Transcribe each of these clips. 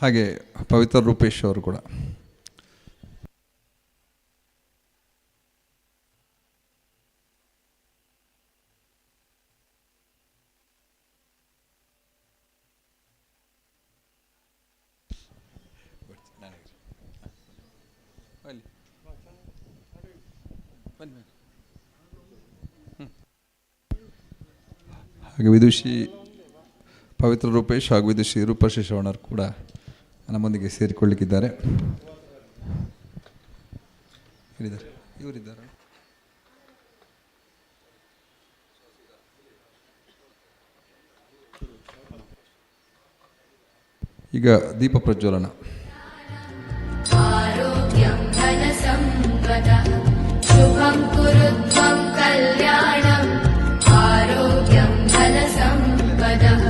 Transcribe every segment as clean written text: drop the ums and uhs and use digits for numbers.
ಹಾಗೆ ಪವಿತ್ರ ರೂಪೇಶ್ ಅವರು ಕೂಡ. ಹಾಗೆ ವಿದುಷಿ ಪವಿತ್ರ ರೂಪೇಶ್ ಹಾಗೂ ವಿದುಷಿ ರೂಪಶ್ರೀ ಶ್ರವಣರು ಕೂಡ ನಮ್ಮೊಂದಿಗೆ ಸೇರಿಕೊಳ್ಳಿಕ್ಕಿದ್ದಾರೆ. ಇವರಿದ್ದಾರೆ. ಈಗ ದೀಪ ಪ್ರಜ್ವಲನ. ಶುಭಂ ಕುರುತ್ವಂ ಕಲ್ಯಾಣಂ ಆರೋಗ್ಯಂ ಧನ ಸಂಪದಃ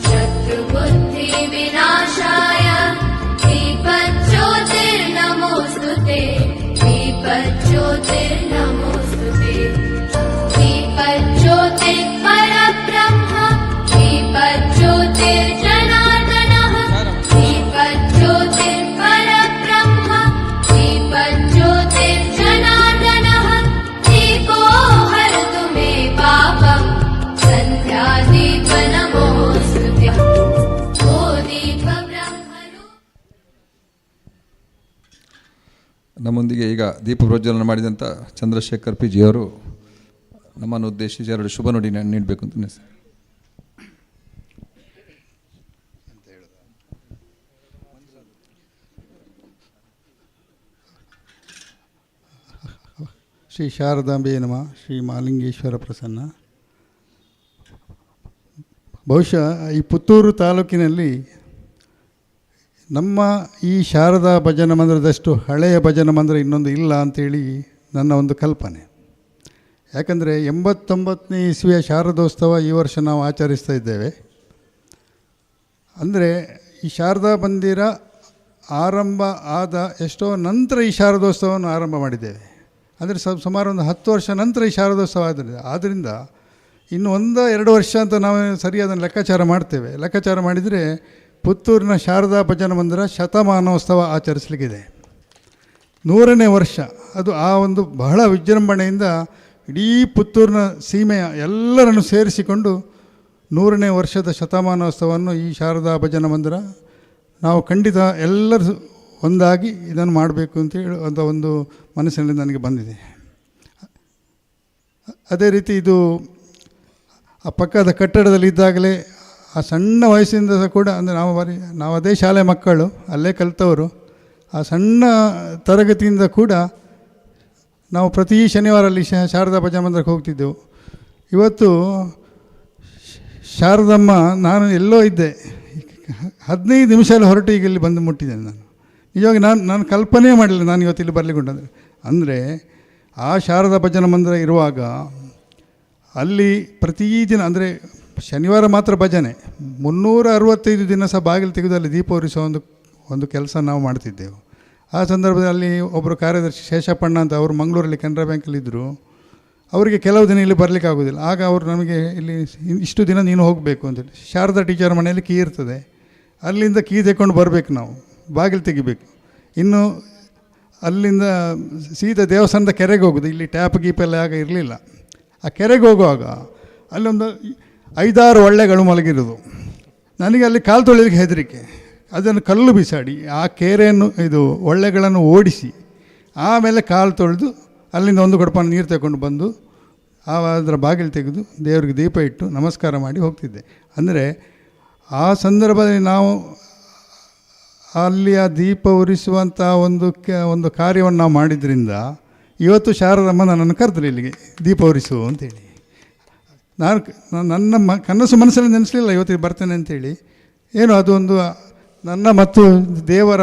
ಶತ್ರುಬುದ್ಧಿ ವಿನಾಶಾಯ ದೀಪಜ್ಯೋತಿರ್ನಮೋಸ್ತುತೆ ದೀಪಜ್ಯೋತಿರ್ನಮೋಸ್ತುತೆ ದೀಪಜ್ಯೋತಿರ್ ಪರಬ್ರಹ್ಮ ದೀಪಜ್ಯೋತಿರ್ಜನಾರ್ದನಃ ದೀಪಜ್ಯೋತಿರ್ ಪರಬ್ರಹ್ಮ ದೀಪಜ್ಯೋತಿರ್ಜನಾರ್ದನಃ ದೀಪೋ ಹರತು ಮೇ ಪಾಪಂ ಸಂಧ್ಯಾದೀಪ ನಮೋಸ್ತುತೆ ಓ ದೀಪ ಬ್ರಹ್ಮರು. ನಮ್ಮೊಂದಿಗೆ ಈಗ ದೀಪ ಪ್ರಜ್ವಲನ ಮಾಡಿದಂಥ ಚಂದ್ರಶೇಖರ್ ಪಿ ಜಿಯವರು ನಮ್ಮನ್ನು ಉದ್ದೇಶಿಸಿ ಎರಡು ಶುಭ ನುಡಿ ನೀಡಬೇಕು ಅಂತ ಸರ್. ಶ್ರೀ ಶಾರದಾಂಬೆ ನಮಃ. ಶ್ರೀ ಮಹಾಲಿಂಗೇಶ್ವರ ಪ್ರಸನ್ನ. ಬಹುಶಃ ಈ ಪುತ್ತೂರು ತಾಲೂಕಿನಲ್ಲಿ ನಮ್ಮ ಈ ಶಾರದಾ ಭಜನ ಮಂದಿರದಷ್ಟು ಹಳೆಯ ಭಜನ ಮಂದಿರ ಇನ್ನೊಂದು ಇಲ್ಲ ಅಂಥೇಳಿ ನನ್ನ ಒಂದು ಕಲ್ಪನೆ. ಯಾಕಂದರೆ 89ನೇ ಇಸ್ವಿಯ ಶಾರದೋತ್ಸವ ಈ ವರ್ಷ ನಾವು ಆಚರಿಸ್ತಾ ಇದ್ದೇವೆ. ಅಂದರೆ ಈ ಶಾರದಾ ಮಂದಿರ ಆರಂಭ ಆದ ಎಷ್ಟೋ ನಂತರ ಈ ಶಾರದೋತ್ಸವವನ್ನು ಆರಂಭ ಮಾಡಿದ್ದೇವೆ. ಅಂದರೆ ಸುಮಾರು ಒಂದು 10 ವರ್ಷ ನಂತರ ಈ ಶಾರದೋತ್ಸವ ಆದ್ದರಿಂದ ಇನ್ನು 1-2 ವರ್ಷ ಅಂತ ನಾವು ಸರಿಯಾದ ಲೆಕ್ಕಾಚಾರ ಮಾಡ್ತೇವೆ. ಲೆಕ್ಕಾಚಾರ ಮಾಡಿದರೆ ಪುತ್ತೂರಿನ ಶಾರದಾ ಭಜನ ಮಂದಿರ ಶತಮಾನೋತ್ಸವ ಆಚರಿಸಲಿಕ್ಕಿದೆ. 100ನೇ ವರ್ಷ. ಅದು ಆ ಒಂದು ಬಹಳ ವಿಜೃಂಭಣೆಯಿಂದ ಇಡೀ ಪುತ್ತೂರಿನ ಸೀಮೆಯ ಎಲ್ಲರನ್ನು ಸೇರಿಸಿಕೊಂಡು 100ನೇ ವರ್ಷದ ಶತಮಾನೋತ್ಸವವನ್ನು ಈ ಶಾರದಾ ಭಜನ ಮಂದಿರ ನಾವು ಖಂಡಿತ ಎಲ್ಲರೂ ಒಂದಾಗಿ ಇದನ್ನು ಮಾಡಬೇಕು ಅಂತ ಹೇಳುವಂಥ ಒಂದು ಮನಸ್ಸಿನಲ್ಲಿ ನನಗೆ ಬಂದಿದೆ. ಅದೇ ರೀತಿ ಇದು ಆ ಪಕ್ಕದ ಕಟ್ಟಡದಲ್ಲಿ ಇದ್ದಾಗಲೇ ಆ ಸಣ್ಣ ವಯಸ್ಸಿಂದ ಕೂಡ ಅಂದರೆ ನಾವು ಅದೇ ಶಾಲೆ ಮಕ್ಕಳು, ಅಲ್ಲೇ ಕಲಿತವರು. ಆ ಸಣ್ಣ ತರಗತಿಯಿಂದ ಕೂಡ ನಾವು ಪ್ರತಿ ಶನಿವಾರ ಅಲ್ಲಿ ಶಾರದಾ ಭಜನ ಮಂದಿರಕ್ಕೆ ಹೋಗ್ತಿದ್ದೆವು. ಇವತ್ತು ಶಾರದಮ್ಮ ನಾನು ಎಲ್ಲೋ ಇದ್ದೆ, 15 ನಿಮಿಷದಲ್ಲಿ ಹೊರಟು ಈಗ ಇಲ್ಲಿ ಬಂದು ಮುಟ್ಟಿದ್ದೇನೆ. ನಿಜವಾಗಿ ನಾನು ಕಲ್ಪನೆ ಮಾಡಲಿಲ್ಲ ನಾನು ಇವತ್ತು ಇಲ್ಲಿ ಬರಲಿಕ್ಕೆ. ಅಂದರೆ ಆ ಶಾರದಾ ಭಜನ ಮಂದಿರ ಇರುವಾಗ ಅಲ್ಲಿ ಪ್ರತಿದಿನ ಅಂದರೆ ಶನಿವಾರ ಮಾತ್ರ ಭಜನೆ, 365 ದಿನ ಸಹ ಬಾಗಿಲು ತೆಗೆದು ಅಲ್ಲಿ ದೀಪ ಉರಿಸೋ ಒಂದು ಕೆಲಸ ನಾವು ಮಾಡ್ತಿದ್ದೆವು. ಆ ಸಂದರ್ಭದಲ್ಲಿ ಒಬ್ಬರು ಕಾರ್ಯದರ್ಶಿ ಶೇಷಪ್ಪಣ್ಣ ಅಂತ ಅವರು ಮಂಗಳೂರಲ್ಲಿ ಕೆನರಾ ಬ್ಯಾಂಕಲ್ಲಿದ್ದರು. ಅವರಿಗೆ ಕೆಲವು ದಿನ ಇಲ್ಲಿ ಬರಲಿಕ್ಕೆ ಆಗೋದಿಲ್ಲ. ಆಗ ಅವರು ನಮಗೆ ಇಲ್ಲಿ ಇಷ್ಟು ದಿನ ನೀನು ಹೋಗಬೇಕು ಅಂತೇಳಿ, ಶಾರದಾ ಟೀಚರ್ ಮನೆಯಲ್ಲಿ ಕೀ ಇರ್ತದೆ, ಅಲ್ಲಿಂದ ಕೀ ತೆಕ್ಕೊಂಡು ಬರಬೇಕು, ನಾವು ಬಾಗಿಲು ತೆಗಿಬೇಕು. ಇನ್ನು ಅಲ್ಲಿಂದ ಸೀದಾ ದೇವಸ್ಥಾನದ ಕೆರೆಗೆ ಹೋಗೋದು. ಇಲ್ಲಿ ಟ್ಯಾಪ್ ಗೀಪೆಲ್ಲ ಆಗ ಇರಲಿಲ್ಲ. ಆ ಕೆರೆಗೆ ಹೋಗುವಾಗ ಅಲ್ಲೊಂದು 5-6 ಒಳ್ಳೆಗಳು ಮಲಗಿರೋದು. ನನಗೆ ಅಲ್ಲಿ ಕಾಲು ತೊಳೆಯೋದಕ್ಕೆ ಹೆದರಿಕೆ. ಅದನ್ನು ಕಲ್ಲು ಬಿಸಾಡಿ ಆ ಕೆರೆಯನ್ನು ಒಳ್ಳೆಗಳನ್ನು ಓಡಿಸಿ ಆಮೇಲೆ ಕಾಲು ತೊಳೆದು ಅಲ್ಲಿಂದ ಒಂದು ಕೊಡಪಾನ ನೀರು ತಗೊಂಡು ಬಂದು ಅದರ ಬಾಗಿಲು ತೆಗೆದು ದೇವರಿಗೆ ದೀಪ ಇಟ್ಟು ನಮಸ್ಕಾರ ಮಾಡಿ ಹೋಗ್ತಿದ್ದೆ. ಅಂದರೆ ಆ ಸಂದರ್ಭದಲ್ಲಿ ನಾವು ಅಲ್ಲಿ ಆ ದೀಪ ಉರಿಸುವಂಥ ಒಂದು ಕಾರ್ಯವನ್ನು ನಾವು ಮಾಡಿದ್ರಿಂದ ಇವತ್ತು ಶಾರದಮ್ಮ ನನ್ನನ್ನು ಕರೆದ್ರು ಇಲ್ಲಿಗೆ ದೀಪ ಉರಿಸು ಅಂತೇಳಿ. ನನ್ನ ಕನಸು ಮನಸ್ಸಲ್ಲಿ ನೆನೆಸಲಿಲ್ಲ ಇವತ್ತಿಗೆ ಬರ್ತೇನೆ ಅಂತೇಳಿ. ಏನು ಅದೊಂದು ನನ್ನ ಮತ್ತು ದೇವರ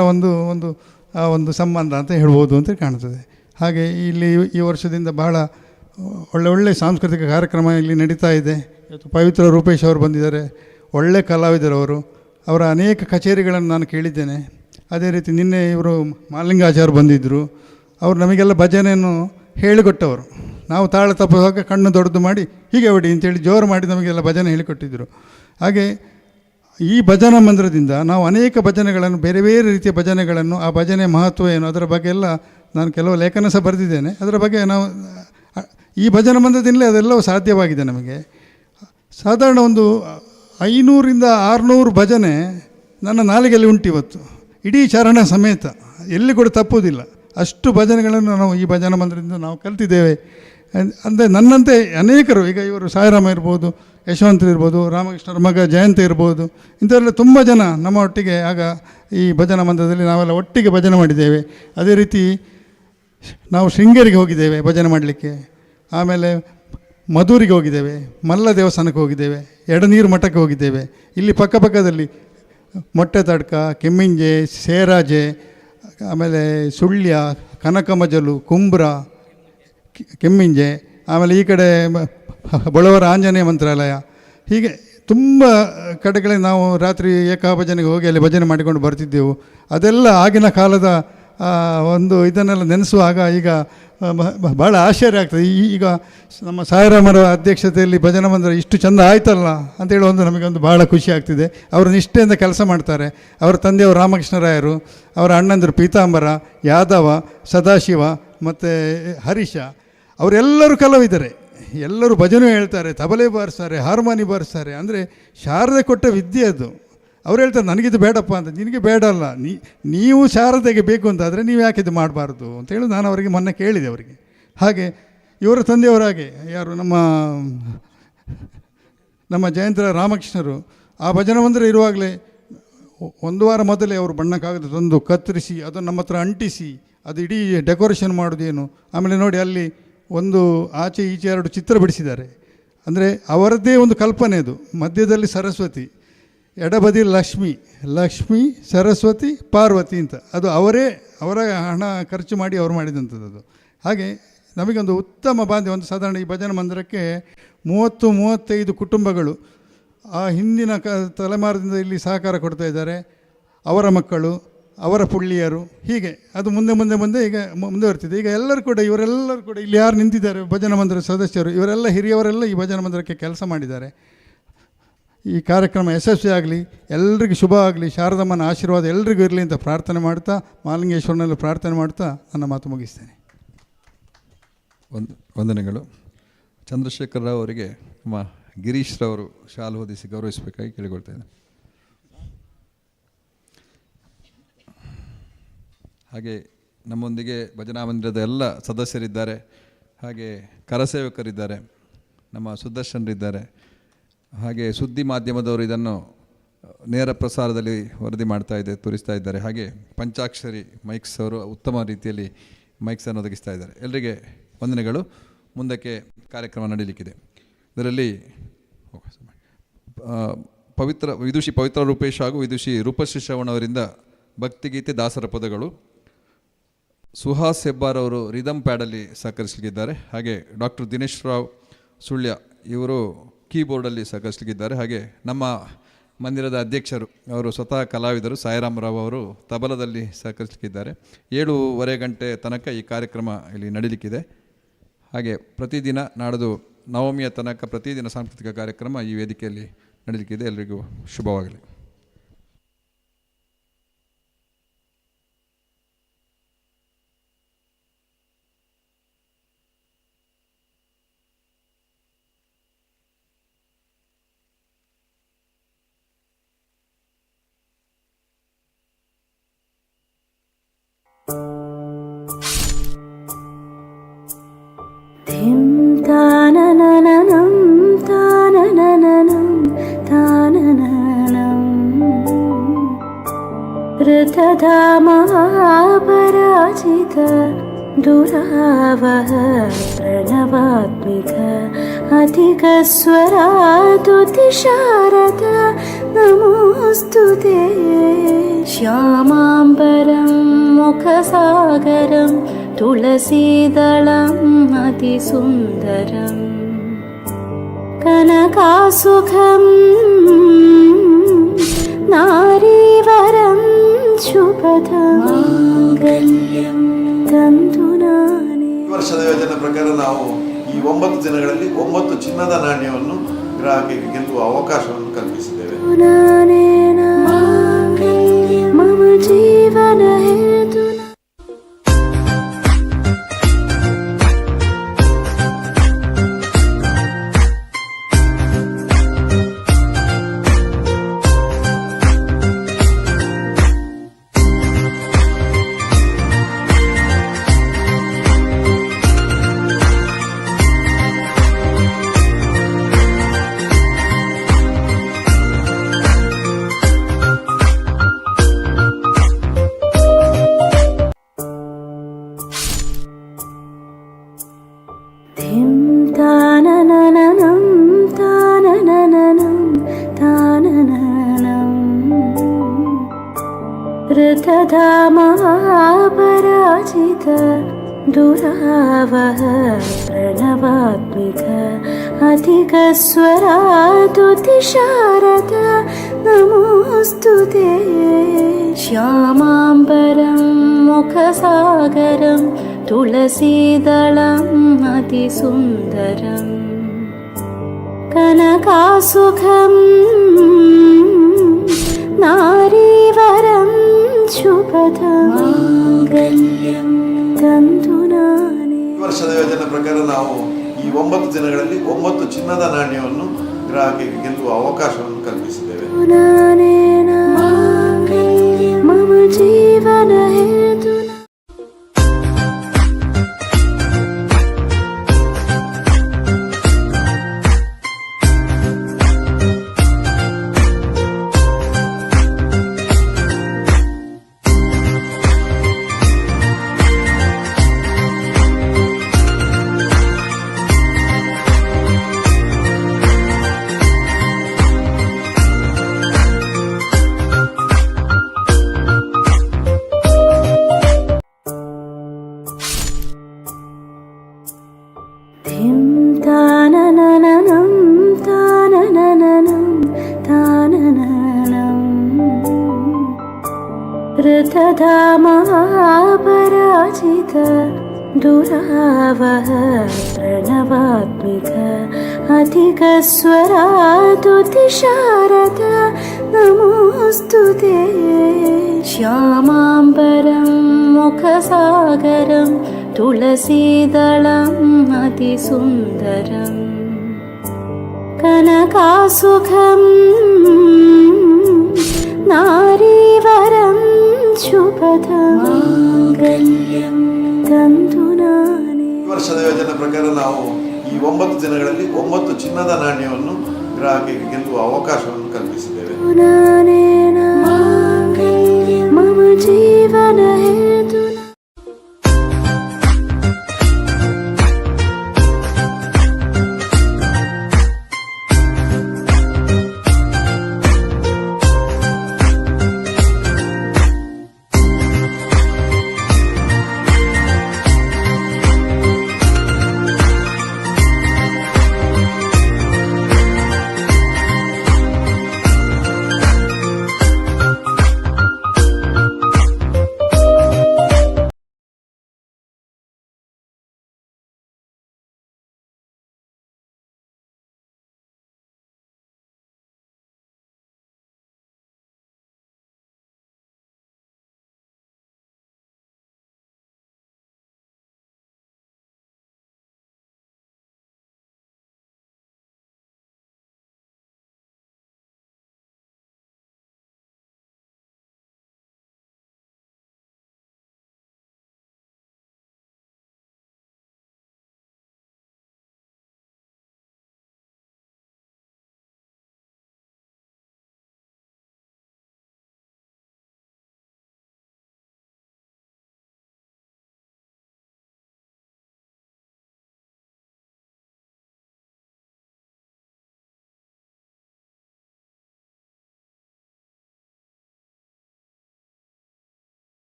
ಒಂದು ಸಂಬಂಧ ಅಂತ ಹೇಳ್ಬೋದು ಅಂತ ಕಾಣ್ತದೆ. ಹಾಗೆ ಇಲ್ಲಿ ಈ ವರ್ಷದಿಂದ ಬಹಳ ಒಳ್ಳೆ ಸಾಂಸ್ಕೃತಿಕ ಕಾರ್ಯಕ್ರಮ ಇಲ್ಲಿ ನಡೀತಾ ಇದೆ. ಇವತ್ತು ಪವಿತ್ರ ರೂಪೇಶ್ ಅವರು ಬಂದಿದ್ದಾರೆ, ಒಳ್ಳೆ ಕಲಾವಿದರು ಅವರು. ಅವರ ಅನೇಕ ಕಚೇರಿಗಳನ್ನು ನಾನು ಕೇಳಿದ್ದೇನೆ. ಅದೇ ರೀತಿ ನಿನ್ನೆ ಇವರು ಮಾಲಿಂಗಾಚಾರ್ಯ ಬಂದಿದ್ದರು. ಅವರು ನಮಗೆಲ್ಲ ಭಜನೆಯನ್ನು ಹೇಳಿಕೊಟ್ಟವರು. ನಾವು ತಾಳ ತಪ್ಪುವಾಗ ಕಣ್ಣು ದೊಡ್ಡದು ಮಾಡಿ ಹೀಗೆ ಹೊಡಿ ಅಂತೇಳಿ ಜೋರು ಮಾಡಿ ನಮಗೆಲ್ಲ ಭಜನೆ ಹೇಳಿಕೊಟ್ಟಿದ್ದರು. ಹಾಗೆ ಈ ಭಜನಾ ಮಂದಿರದಿಂದ ನಾವು ಅನೇಕ ಭಜನೆಗಳನ್ನು, ಬೇರೆ ಬೇರೆ ರೀತಿಯ ಭಜನೆಗಳನ್ನು, ಆ ಭಜನೆ ಮಹತ್ವ ಏನು ಅದರ ಬಗ್ಗೆ ಎಲ್ಲ ನಾನು ಕೆಲವು ಲೇಖನ ಸಹ ಬರೆದಿದ್ದೇನೆ. ಅದರ ಬಗ್ಗೆ ನಾವು ಈ ಭಜನಾ ಮಂದಿರದಿಂದಲೇ ಅದೆಲ್ಲವೂ ಸಾಧ್ಯವಾಗಿದೆ ನಮಗೆ. ಸಾಧಾರಣ ಒಂದು 500ರಿಂದ 600 ಭಜನೆ ನನ್ನ ನಾಲಿಗೆಯಲ್ಲಿ ಉಂಟು ಇವತ್ತು, ಇಡೀ ಚರಣ ಸಮೇತ, ಎಲ್ಲಿ ಕೂಡ ತಪ್ಪುವುದಿಲ್ಲ. ಅಷ್ಟು ಭಜನೆಗಳನ್ನು ನಾವು ಈ ಭಜನಾ ಮಂದಿರದಿಂದ ನಾವು ಕಲ್ತಿದ್ದೇವೆ. ಅಂದರೆ ನನ್ನಂತೆ ಅನೇಕರು, ಈಗ ಇವರು ಸಾಯಿರಾಮ ಇರ್ಬೋದು, ಯಶವಂತರು ಇರ್ಬೋದು, ರಾಮಕೃಷ್ಣರ ಮಗ ಜಯಂತ ಇರ್ಬೋದು, ಇಂಥವರೆಲ್ಲ ತುಂಬ ಜನ ನಮ್ಮ ಒಟ್ಟಿಗೆ ಆಗ ಈ ಭಜನಾ ಮಂದಿರದಲ್ಲಿ ನಾವೆಲ್ಲ ಒಟ್ಟಿಗೆ ಭಜನೆ ಮಾಡಿದ್ದೇವೆ. ಅದೇ ರೀತಿ ನಾವು ಶೃಂಗೇರಿಗೆ ಹೋಗಿದ್ದೇವೆ ಭಜನೆ ಮಾಡಲಿಕ್ಕೆ, ಆಮೇಲೆ ಮಧೂರಿಗೆ ಹೋಗಿದ್ದೇವೆ, ಮಲ್ಲ ದೇವಸ್ಥಾನಕ್ಕೆ ಹೋಗಿದ್ದೇವೆ, ಎಡನೀರು ಮಠಕ್ಕೆ ಹೋಗಿದ್ದೇವೆ. ಇಲ್ಲಿ ಪಕ್ಕಪಕ್ಕದಲ್ಲಿ ಮೊಟ್ಟೆ ತಡ್ಕ, ಕೆಮ್ಮಿಂಜೆ, ಸೇರಾಜೆ, ಆಮೇಲೆ ಸುಳ್ಯ, ಕನಕಮಜಲು, ಕುಂಬ್ರ, ಕೆಮ್ಮಿಂಜೆ, ಆಮೇಲೆ ಈ ಕಡೆ ಬೊಳವರ ಆಂಜನೇಯ ಮಂತ್ರಾಲಯ, ಹೀಗೆ ತುಂಬ ಕಡೆಗಳಿಗೆ ನಾವು ರಾತ್ರಿ ಏಕಾಭಜನೆಗೆ ಹೋಗಿ ಅಲ್ಲಿ ಭಜನೆ ಮಾಡಿಕೊಂಡು ಬರ್ತಿದ್ದೆವು. ಅದೆಲ್ಲ ಆಗಿನ ಕಾಲದ ಒಂದು ಇದನ್ನೆಲ್ಲ ನೆನೆಸುವಾಗ ಈಗ ಭಾಳ ಆಶ್ಚರ್ಯ ಆಗ್ತದೆ. ಈಗ ನಮ್ಮ ಸಾಯಿರಾಮರ ಅಧ್ಯಕ್ಷತೆಯಲ್ಲಿ ಭಜನಾ ಮಂದಿರ ಇಷ್ಟು ಚೆಂದ ಆಯ್ತಲ್ಲ ಅಂತೇಳಿ ನಮಗೊಂದು ಭಾಳ ಖುಷಿ ಆಗ್ತಿದೆ. ಅವರು ನಿಷ್ಠೆಯಿಂದ ಕೆಲಸ ಮಾಡ್ತಾರೆ. ಅವರ ತಂದೆಯವರು ರಾಮಕೃಷ್ಣರಾಯರು, ಅವರ ಅಣ್ಣಂದರು ಪೀತಾಂಬರ, ಯಾದವ, ಸದಾಶಿವ ಮತ್ತು ಹರೀಶ, ಅವರೆಲ್ಲರೂ ಕಲಾವಿದರೆ. ಎಲ್ಲರೂ ಭಜನೆ ಹೇಳ್ತಾರೆ, ತಬಲೆ ಬಾರಿಸ್ತಾರೆ, ಹಾರ್ಮೋನಿ ಬಾರಿಸ್ತಾರೆ. ಅಂದರೆ ಶಾರದೆ ಕೊಟ್ಟ ವಿದ್ಯೆ ಅದು. ಅವ್ರು ಹೇಳ್ತಾರೆ ನನಗಿದು ಬೇಡಪ್ಪ ಅಂತ. ನಿನಗೆ ಬೇಡ ಅಲ್ಲ, ನೀವು ಶಾರದೆಗೆ ಬೇಕು ಅಂತಾದರೆ ನೀವು ಯಾಕೆ ಇದು ಮಾಡಬಾರ್ದು ಅಂತೇಳಿ ನಾನು ಅವರಿಗೆ ಮೊನ್ನೆ ಕೇಳಿದೆ ಅವರಿಗೆ. ಹಾಗೆ ಇವರ ತಂದೆಯವರಾಗೆ ಯಾರು ನಮ್ಮ ಜಯಂತರ ರಾಮಕೃಷ್ಣರು ಆ ಭಜನಾ ಮಂದಿರ ಇರುವಾಗಲೇ 1 ವಾರ ಮೊದಲೇ ಅವರು ಬಣ್ಣ ಕಾಗದ ತಂದು ಕತ್ತರಿಸಿ ಅದನ್ನು ನಮ್ಮ ಹತ್ರ ಅಂಟಿಸಿ ಅದು ಇಡೀ ಡೆಕೋರೇಷನ್ ಮಾಡೋದೇನು. ಆಮೇಲೆ ನೋಡಿ ಅಲ್ಲಿ ಒಂದು ಆಚೆ ಈಚೆ 2 ಚಿತ್ರ ಬಿಡಿಸಿದ್ದಾರೆ. ಅಂದರೆ ಅವರದ್ದೇ ಒಂದು ಕಲ್ಪನೆ ಅದು. ಮಧ್ಯದಲ್ಲಿ ಸರಸ್ವತಿ, ಎಡಬದಿ ಲಕ್ಷ್ಮಿ ಸರಸ್ವತಿ ಪಾರ್ವತಿ ಅಂತ, ಅದು ಅವರ ಹಣ ಖರ್ಚು ಮಾಡಿ ಅವರು ಮಾಡಿದಂಥದ್ದು ಅದು. ಹಾಗೆ ನಮಗೊಂದು ಉತ್ತಮ ಬಾಂಧವ್ಯ. ಒಂದು ಸಾಧಾರಣ ಈ ಭಜನಾ ಮಂದಿರಕ್ಕೆ 30-35 ಕುಟುಂಬಗಳು ಆ ಹಿಂದಿನ ತಲೆಮಾರದಿಂದ ಇಲ್ಲಿ ಸಹಕಾರ ಕೊಡ್ತಾ ಇದ್ದಾರೆ. ಅವರ ಮಕ್ಕಳು, ಅವರ ಪುಳ್ಳಿಯರು, ಹೀಗೆ ಅದು ಮುಂದೆ ಈಗ ಮುಂದುವರ್ತಿದೆ. ಈಗ ಇವರೆಲ್ಲರೂ ಕೂಡ ಇಲ್ಲಿ ಯಾರು ನಿಂತಿದ್ದಾರೆ ಭಜನಾ ಮಂದಿರ ಸದಸ್ಯರು, ಇವರೆಲ್ಲ ಹಿರಿಯವರೆಲ್ಲ ಈ ಭಜನಾ ಮಂದಿರಕ್ಕೆ ಕೆಲಸ ಮಾಡಿದ್ದಾರೆ. ಈ ಕಾರ್ಯಕ್ರಮ ಯಶಸ್ವಿ ಆಗಲಿ, ಎಲ್ರಿಗೂ ಶುಭ ಆಗಲಿ, ಶಾರದಮ್ಮನ ಆಶೀರ್ವಾದ ಎಲ್ರಿಗೂ ಇರಲಿ ಅಂತ ಪ್ರಾರ್ಥನೆ ಮಾಡ್ತಾ, ಮಾಲಿಂಗೇಶ್ವರನಲ್ಲಿ ಪ್ರಾರ್ಥನೆ ಮಾಡ್ತಾ ನನ್ನ ಮಾತು ಮುಗಿಸ್ತೇನೆ. ವಂದನೆಗಳು. ಚಂದ್ರಶೇಖರ್ ರಾವ್ ಅವರಿಗೆ ನಮ್ಮ ಗಿರೀಶ್ ರವರು ಶಾಲು ಹೊದಿಸಿ ಗೌರವಿಸಬೇಕಾಗಿ ಕೇಳಿಕೊಳ್ತೇನೆ. ಹಾಗೆ ನಮ್ಮೊಂದಿಗೆ ಭಜನಾ ಮಂದಿರದ ಎಲ್ಲ ಸದಸ್ಯರಿದ್ದಾರೆ. ಹಾಗೆ ಕರಸೇವಕರಿದ್ದಾರೆ, ನಮ್ಮ ಸುದರ್ಶನರಿದ್ದಾರೆ. ಹಾಗೆ ಸುದ್ದಿ ಮಾಧ್ಯಮದವರು ಇದನ್ನು ನೇರ ಪ್ರಸಾರದಲ್ಲಿ ವರದಿ ತೋರಿಸ್ತಾ ಇದ್ದಾರೆ. ಹಾಗೆ ಪಂಚಾಕ್ಷರಿ ಮೈಕ್ಸ್ ಅವರು ಉತ್ತಮ ರೀತಿಯಲ್ಲಿ ಮೈಕ್ಸನ್ನು ಒದಗಿಸ್ತಾ ಇದ್ದಾರೆ. ಎಲ್ಲರಿಗೆ ವಂದನೆಗಳು. ಮುಂದಕ್ಕೆ ಕಾರ್ಯಕ್ರಮ ನಡೀಲಿಕ್ಕಿದೆ. ಇದರಲ್ಲಿ ವಿದುಷಿ ಪವಿತ್ರ ರೂಪೇಶ್ ಹಾಗೂ ವಿದುಷಿ ರೂಪಶ್ರೀ ಶ್ರವಣ್ ಅವರಿಂದ ಭಕ್ತಿಗೀತೆ, ದಾಸರ ಪದಗಳು. ಸುಹಾಸ್ ಹೆಬ್ಬಾರ್ ಅವರು ರಿದಮ್ ಪ್ಯಾಡಲ್ಲಿ ಸಹಕರಿಸಲಿದ್ದಾರೆ. ಹಾಗೆ ಡಾಕ್ಟರ್ ದಿನೇಶ್ ರಾವ್ ಸುಳ್ಯ ಇವರು ಕೀಬೋರ್ಡಲ್ಲಿ ಸಹಕರಿಸಲಿದ್ದಾರೆ. ಹಾಗೆ ನಮ್ಮ ಮಂದಿರದ ಅಧ್ಯಕ್ಷರು ಅವರು ಸ್ವತಃ ಕಲಾವಿದರು ಸಾಯಿರಾಮ್ ರಾವ್ ಅವರು ತಬಲದಲ್ಲಿ ಸಹಕರಿಸಲಿದ್ದಾರೆ. 7:30 ಗಂಟೆ ತನಕ ಈ ಕಾರ್ಯಕ್ರಮ ಇಲ್ಲಿ ನಡೀಲಿಕ್ಕಿದೆ. ಹಾಗೆ ಪ್ರತಿದಿನ ನಾಡದು ನವಮಿಯ ತನಕ ಪ್ರತಿದಿನ ಸಾಂಸ್ಕೃತಿಕ ಕಾರ್ಯಕ್ರಮ ಈ ವೇದಿಕೆಯಲ್ಲಿ ನಡೀಲಿಕ್ಕಿದೆ. ಎಲ್ಲರಿಗೂ ಶುಭವಾಗಲಿ. ತಾನನನನಂ ತಾನನನನಂ ತಾನನನಂ ಋತಧಾಮಪರಾಜಿತ ದುರಾವಹ ಪ್ರಣವಾತ್ಮಿಕ ಅಧಿಕಸ್ವರಾದುತಿ ಶಾರದ ನಮೋಸ್ತುತೆ ಶ್ಯಾಮಾಂಬರಂ ಮುಖಸಾಗರಂ ತುಳಸೀದಳಂ ಅತಿಸುಂದರಂ ಕನಕಾಸುಖಂ ನಾರೀವರಂ ಶುಭದಂ ಮಾಂಗಲ್ಯಂ ತಂತುನಾನೇ. ವರ್ಷದ ಯೋಜನೆ ಪ್ರಕಾರ ನಾವು ಈ 9 ದಿನಗಳಲ್ಲಿ 9 ಚಿನ್ನದ ನಾಣ್ಯವನ್ನು ಗ್ರಾಹಕರಿಗೆ ಗೆಲ್ಲುವ ಅವಕಾಶವನ್ನು ಕಲ್ಪಿಸಿದ್ದೇವೆ. ऋतधामापराजित दुरावह प्रणवात्मिक अधिकस्वरातुतिशारद नमोऽस्तु ते श्यामाम्बरं मुखसागरं तुलसीदलम् अतिसुन्दरम् कनकासुखम् नारीवरं शुभदमाङ्गल्यं तन्तुनाने. ಈ ವರ್ಷದ ಯೋಜನೆ ಪ್ರಕಾರ ನಾವು ಈ 9 ದಿನಗಳಲ್ಲಿ 9 ಚಿನ್ನದ ನಾಣ್ಯವನ್ನು ಗ್ರಾಹಕರಿಗೆ ಗೆಲ್ಲುವ ಅವಕಾಶವನ್ನು ಕಲ್ಪಿಸಿದ್ದೇವೆ. ನಾನೇನ ಮಾಂಗಲ್ಯಂ ಮಮ ಜೀವನ ಹೇತುನಾ. धिं ताननननं ताननननं तानननं ऋतधामापराजित दुरावह प्रणवात्मिक अधिकस्वरातुतिशारद नमोऽस्तु ते श्यामाम्बरं मुखसागरं तुलसीदलम् अतिसुन्दरम् कनकासुखम् नारीवरं शुभदमाङ्गल्यं तन्तुनाने. ಈ ವರ್ಷದ ಯೋಜನೆ ಪ್ರಕಾರ ನಾವು ಈ 9 ದಿನಗಳಲ್ಲಿ 9 ಚಿನ್ನದ ನಾಣ್ಯವನ್ನು ಗ್ರಾಹಕರಿಗೆ ಗೆಲ್ಲುವ ಅವಕಾಶವನ್ನು ಕಲ್ಪಿಸಿದ್ದೇವೆ. ನಾನೇನ ಮಾಂಗಲ್ಯಂ ಮಮ ಜೀವನ ಹೇತುನಾ.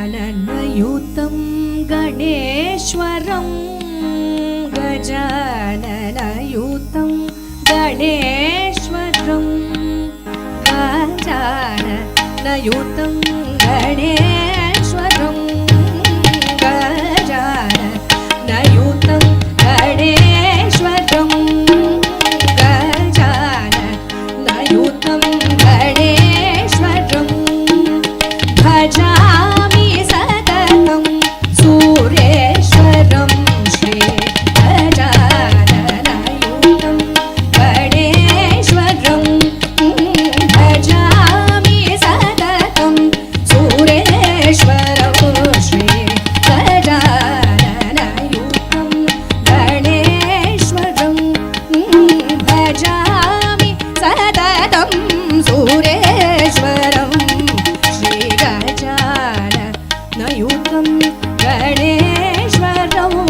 गजाननयुतं गणेश्वरं गजाननयुतं गणेश्वरं गजाननयुतं गणेश्वरं गजाननयुतं गणेश्वरं गजाननयुतं गणेश्वरं भजामि सततं सूरेश्वरं श्री गजाननयुतं गणेश्वरं भजामि सततं सूरेश्वरं श्री गजाननयुतं गणेश्वरं भजामि सततं सूरेश्वरं श्री गजाननयुतं गणेश्वरम्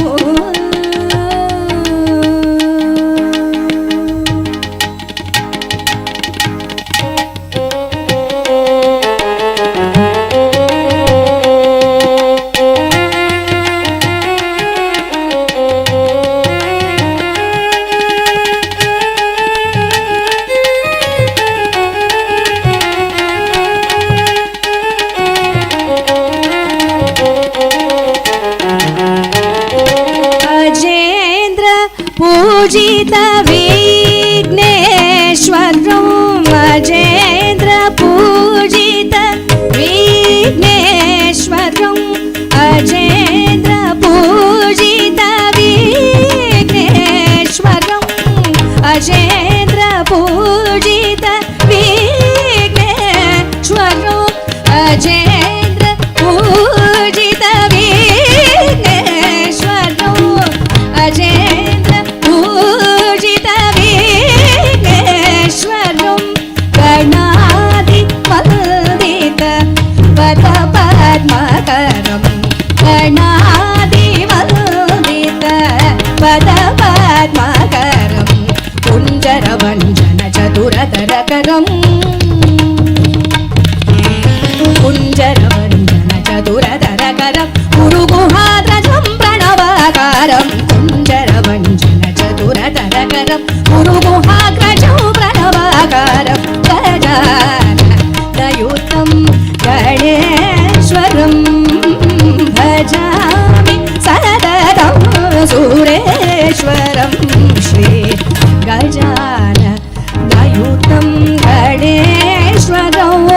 अजेन्द्र पूजित विघ्नेश्वरं अजेन्द्र पूजित विघ्नेश्वरं अजेन्द्र पूजित विघ्नेश्वरं अजेन्द्र पूजित विघ्नेश्वरं अजेन्द्र पूजित विघ्नेश्वरं अजेन्द्र पूजित विघ्नेश्वरं पद्मकरं कुञ्जरवञ्जनचतुरतरकरम् कुञ्जरवञ्जनचतुरतरकरं गुरुगुहाद्रजं प्रणवाकारं कुञ्जरवञ्जनचतुरतरकरं गुरुगुहाग्रजं प्रणवाकारं गजाननयुतं गणेश्वरं भजामि सततं सुरेश्वरं श्री गजाननयुतं गणेश्वरम्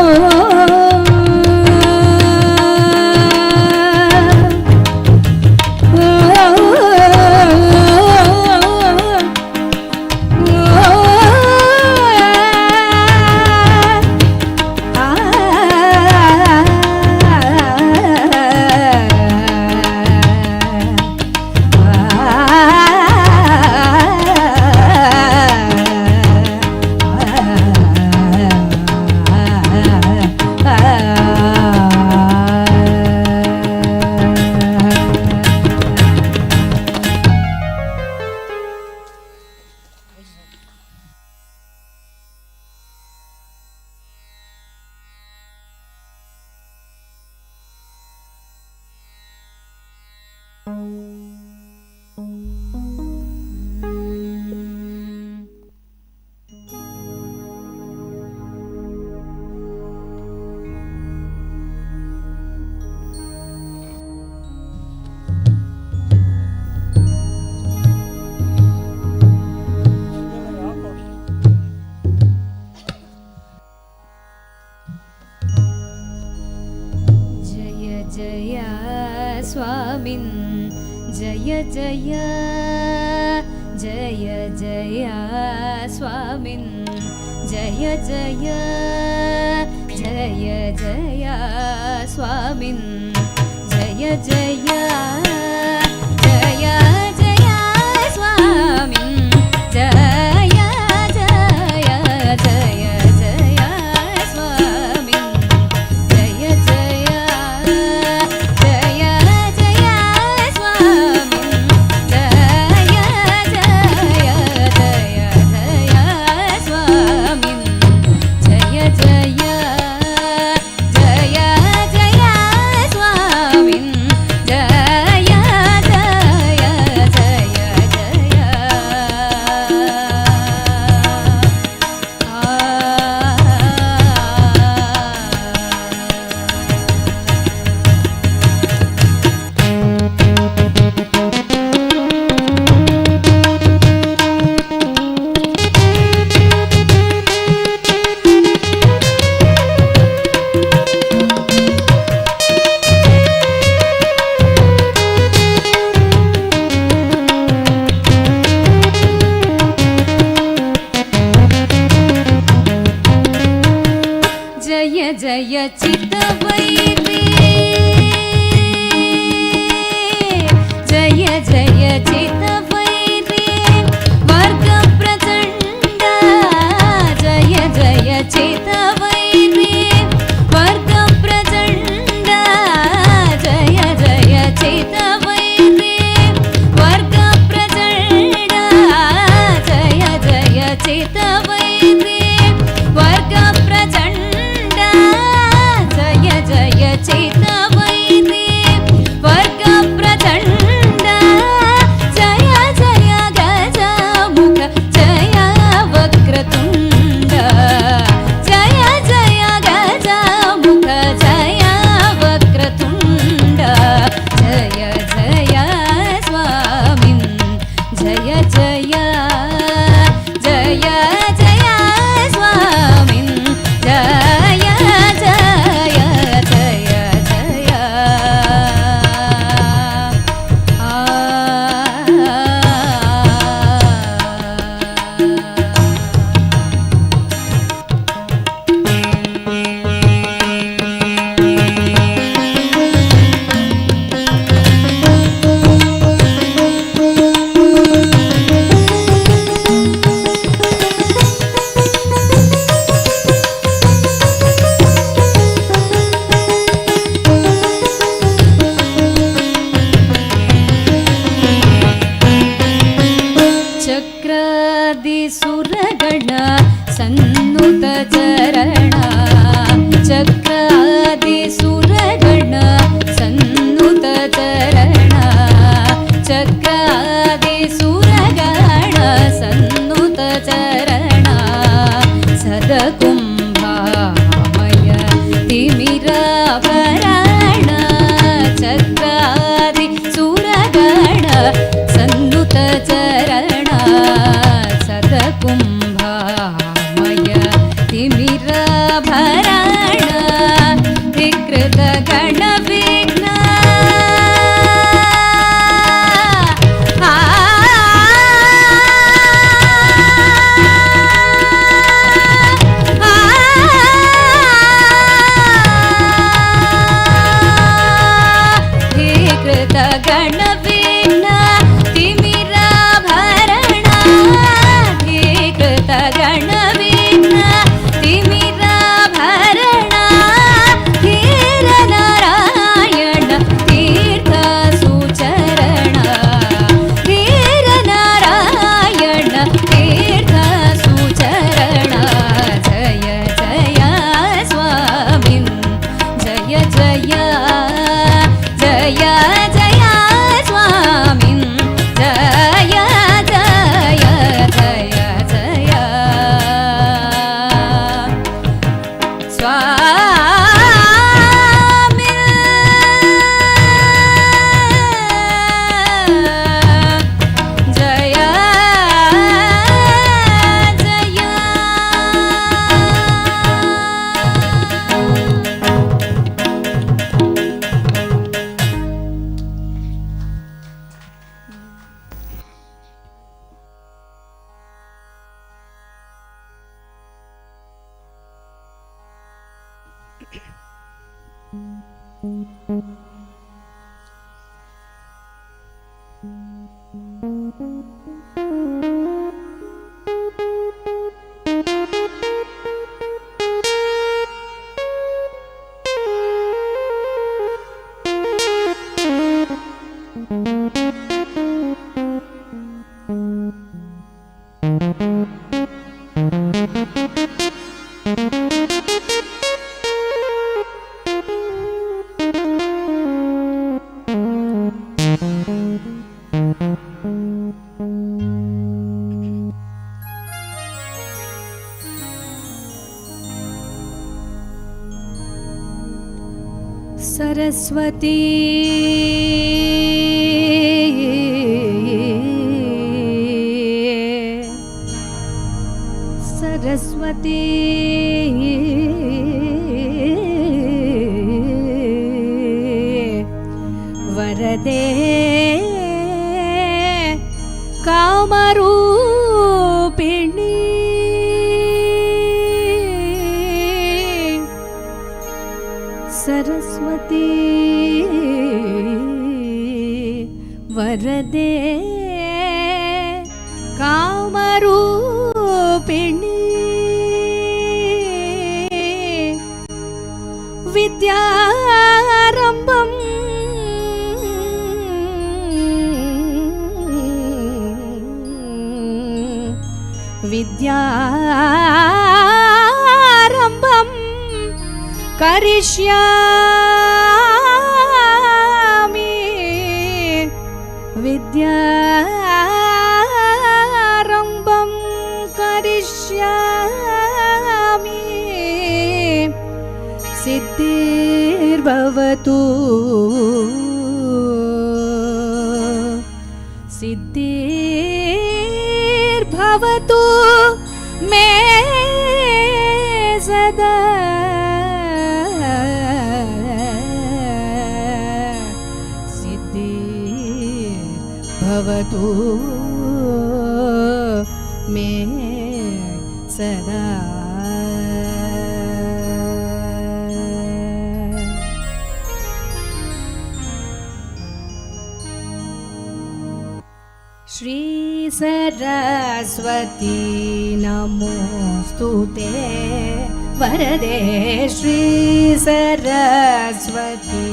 जय स्वामिन् जय जय जय जय स्वामिन् जय जय जय जय स्वामिन् जय जय जय जय स्वामिन् जय जय जय जय स्वामिन् जय जय जय जय स्वामिन् जय जय जय जय स्वामिन् जय जय जय जय स्वामिन् जय चित्तवैरी जय जय चित्तवैरी वर्ग प्रचण्ड जय जय चित्तवैरी वर्ग प्रचण्ड जय जय चित्तवैरी वर्ग प्रचण्ड जय जय चित्तवैरी वर्ग प्रचण्ड जय जय चित्तवैरी वर्ग प्रचण्ड जय जय गजमुख जय वक्रतुण्ड जय जय गजमुख जय वक्रतुण्ड जय जय स्वामिन् जय जय जय जय स्वामिन् जय जय जय जय ಚಕ್ರಾದಿಸುರಗಣ ಸನ್ನುತ ಚರಣ ಚಕ್ರಾದಿಸುರಗಣ ಸನ್ನುತ ಚರಣ ಚಕ್ರಾದಿಸುರಗಣ ಸನ್ನುತ ಚರಣ ಸದಕುಂಭಾಮಯ ತಿಮಿರಾಭರಣ ಚಕ್ರಾದಿಸುರಗಣ ಸನ್ನುತ ಚರಣ ಸದಕುಂಭಾಮಯ ತಿಮಿರಾಭರಣ ವಿಕೃತ ಗಣ ವಿಘ್ನ ಗಣ ವಿಘ್ನ ತಿಮಿರಾಭರಣ ಧೀಕೃತ ಗಣ ವಿಘ್ನ ತಿಮಿರಾಭರಣ ಧೀರ ನಾರಾಯಣ ತೀರ್ಥ ಸುಚರಣ ಧೀರ ನಾರಾಯಣ ತೀರ್ಥ ಸುಚರಣ ಜಯ ಜಯ ಸ್ವಾಮಿ ಜಯ ಜಯ ಜಯ ಜಯ ಸ್ವಾಮಿ ಜಯ ಜಯ ಜಯ ಜಯ ಸ್ವಾಮಿ ಜಯ ಜಯ सरस्वती सरस्वती वरदे कामरूपिणी सरस्वती वरदे कामरूपिणी विद्यारम्भं विद्यारम्भं करिष्यामि विद्यारम्भं करिष्यामि सिद्धिर्भवतु सिद्धिर्भवतु मे सदा सिद्धिर्भवतु मे सदा श्री सरस्वती नमोस्तुते वरदे श्री सरस्वती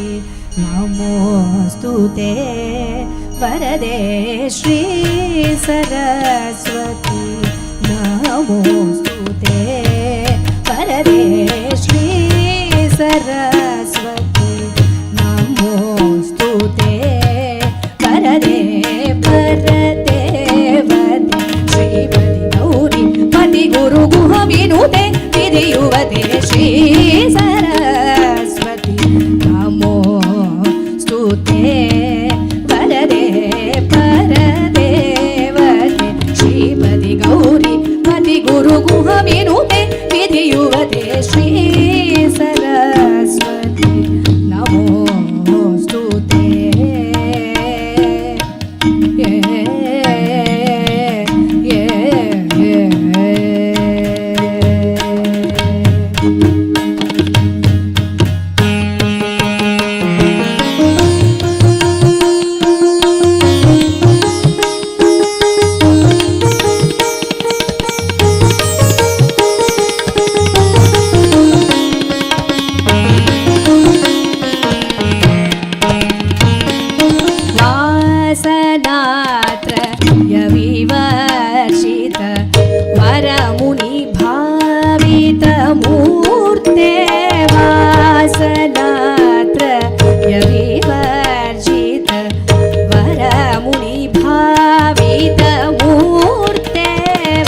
नमोस्तुते वरदे श्री सरस्वती नमोस्तुते वरदे श्री सरस्वती नमोस्तुते वरदे परदेवते श्रीमति गौरी पति गुरु गुह विनुते विधियुवते श्री सरस्वती नमोस्तुते वरदे परदेवते श्रीमति गौरी पति गुरु गुह विनुते विधियुवते श्री सरस्वती नमोस्तुते वासनात्र यविवर्षित वरमुनि भावित मूर्ते वासनात्र यविवर्षित वरमुनि भावित मूर्ते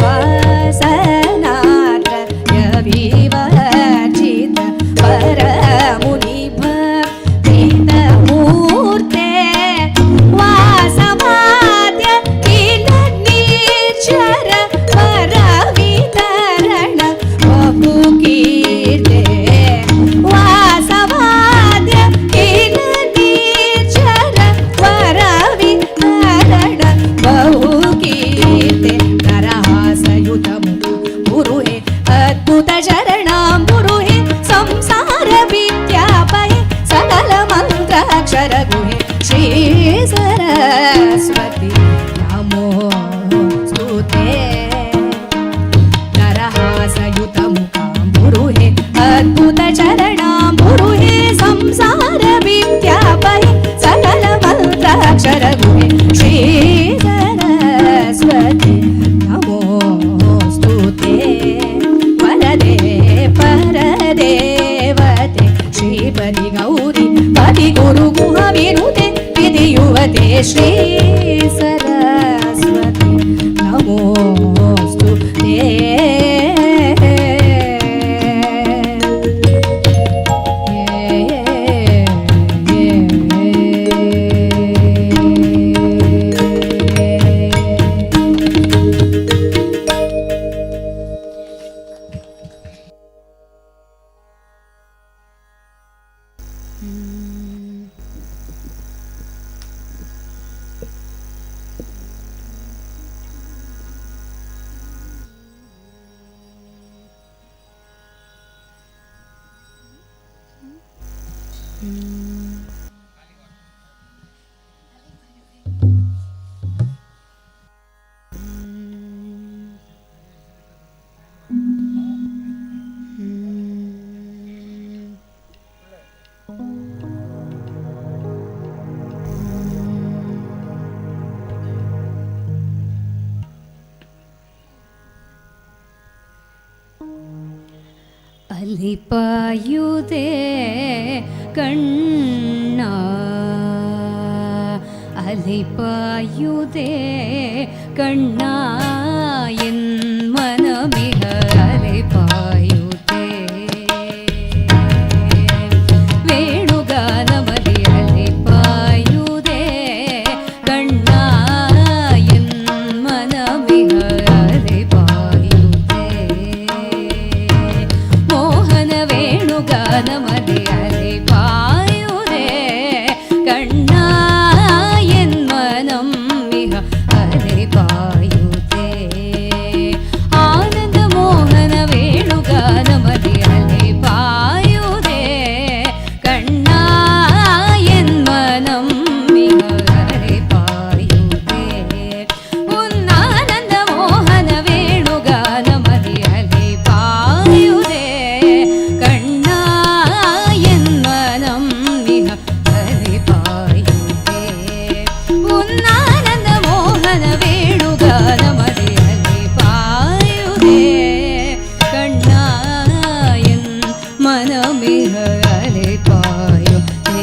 वासनात्र यविवर्षित वरमुनि भावित मूर्ते वासवाद्य किल नीचर वरवितरण बहुकीर्ते वासवाद्य किल नीचर वरवितरण बहुकीर्ते नरहासयुतमुख गुरुहे अद्भुत शरणां गुरुहे संसार विद्यापये सकल मंत्राक्षर गुहे श्री सरस्वती नमोस्तुते नरहासयुतमुखां गुरुहे अद्भुत चरणां गुरुहे संसार विद्यापये सकल मंत्राक्षर गुहे श्री सरस्वती नमोस्तुते वरदे परदेवते श्रीपति गौरी पति गुरु गुह विनुते विधियुवते श्री सरस्वती नमोस्तुते ಅಲಿಪಾಯುದೆ ಕಣ್ಣ ಅಲಿಪಾಯುದೆ ಕಣ್ಣ ಎನ್ ಮನಮಿಹ ಅಲಿಪಾಯುದೆ ವೇಣುಗಾನಮದಿ ಅಲಿಪಾಯುದೆ ಕಣ್ಣ ಎನ್ ಮನಮಿಹ ಅಲಿಪಾಯುದೆ ಮೋಹನ ವೇಣುಗಾನಮದಿ ಅಲಿಪಾಯುದೆ ಕಣ್ಣ ಎನ್ ಮನಂ ಮಿಹ ಅಲಿಪಾಯುದೆ மதியலை பாயுதே கண்ணாயன் மனமிக அலை பாயுதே.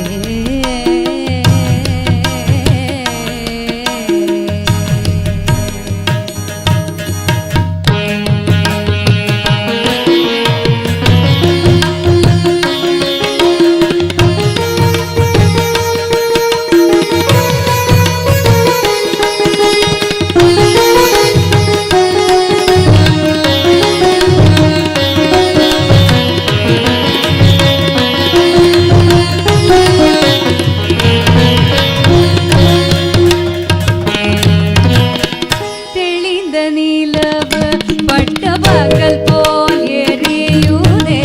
தெளிந்த நிலவு பட்ட பகல் போல் எரியுதே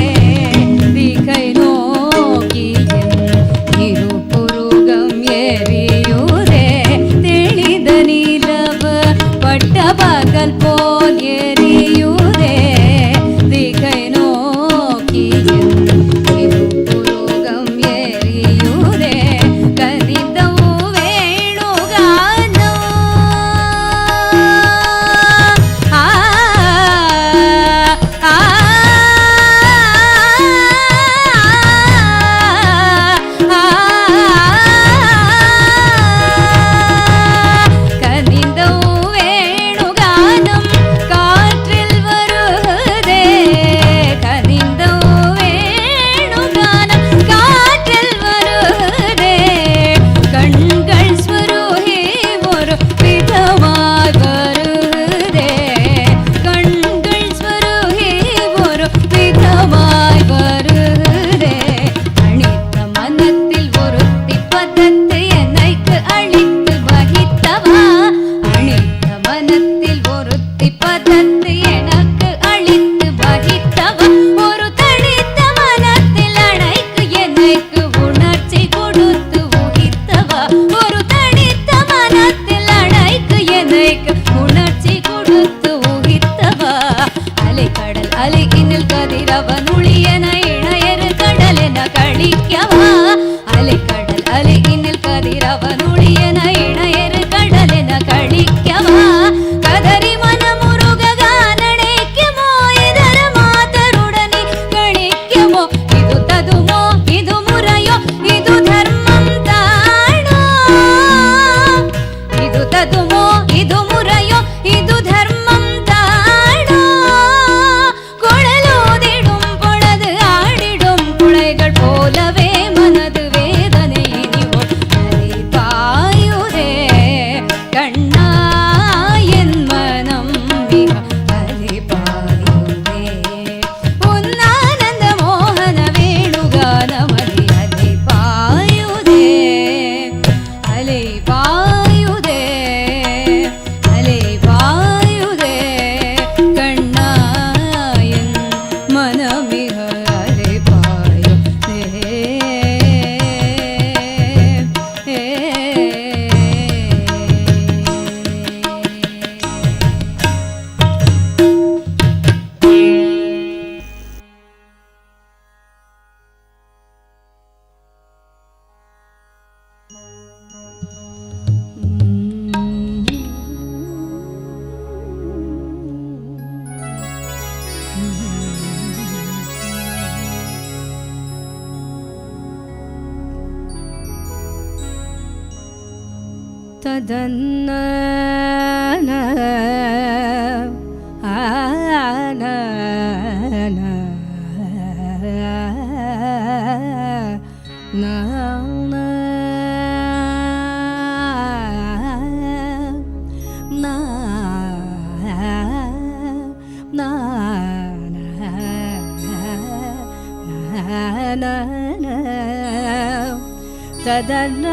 திகை நோக்கி இருபுருகம் எரியுதே. தெளிந்த நிலவு பட்ட பகல் போல் எரியுதே திகை நோக்கி இருபுருகம் எரியுதே. கனிதவு வேணுகானோ கனிந்தவு வேணுகானம் காற்றில் வருதே. கனிந்தவு வேணுகானம் காற்றில் வருதே. கண்கள் ஸ்வருகி ஒரு விதமாய் வருதே. கண்கள் ஸ்வருகி ஒரு விதமாய் வருதே. அணித்த மனத்தில் ஒருத்தி பதத்தை என்னைக்கு அழித்து வகித்தவா. அணித்த மனத்தில் ஒருத்தி பதத்தை எனக்கு அழித்து வகித்தவா. ஒரு தனித்த மனத்தில் அணைக்கு என்னைக்கு உணர்ச்சி கொடுத்து உகித்தவா. ஒரு தனித்த மனத்தில் அணைக்கு என்னைக்கு உணர்ச்சி கொடுத்து உகித்தவா. அலைக்கடல் அலைகினில் கதிரவன் ஒளியென இணையரு கடல் என கழிக்கவா. அலைக்கடல் அலைகினில் கதிரவன் ஒளியென இணையரு கடல் என கழிக்கவா. கதறி மனமுருக கானடைக்குமோ இதர மாதருடனே கணிக்குமோ. இது ததுமோ இது முறையோ இது தர்மம் தானோ. இது ததுமோ இது முறையோ இது தர்மம் தானோ. குழலோதிடும் பொழுது ஆடிடும் குழைகள் போலவே மனது வேதனை இனிவோ அலை பாயுதே கண்ணா என் மனம் மிக அலை பாயுதே. உன்னானந்த மோகன வேணுகானமதி அலை பாயுதே அலை பாயுதே அலை பாயுதே கண்ணா என் மனமிக அலை பாயுதே. ததன்ன ததன்ன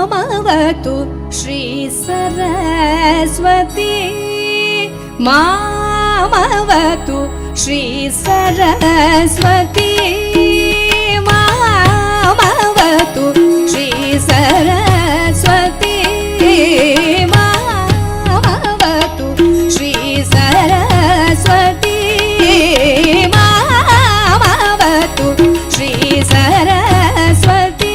ಮಾಮವತು ಶ್ರೀ ಸರಸ್ವತಿ ಮಾಮವತು ಶ್ರೀ ಸರಸ್ವತಿ ಮಾಮವತು ಶ್ರೀ ಸರಸ್ವತಿ ಮಾಮವತು ಶ್ರೀ ಸರಸ್ವತಿ ಮಾಮವತು ಶ್ರೀ ಸರಸ್ವತಿ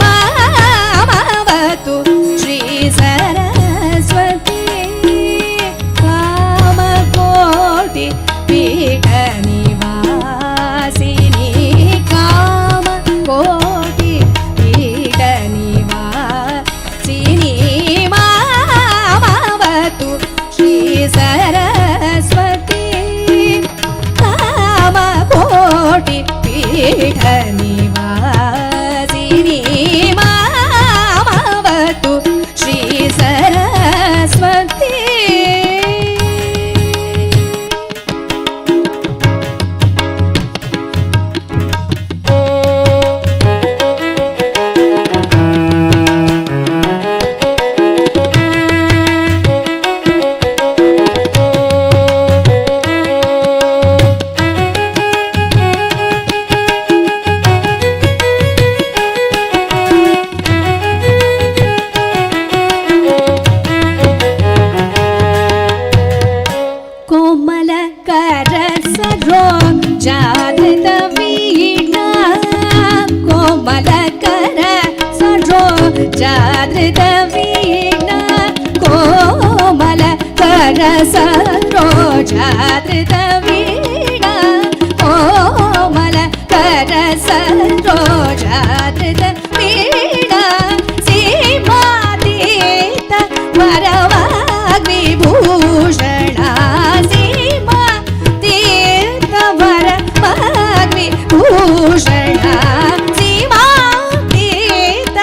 ಮಾಮವತು ಶ್ರೀ ಸರಸ್ವತಿ ಕಾಮಕೋಟಿ ಪೀಠ ನಿವಾಸಿನಿ ಕಾಮಕೋಟಿ ಪೀಠ ನಿವಾಸಿನಿ ಮಾಮವತು ಶ್ರೀ ಸರಸ್ವತಿ ಕಾಮಕೋಟಿ ಪೀಠ ನಿವಾಸಿನಿ ಮಾಮವತು ಶ್ರೀ ಸರಸ್ವತಿ ಕೋಮಲ ಕರಸರೋ ಜಾಗೃತ ವೀಣಾ ಕೋಮಲ ಕರಸರೋ ಜಾಗೃತ ವೀಣಾ ಕೋಮಲ ಕರಸರೋ ಜಾಗೃತ ವೀಣಾ ಕೋಮಲ ಕರಸರೋ ಜಾಗೃತ ವೀಣಾ ಸೀಮಾತೀತ ವರವಾಗ್ವಿ ಭೂಷಣ ಸೀಮಾ ತೀರ್ಥ ವರವಾಗ್ವಿ ಭೂಷಣ ಸೀಮಾ ತೀರ್ಥ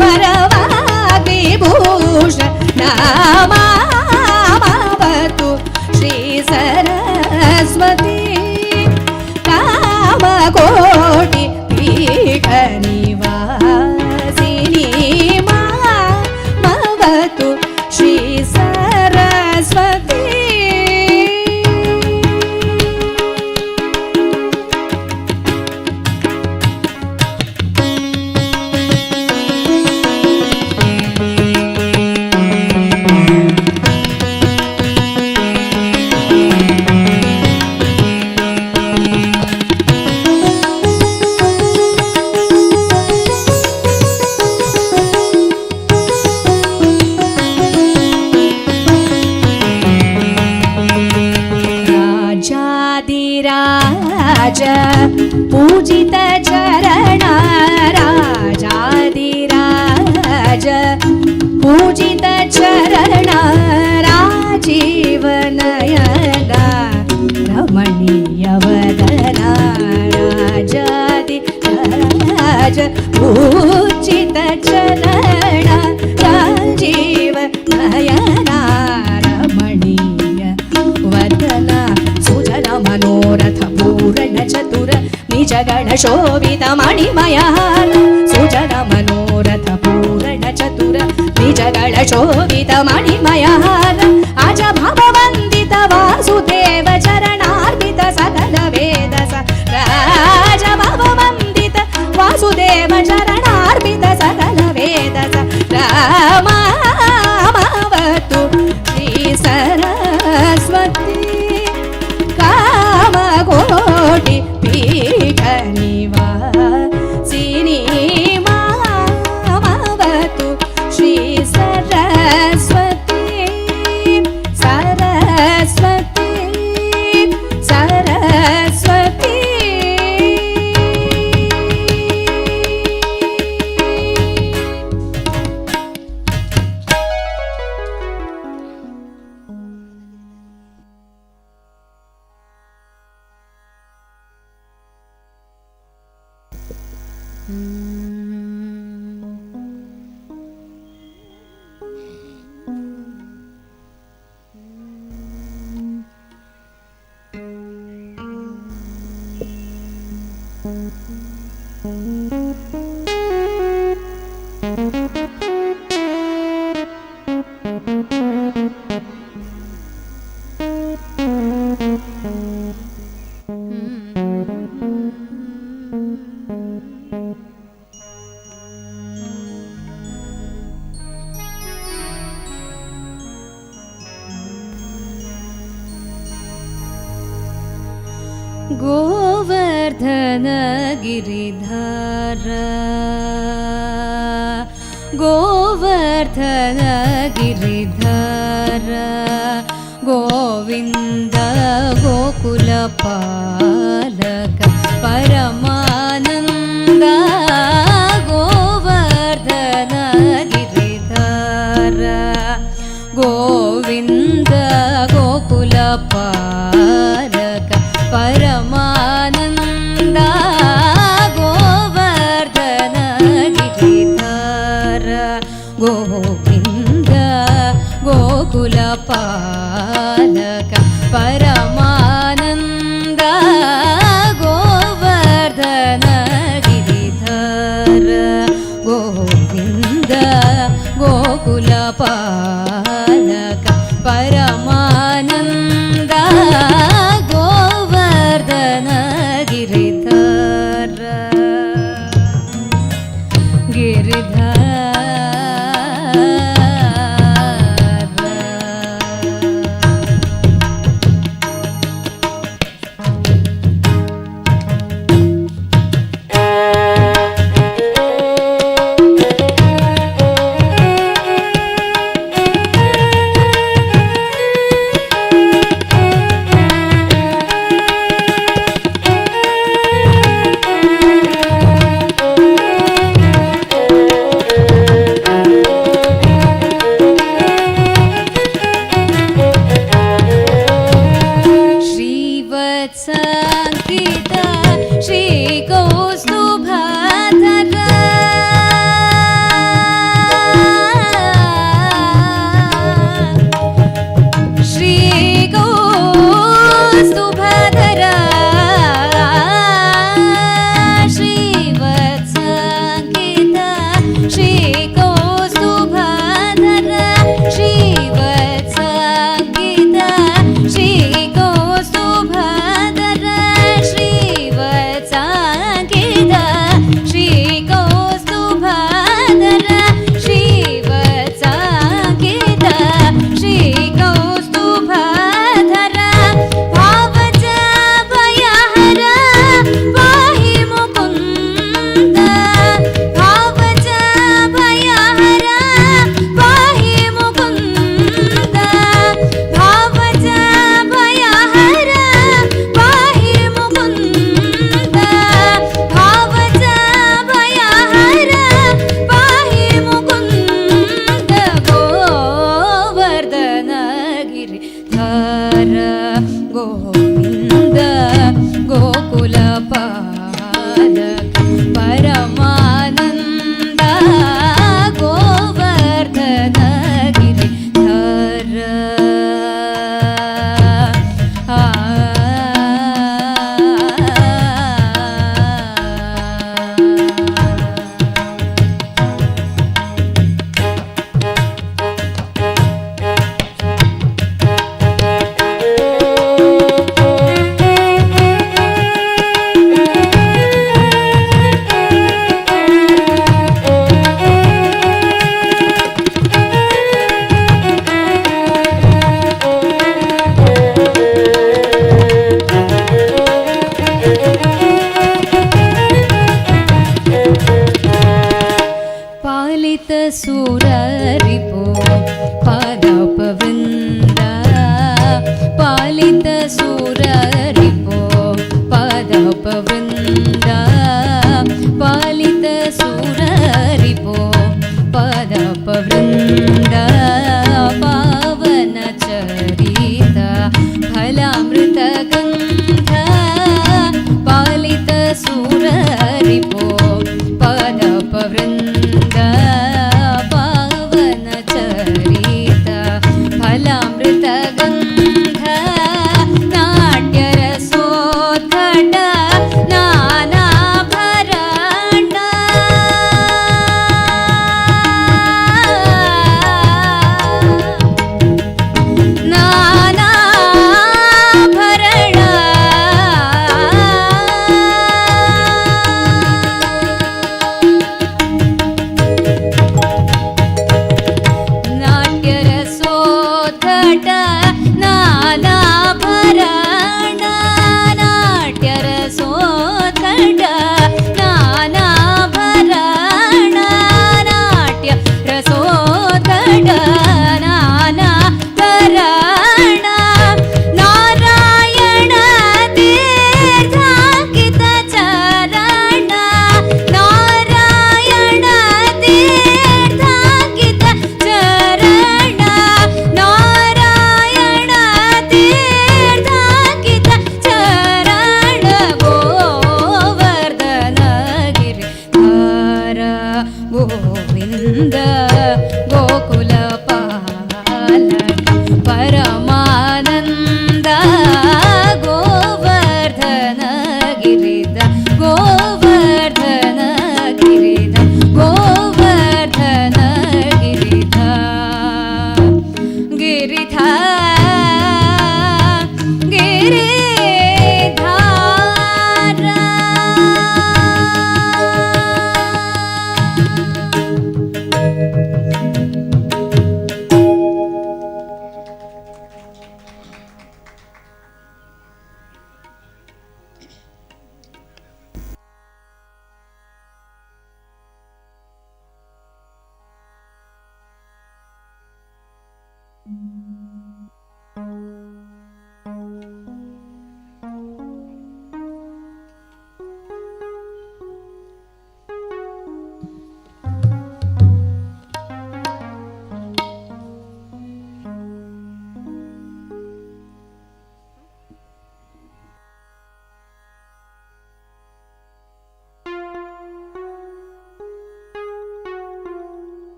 ವರವಾಗ್ವಿ ಭೂಷಣ ಮಾಮವತು ಶ್ರೀ ಸರಸ್ವತಿ ಕಾಮಕೋಟಿ ಪೀಠ ನಿವಾಸಿನಿ ಮಾಮವತು ಶ್ರೀ ಸರಸ್ವತಿ ರಾಜಾದಿರಾಜ ಪೂಜಿತ ಚರಣ ರಾಜಾದಿರಾಜ ಪೂಜಿತ ಚರಣ ರಾಜೀವ ನಯನ ರಮಣೀಯ ವದನ ರಾಜಾದಿರಾಜ ಪೂಜಿತ ಚರಣ ರಾಜೀವ ನಯನ ರಮಣೀಯ ವದನ ಸುಜನ ಮನೋರಥ ಪೂರಣ ಚತುರ ನಿಜ ಗಣ ಶೋಭಿತ ಮಣಿಮಯ ಸುಜನ ಮನೋರಥ ಪೂರಣ ಚತುರ ನಿಜ ಗಣ ಶೋಭಿತ ಮಣಿಮಯ ಅಜ ಭವ ವಂದಿತ ವಾಸುದೇವ ಚರಣಾರ್ಪಿತ ಸಕಲ ವೇದ ರಾಜ ಭವ ವಂದಿತ ವಾಸುದೇವ ಚರಣಾರ್ಪಿತ ಸಕಲ ವೇದ ರಾಮಾವತು ಶ್ರೀ ಸರಸ್ವತಿ ಕಾಮಕೋಟಿ ಪೀಠ ನಿವಾಸಿನಿ ಮಾಮವತು ಶ್ರೀ ಸರಸ್ವತಿ ಸರಸ್ವತಿ ಸರಸ್ವತಿ Thank you. गिरिधार गोवर्धन गिरिधार गोविन्द गोकुलपालक परमानन्द गोवर्धन गिरिधार गोविन्द गोकुलपालक परमानन्द गोवर्धन गिरिधार गोविन्द गोकुलपालक परमानन्द गोवर्धन गिरिधार गोविन्द गोकुलपालक परमानन्द गोवर्धन गिरिधार श्रीवत्साङ्किता श्रीकौस्तुभाधर श्रीकौस्तुभाधर श्रीवत्साङ्किता श्रीकौस्तुभाधर श्रीवत्साङ्किता श्रीकौस्तुभाधर श्रीवत्साङ्किता श्रीकौस्तुभाधर श्रीवत्साङ्किता श्रीकौस्तुभाधर भावज भयहर पाहि मुकुन्द भावज भयहर पाहि मुकुन्द भावज भयहर पाहि मुकुन्द भावज भयहर पाहि मुकुन्द गोवर्धन गिरिधार गोविन्द गोकुलपालक परमानन्द गोवर्धन गिरिधार पालित सुररिपो पादपवृन्द पालित सुररिपो पादपवृन्द पालित सुररिपो पादपवृन्द पावन चरिता फलामृतगन्ध पालित सुररिपो पादपवृन्द पावन चरिता ಗೋವಿಂದ ಗೋಕುಲ ಪಾಲಕ ಪರಮಾನಂದ ಗೋವರ್ಧನ ಗಿರಿಧ ಗೋವರ್ಧನ ಗಿರಿಧ ಗೋವರ್ಧನ ಗಿರಿಧ ಗಿರಿಧ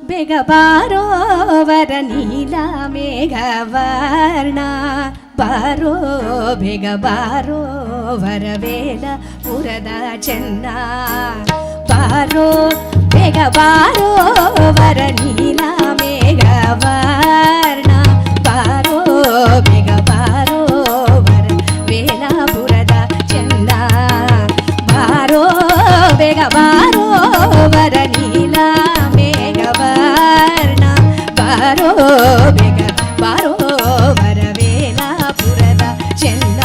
ಬೇಗ ಬಾರೋ ವರ ನೀಲ ಮೇಘವರ್ಣ ಬಾರೋ ಬೇಗ ಬಾರೋ ವರವೇಲ ಪುರದ ಚೆನ್ನ ಬಾರೋ ಬೇಗ ಬಾರೋ ವರ ನೀಲ ಮೇಘವರ್ಣ ಬಾರೋ ಬೇಗ ಬಾರೋ ವರ ವೇಲ ಪುರದ ಚೆನ್ನ ಬಾರೋ ಬೇಗ ಬಾರೋ ವರ ನೀಲ ಮೇಘವರ್ಣ ಬಾರೋ ಬೇಗ ಬಾರೋ ವರವೇಲಾಪುರದ ಚೆನ್ನ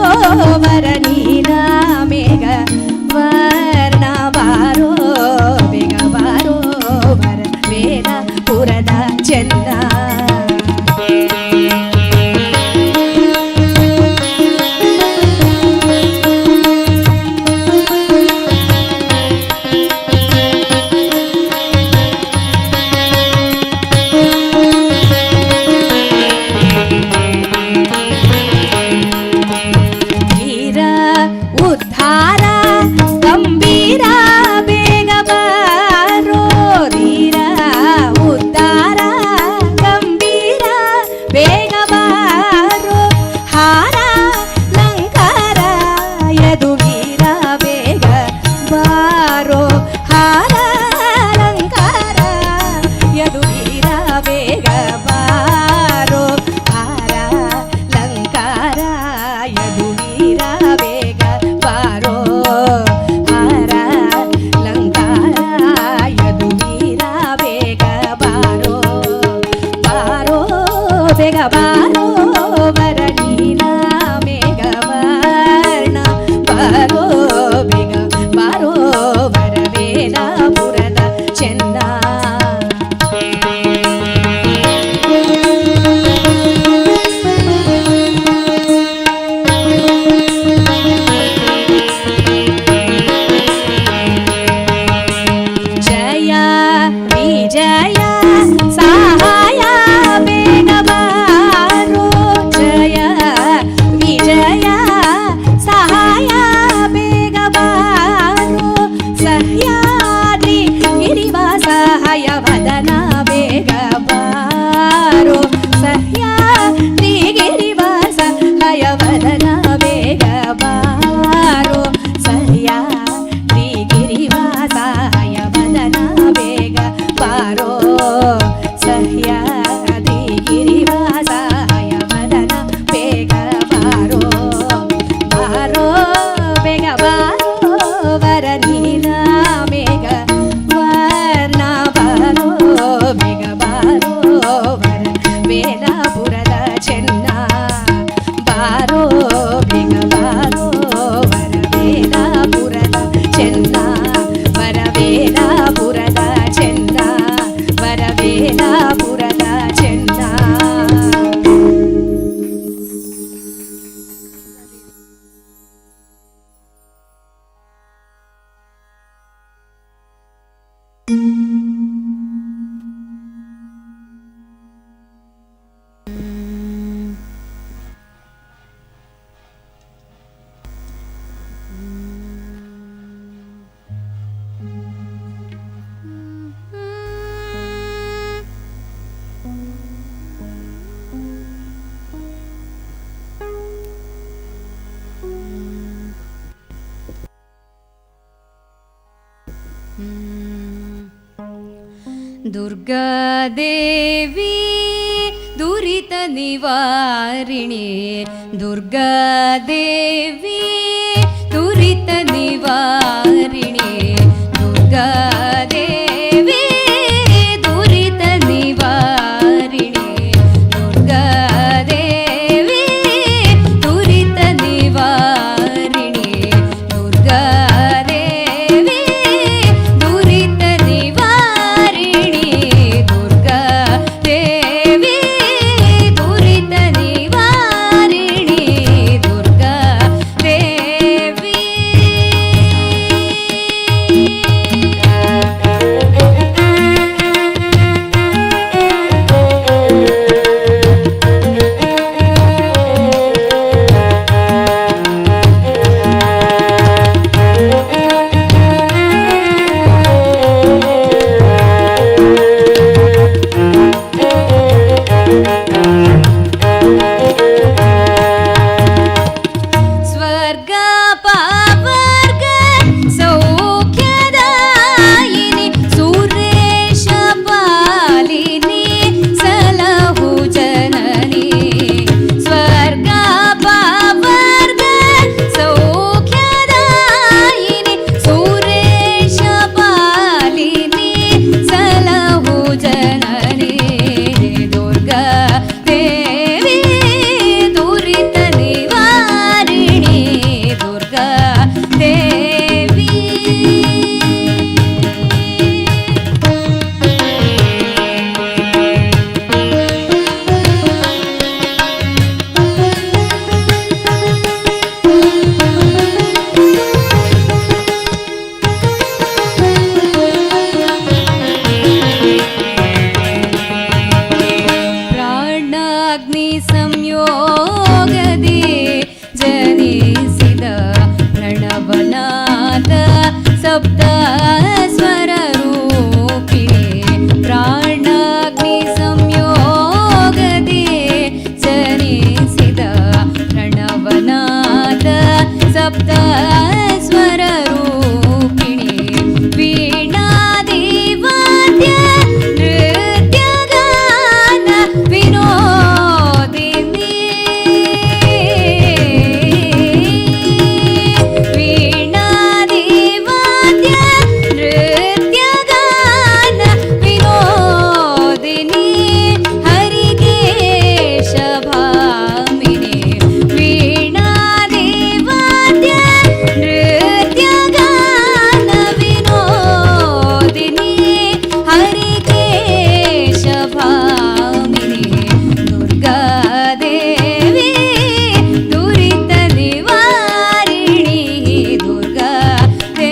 ಬಾರೋ ವರ ನೀಲ ಮೇಘ ವರ್ಣ ಬಾರೋ ಬೇಗ ಬಾರೋ ವರ ವೇಲ ಪುರದ ಚೆನ್ನ ಬೇಗ ಬಾರೋ ವರ ನೀಲ ಮೇಘವರ್ಣ ಬಾರೋ ಬೇಗ ಬಾರೋ ವರವೇಲಾಪುರದ ಚೆನ್ನ ಜಯ ವಿಜಯ ಸಹಾಯ ಬೇಗ ಬಾರೋ ದುರ್ಗಾದೇವಿ ದುರಿತ ನಿವಾರಿಣಿ ದುರ್ಗಾದೇವಿ ದುರಿತ ನಿವಾರಿಣಿ ದುರ್ಗಾದೇವಿ ದುರಿತ ನಿವಾರಿಣಿ ದುರ್ಗಾದೇವಿ ದುರಿತ ನಿವಾರಿಣಿ ದುರ್ಗಾದೇವಿ ದುರಿತ ನಿವಾರಿಣಿ ದುರ್ಗಾದೇವಿ ದುರಿತ ನಿವಾರಿಣಿ ದುರ್ಗಾದೇವಿ. ಸ್ವರ್ಗ ಪಾವರ್ಗ ಸೌಖ್ಯದಾಯಿನಿ ಸುರೇಶ ಪಾಲಿನಿ ಸಲಹು ಜನನಿ ಸ್ವರ್ಗ ಪಾವರ್ಗ ಸೌಖ್ಯದಾಯಿನಿ ಸುರೇಶ ಪಾಲಿನಿ ಸಲಹು ಜನನಿ ದುರ್ಗಾ ದೇವಿ ದುರಿತ ನಿವಾರಿಣಿ ದುರ್ಗಾ ದೇವಿ. ಪ್ರಾಣಾಗ್ನಿ ಸಂಯೋಗದಿ ಜನಿಸಿದ ಪ್ರಣವನಾದ ಸಪ್ತ ಸ್ವರ ರೂಪಿಣಿ ಪ್ರಾಣಾಗ್ನಿ ಸಂಯೋಗದಿ ಜನಿಸಿದ ಪ್ರಣವನಾದ ಸಪ್ತ ಸ್ವರ ರೂಪಿಣಿ ವೀಣಾದಿವಾದ್ಯ ನೃತ್ಯಗಾನ ವಿನೋದಿನಿ ವೀಣಾದಿವಾದ್ಯ ನೃತ್ಯಗಾನ ವಿನೋದಿನಿ ಹರಿಕೇಶ ಭಾಮಿನಿ ವೀಣಾದಿವಾದ್ಯ ನೃತ್ಯಗಾನ ವಿನೋದಿನಿ ಹರಿಕೇಶ ಭಾಮಿನಿ ದುರ್ಗಾದೇವಿ ದುರಿತ ನಿವಾರಿಣಿ ದುರ್ಗಾದೇವಿ.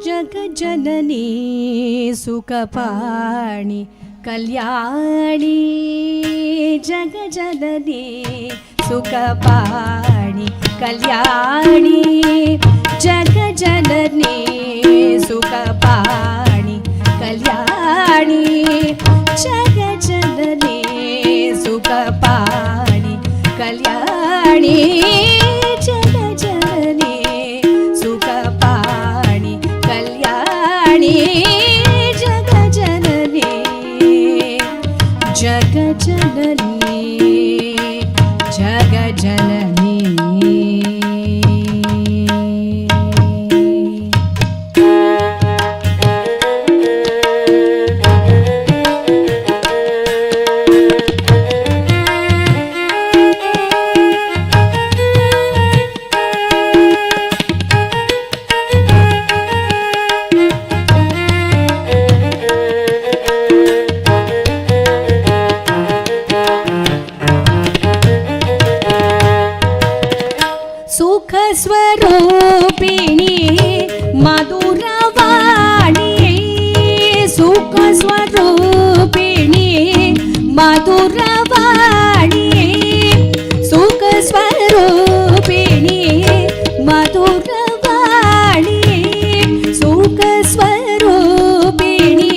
जगजननी सुखपाणि कल्याणी जगजननी सुखपाणि कल्याणी जगजननी सुखपाणि कल्याणी जगजननी सुखपाणि कल्याणी जगजननी सुखपाणि कल्याणी जगजननी जगजननी जगजननी. ಸುಖ ಸ್ವರೂಪಿಣಿ ಮಧುರವಾಣಿ ಸುಖ ಸ್ವರೂಪಿಣಿ ಮಧುರವಾಣಿ ಸುಖ ಸ್ವರೂಪಿಣಿ ಮಧುರವಾಣಿ ಸುಖ ಸ್ವರೂಪಿಣಿ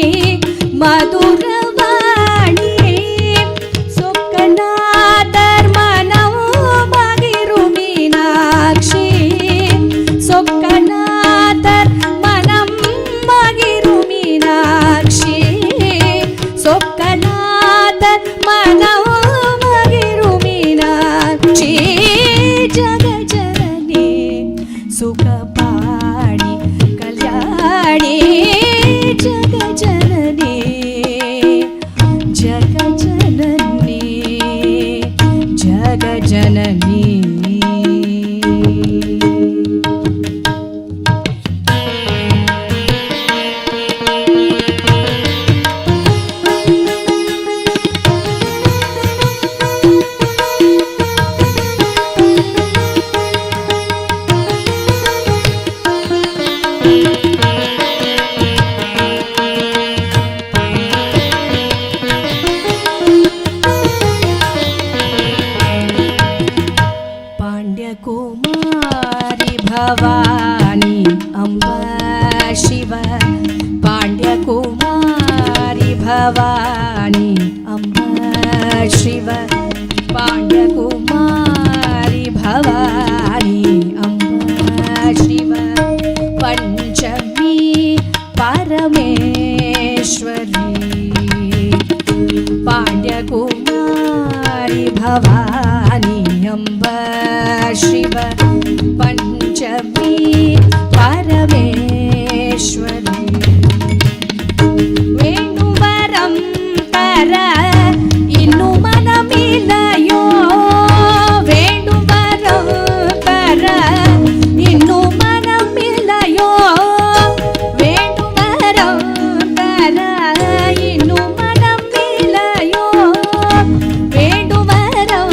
ಮಧುರವಾಣಿ ಸೊಕ್ಕನಾದರ್ ಮನವು ಮಗಿರು ಮೀನಾಕ್ಷಿ ಸೊಕ್ಕನಾದರ್ ಮನಂ ಮಗಿರು ಮೀನಾಕ್ಷಿ ಸೊಕ್ಕನಾದರ್ ಮನವು ಮಗಿರು ಮೀನಾಕ್ಷಿ ಜಗ ಜನನಿ ಸುಖಪಾಣಿ ಕಲ್ಯಾಣಿ ಜಗ ಜನನಿ ಜಗ ಜನನಿ ಜಗ ಜನನಿ पाण्ड्यकुमारी भवानी अम्ब शिव पाण्ड्यकुमारी भवानी अम्ब शिव पाण्ड्यकुमारी भवानी अम्ब शिव पञ्चमी परमेश्वरी पाण्ड्यकुमारी भवानी अम्ब शिव पञ्चमी परमेश्वरी वेणुवरं तर इन्नु मनमिलयो वेणुवरं तर इन्नु मनमिलयो वेणुवरं तर इन्नु मनमिलयो वेणुवरं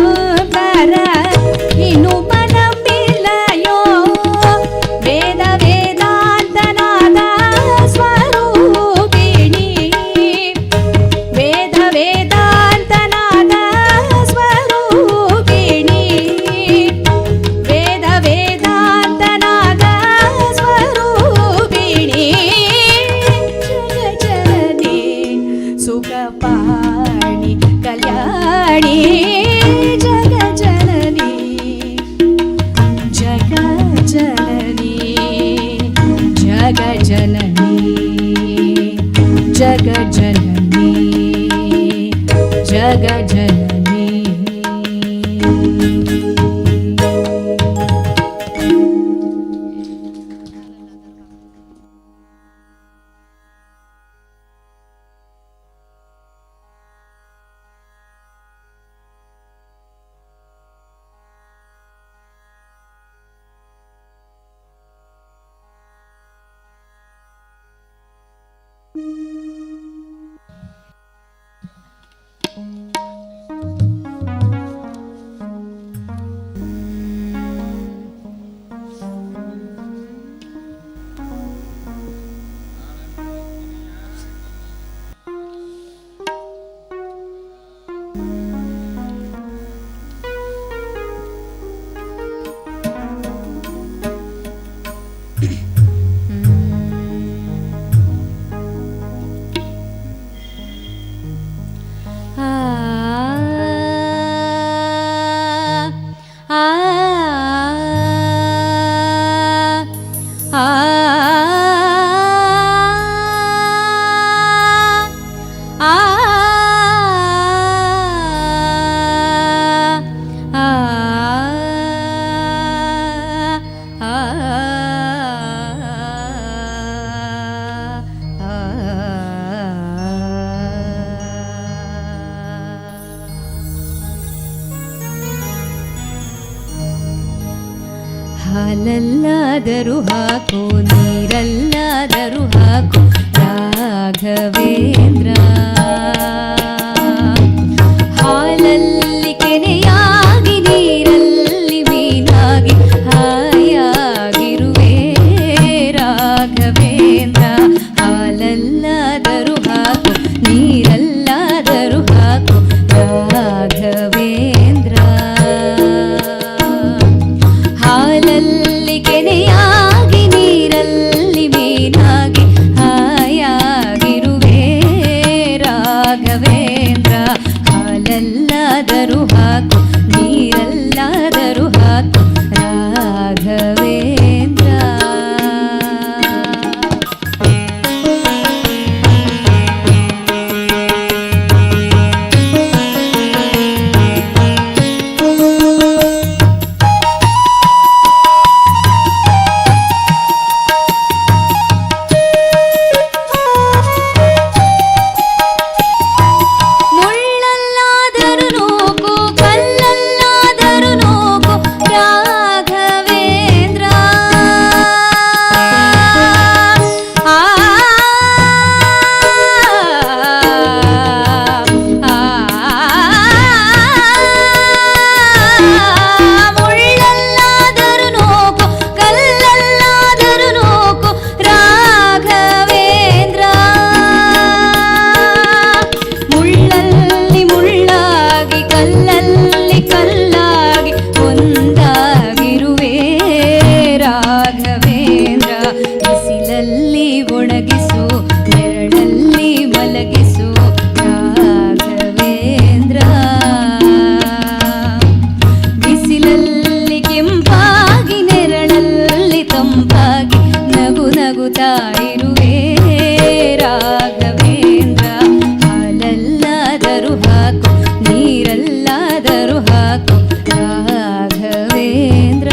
तर इन्नु मनमिलयो वेद वेदान्तनाद स्वरूपिणी वेद वेदान्तनाद स्वरूपिणी वेद वेदान्तनाद स्वरूपिणी जग जननी सुखपाणि कल्याणी जग जननी जग जननी जग जननी जग जननी जग जननी ಹಾಲಲ್ಲಾದರೂ ಹಾಕು ನೀರಲ್ಲಾದರೂ ಹಾಕು ರಾಘವೇಂದ್ರ ಹಾಲಲ್ಲಿ ಕೆನೆಯಾಗಿ ನೀರಲ್ಲಿ ಮೀನಾಗಿ ಹಾಕು ನೀರಲ್ಲಾದರೂ ಹಾಕು ರಾಘವೇಂದ್ರ. ಮುಳ್ಳಲ್ಲಾದರೂ ನೂಕು ಕಲ್ಲಲ್ಲಾದರೂ ನೂಕು ರಾಘವೇಂದ್ರ. ಆ ಮುಳ್ಳಲ್ಲಾದರೂ ನೂಕು ಕಲ್ಲಲ್ಲಾದರೂ ನೂಕು ರಾಘವೇಂದ್ರ. ಮುಳ್ಳಲ್ಲಿ ಮುಳ್ಳಾಗಿ ಕಲ್ಲಲ್ಲಿ ಕಲ್ಲಾಗಿ ಒಂದಾಗಿರುವೆ ರಾಘವೇಂದ್ರ. ಬಿಸಿಲಲ್ಲಿ ಒಣಗಿಸು ನೆರಳಲ್ಲಿ ಮಲಗಿಸು ರಾಘವೇಂದ್ರ. ಬಿಸಿಲಲ್ಲಿ ಕೆಂಪಾಗಿ ನೆರಳಲ್ಲಿ ತಂಪಾಗಿ ನಗು ನಗುತ್ತಾ ಇರುವೆ ರಾಘವೇಂದ್ರ. ಹಾಲಲ್ಲಾದರೂ ಹಾಕು ನೀರಲ್ಲಾದರೂ ಹಾಕು ರಾಘವೇಂದ್ರ.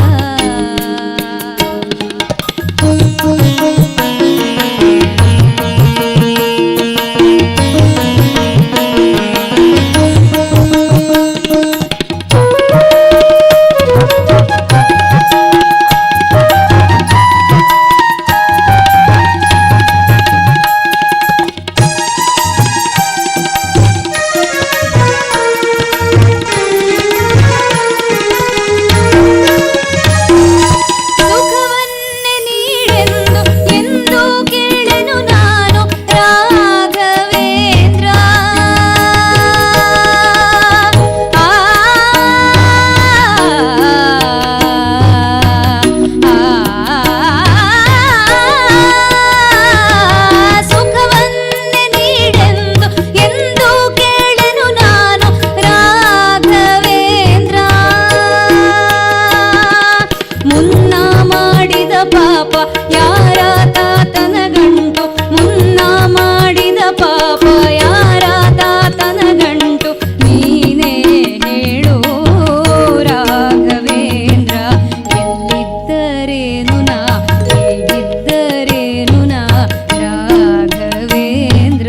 ಸುಖವನ್ನೇ ನೀಡೆಂದು ಎಂದು ಕೇಳೆನು ನಾನು ರಾಘವೇಂದ್ರ. ಸುಖವನ್ನೇ ನೀಡೆಂದು ಎಂದು ಕೇಳೆನು ನಾನು ರಾಘವೇಂದ್ರ. ಮುನ್ನ ಮಾಡಿದ ಪಾಪ ಯಾರ ತಾತನ ಗಂಟು, ಮುನ್ನ ಮಾಡಿದ ಪಾಪ ಯಾರ ತಾತನ ಗಂಟು, ನೀನೇ ಹೇಳು ರಾಘವೇಂದ್ರ. ಎಲ್ಲಿದ್ದರೇನು ನಾ ಹೇಗಿದ್ದರೇನು ನಾ ರಾಘವೇಂದ್ರ.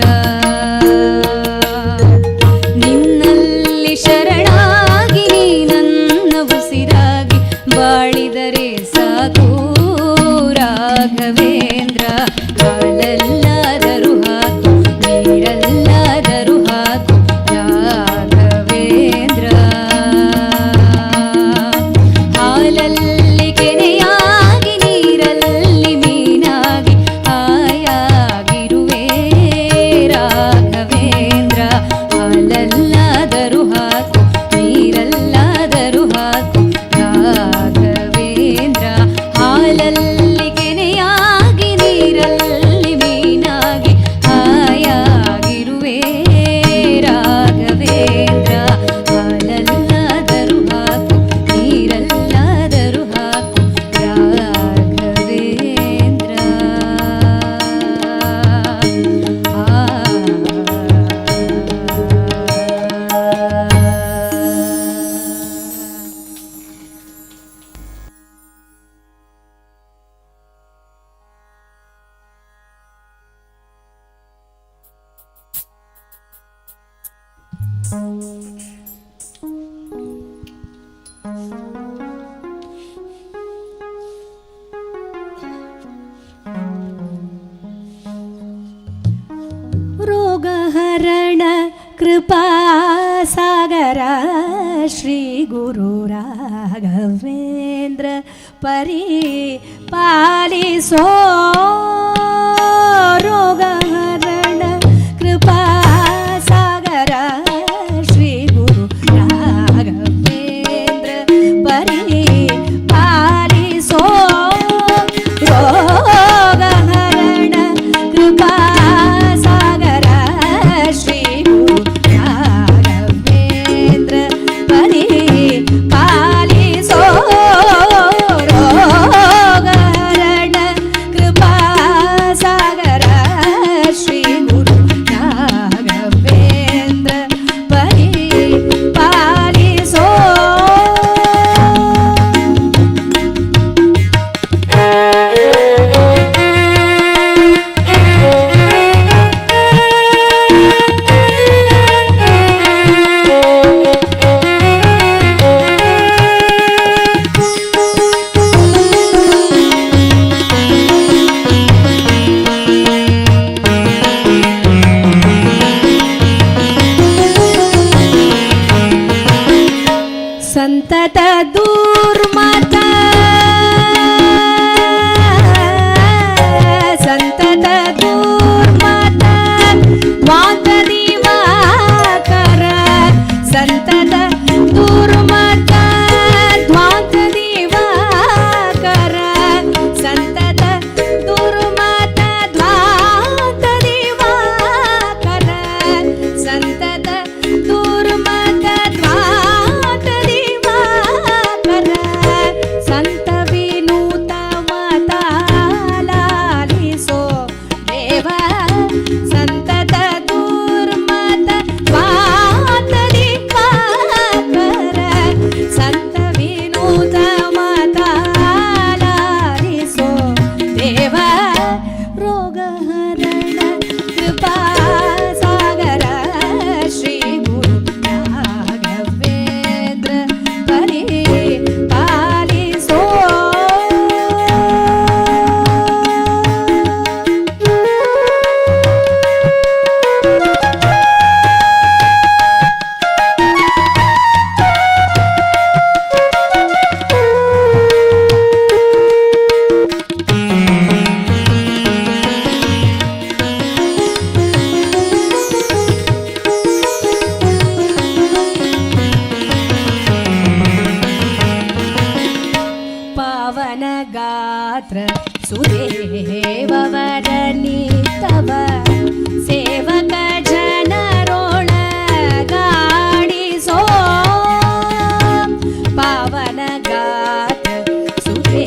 ನಿನ್ನಲ್ಲಿ ಶರಣಾಗಿ ನೀ ನನ್ನ ಉಸಿರಾಗಿ ಬಾಳಿದರೆ ಸಾಕು ರಾಘವೇಂದ್ರ. ಹಾಲಲ್ಲಾದರೂ ಹಾಕು ನೀರಲ್ಲಾದರೂ ಹಾಕು ರಾಘವೇಂದ್ರ. ಹಾಲಲ್ಲಿ ಕೆನೆಯಾಗಿ ನೀರಲ್ಲಿ ಮೀನಾಗಿ ಹಾಯಾಗಿರುವೆ ರಾಘವೇಂದ್ರ. ಹಾಲಲ್ಲಾದರೂ ಹಾಕು ನೀರಲ್ಲಾದರೂ ಹಾಕು ರಾಘವೇಂದ್ರ. ಹಾಲಲ್ಲಿ ಕೆನೆಯಾಗಿ ನೀರಲ್ಲಿ ಮೀನಾಗಿ ಹಾಯಾಗಿರುವೆ ರಾಘವೇಂದ್ರ. ಹಾಲಲ್ಲಾದರೂ ಹಾಕು ನೀರಲ್ಲಾದರೂ ಹಾಕು ರಾಘವೇಂದ್ರ. ರೋಗಹರಣ ಕೃಪಾ ಸಾಗರ ಶ್ರೀ ಗುರು ರಾಘವೇಂದ್ರ ಪರಿ ಪಾಲಿಸೋ. ರೋಗಹರಣ ಕೃಪಾ ಸಾಗರ ಶ್ರೀ ಗುರು ರಾಘವೇಂದ್ರ ಪರಿ ಪಾಲಿಸೋ. ರೋಗಹರಣ ಕೃಪಾ ಸಾಗರ ಶ್ರೀ ಗುರು ರಾಘವೇಂದ್ರ ಪರಿ ಸಂತತ ದುರ್ಮತ ಸಂತತ ದುರ್ಮತ ದ್ವಾಂತ ದಿವಾಕರ ಸಂತತ ದುರ್ಮತ ದ್ವಾಂತ ದಿವಾಕರ ಸಂತತ ದುರ್ಮತ ದ್ವಾಂತ ದಿವಾಕರ ಸಂತತ ದುರ್ಮತ ದ್ವಾಂತ ದಿವಾಕರ ಸಂತ ವಿನೂತ ಮತಾಲಾಲಿಸೋ ದೇವ ಸಂತತ ದುರ್ಮತ ದ್ವಾಂತ ದಿವಾಕರ ಸಂತ ವಿನೂತ ಮತಾಲಾಲಿಸೋ ದೇವ ರೋಗಹರಣ ಕೃಪಾ ಸಾಗರ ಶ್ರೀ ಗುರು ರಾಘವೇಂದ್ರ ಪರಿ ಪಾಲಿಸೋ ಪಾವನ ಗಾತ್ರ ಸುದೇವವರನಿತವ ಸೇವಕ ಜನರೊಳಗಾಡಿಸೋ ಪಾವನ ಗಾತ್ರ ಸುದೇವವರನಿತವ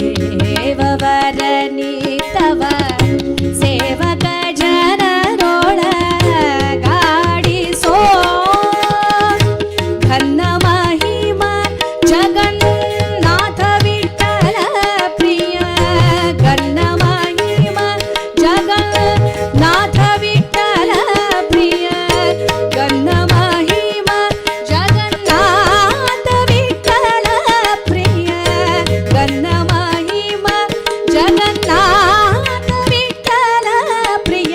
ಸೇವಕ ಜನರೊಳಗಾಡಿಸೋ ಘನ್ನ ಮಹಿಮ ಜಗನ್ನಾಥ ವಿಠಲ ಪ್ರಿಯ ಘನ್ನ ಮಹಿಮ ಜಗನ್ನಾಥ ವಿಠಲ ಪ್ರಿಯ ಘನ್ನ ಮಹಿಮ ಜಗನ್ನಾಥ ವಿಠಲ ಪ್ರಿಯ ಘನ್ನ ಮಹಿಮ ಜಗನ್ನಾಥ ವಿಠಲ ಪ್ರಿಯ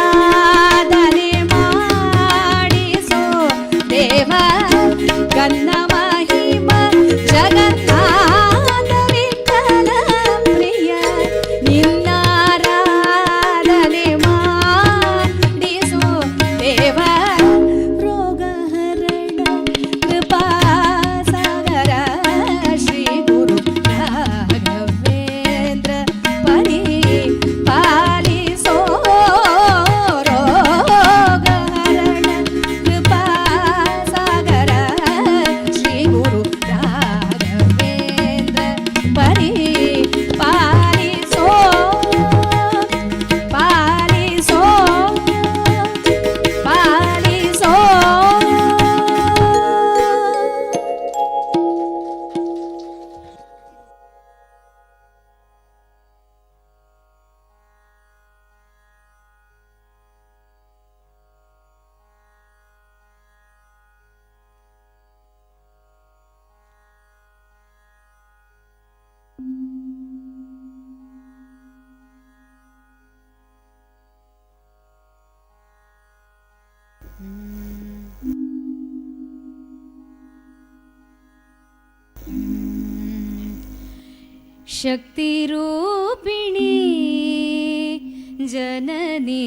ನಿನ್ನಾರಾಧನೆ ಮಾಡಿಸೋ ದೇವ ಘನ್ನ ಮಹಿಮ ಜಗನ್ನಾಥ ವಿಠಲ ಪ್ರಿಯ ನಿನ್ನಾರಾಧನೆ ಮಾಡಿಸೋ ದೇವ ರೋಗಹರಣ ಕೃಪಾ ಸಾಗರ ಶ್ರೀ ಗುರು ರಾಘವೇಂದ್ರ ಪರಿ ಪಾಲಿಸೋ ರೋಗಹರಣ ಕೃಪಾ ಸಾಗರ ಶ್ರೀ ಗುರು ರಾಘವೇಂದ್ರ ಪರಿ ಪಾಲಿಸೋ ಪಾಲಿಸೋ ಪಾಲಿಸೋ ಶಕ್ತಿರೂಪಿಣಿ ಜನನಿ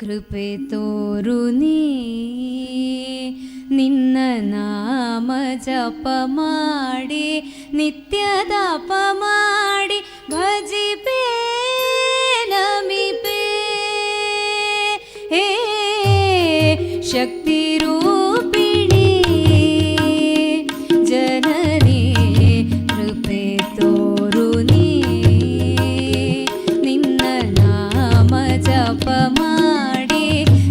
ಕೃಪೆ ತೋರು ನೀ ನಿನ್ನ ನಾಮ ಜಪ ಮಾಡಿ ನಿತ್ಯದಾಪ ಮಾಡಿ ಭಜಿಪೇ ನಮಿಪೇ ಹೇ ಶಕ್ತಿರೂಪಿಣಿ ಜನನಿ ಕೃಪೆ ತೋರು ನೀ ನಿನ್ನ ನಾಮ ಜಪ ಮಾಡಿ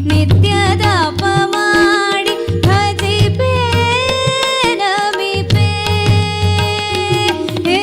ನಿತ್ಯದಾಪ ಮಾಡಿ ಭಜಿಪೇ ನಮಿಪೇ ಹೇ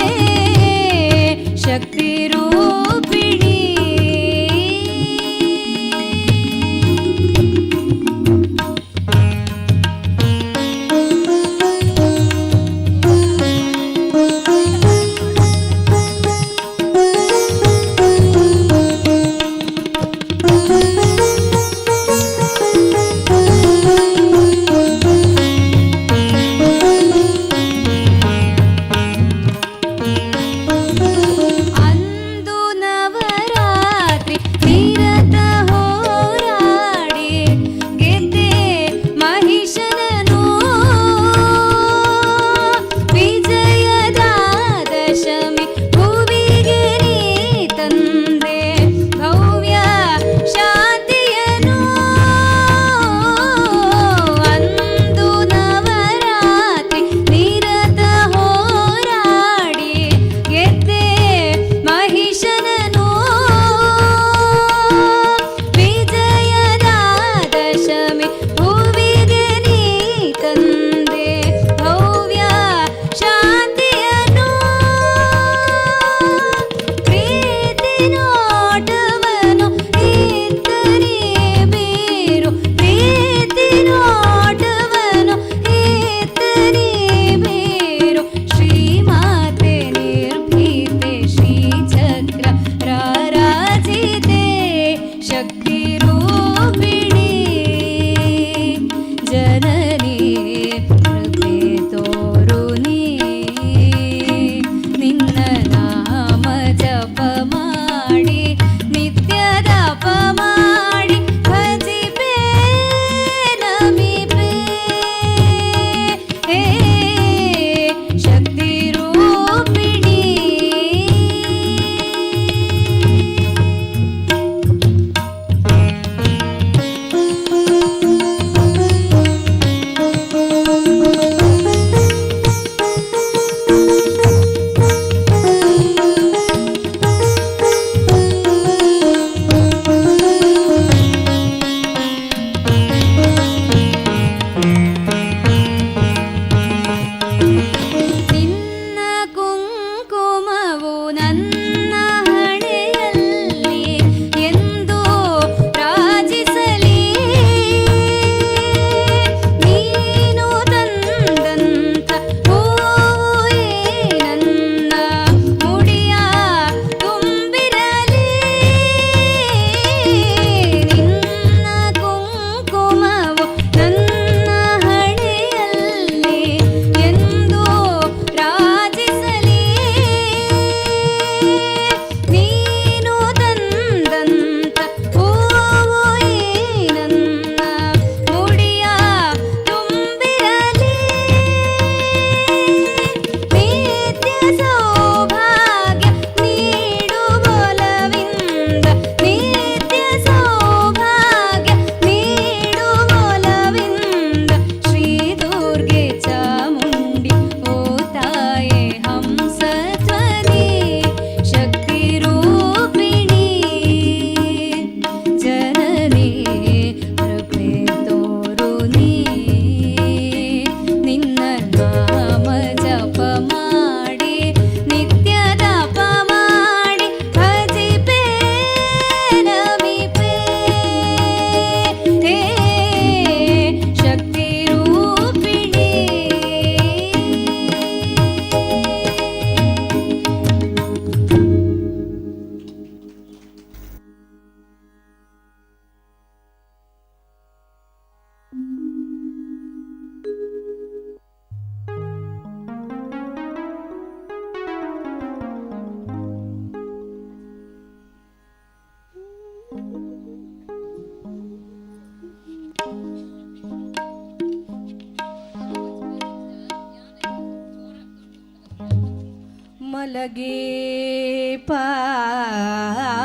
ಮಲಗಿ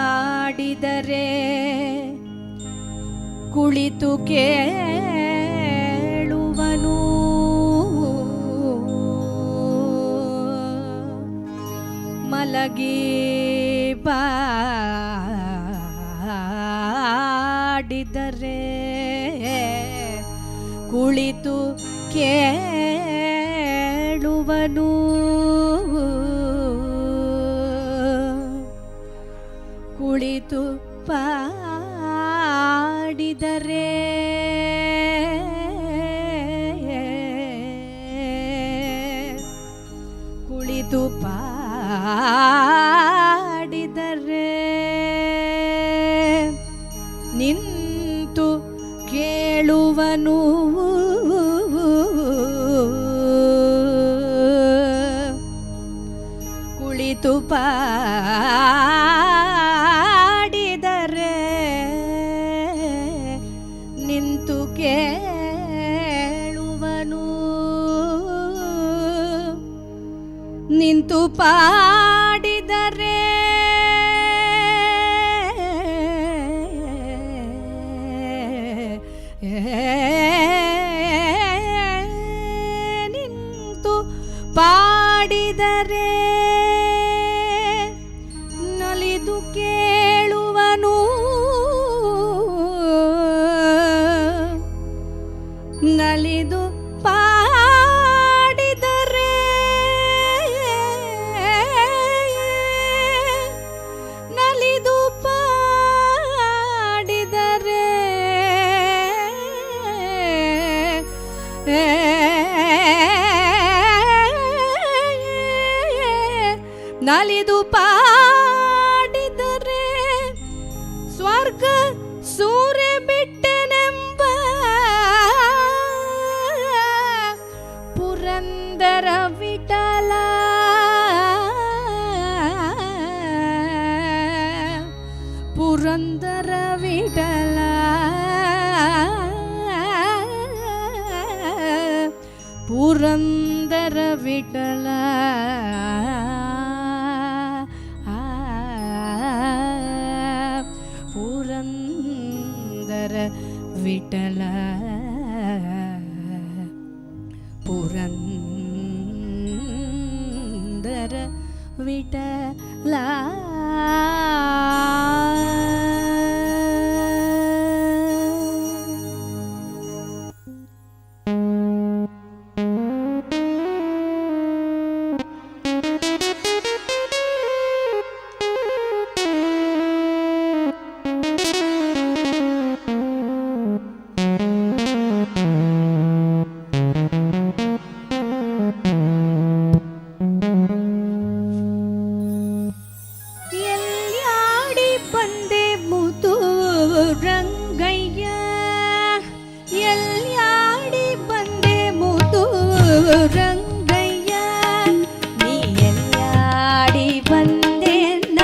ಪಾಡಿದರೆ ಕುಳಿತು ಕೇಳುವನು ಮಲಗಿ ಪಾಡಿದರೆ ಕುಳಿತು ಕೇಳುವನು ಕುಳಿತು ಪಾಡಿದರೆ ಕುಳಿತು ಪಾಡಿದರೆ ನಿಂತು ಕೇಳುವನು ಕುಳಿತು ಪಾಡಿದರೆ ನಿಂತು ಕೇಳುವನು ನಿಂತು ಪಾಡಿದರೆ ನಿಂತು ಪಾಡಿದರೆ ನಲಿದು ಕೇಳುವನು ನಲಿದು ಪಾಡಿದರೆ ನಲಿದು ಪಾಡಿದರೆ ನಲಿದು ಪಾಡಿದರೆ ಸ್ವರ್ಗ ಸೂರ್ಯ ಬಿಟ್ಟೆನೆಂಬ ಪುರಂದರ ವಿಠಲ ಪುರಂದರ ವಿಠಲ ಪುರಂದರ ವಿಠಲ ಪುರಂದರ ವಿಠಲ ಪುರಂದರ ವಿಠಲ ರಂಗಯ್ಯ ಎಲ್ಯಾಡಿ ಬಂದೆ ಮುದು ರಂಗಯ್ಯ ನೀ ಎಲ್ಯಾಡಿ ಬಂದೆನ್ನ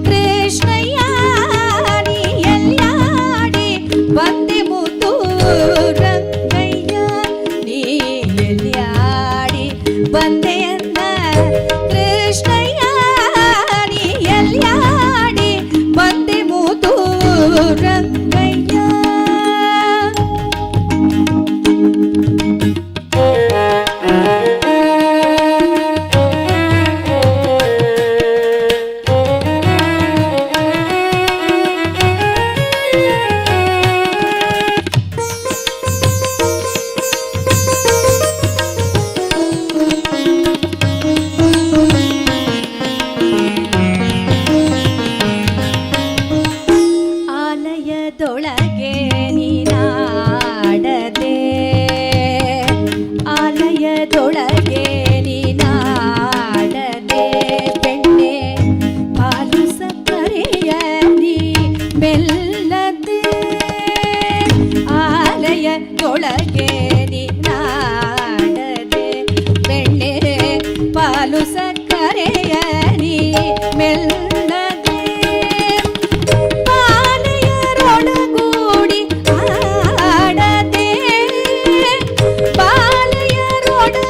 ಕೃಷ್ಣಯ್ಯ ನೀ ಎಲ್ಯಾಡಿ ಬಂದೆ ಮುದು ರಂಗಯ್ಯ ನೀ ಎಲ್ಯಾಡಿ ಬಂದೆನ್ನ ಕೃಷ್ಣಯ್ಯ ನೀ ಎಲ್ಯಾಡಿ ಬಂದೆ ಮುದು ರಂಗಯ್ಯ ಆಲಯದೊಳಗೆ ನೀನಾಡದೆ ಆಲಯದೊಳಗೆ ನೀನಾಡದೆ ಬೆಣ್ಣೆ ಪಾಲು ಸಕ್ಕರೆಯ ನೀ ಬೆಲ್ಲದೆ ಆಲಯದೊಳಗೆ ನೀನಾಡದೆ ಬೆಣ್ಣೆ ಪಾಲು ಸಕ್ಕರೆಯ ನೀ ಮೆಲ್ಲದೆ ಬಾಲೆಯರೊಡಗೂಡಿ ಆಡದೆ ಬಾಲೆಯರೊಡಗೂಡಿ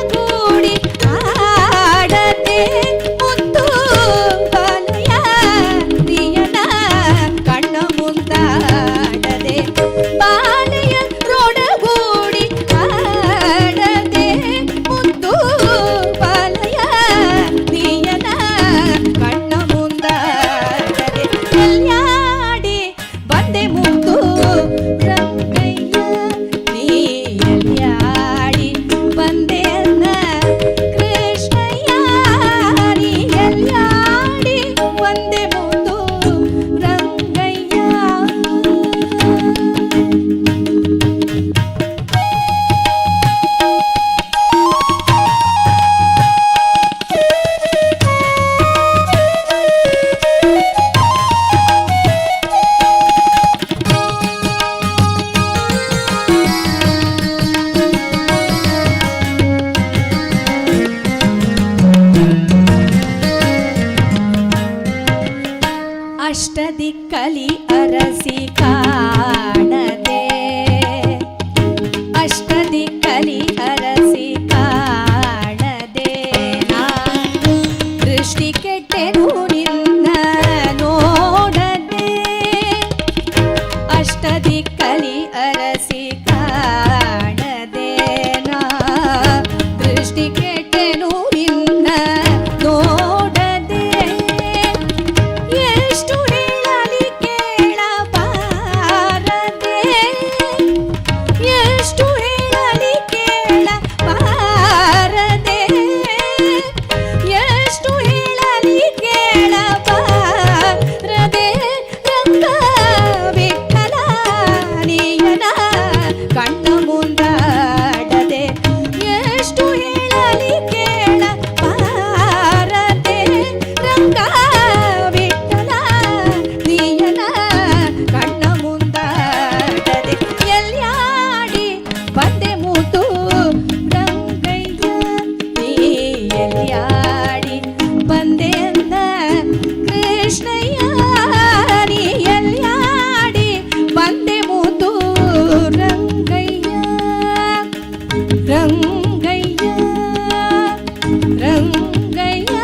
ಅಷ್ಟದಿಕ್ಕಲಿ ಅರಸಿ ಕಾಣದೆ ಅಷ್ಟದಿಕ್ಕಲಿ ಅರಸಿ ಕಾಣದೆ ನಾ ದೃಷ್ಟಿ ಕೆಟ್ಟೆನು ನಿನ್ನ ನೋಡದೆ ಅಷ್ಟದಿಕ್ಕಲಿ ಅರಸಿ ಕಾಣದೆ ನಾ ದೃಷ್ಟಿ ಕೆಟ್ಟೆನು ನಿನ್ನ ನೋಡದೆ ಎಷ್ಟು ಹೇಳಲಿ ಕೇಳಬಾರದೆ ಎಷ್ಟು ಹೇಳಲಿ ಕೇಳಬಾರದೆ ಎಷ್ಟು ಹೇಳಲಿ ಕೇಳಬಾರದೆ ರಂಗ ವಿಠಲ ನೀಯನ ಕಣ್ಣ ಮುಂದಾಡದೆ ಎಷ್ಟು ಹೇಳಲಿ ಕೇಳಬಾರದೆ ರಂಗ ವಿಠಲ ನೀಯನ ಕಣ್ಣ ಮುಂದಾಡದೆ ಎಲ್ಯಾಡಿ ಬಂದೆ ಮೂತು ರಂಗಯ್ಯ ನೀ ಎಲ್ಯಾಡಿ ಬಂದೆ ಅಂದ ಕೃಷ್ಣಯ್ಯ ನೀ ಎಲ್ಯಾಡಿ ಬಂದೆ ಮೂತು ರಂಗಯ್ಯ ರಂಗಯ್ಯ ರಂಗಯ್ಯ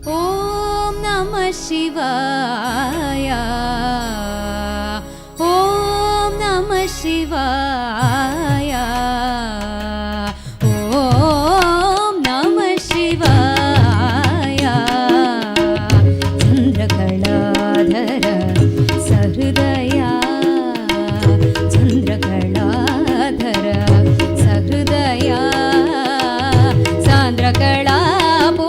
ಓಂ ನಮಃ ಶಿವಾಯ ಓಂ ನಮಃ ಶಿವಾಯ ಓಂ ನಮಃ ಶಿವಾಯ ಚಂದ್ರಕಳಾಧರ ಸಹೃದಯ ಚಂದ್ರಕಳಾಧರ ಸಹೃದಯ ಸಾಂದ್ರಕಳಾ ಓ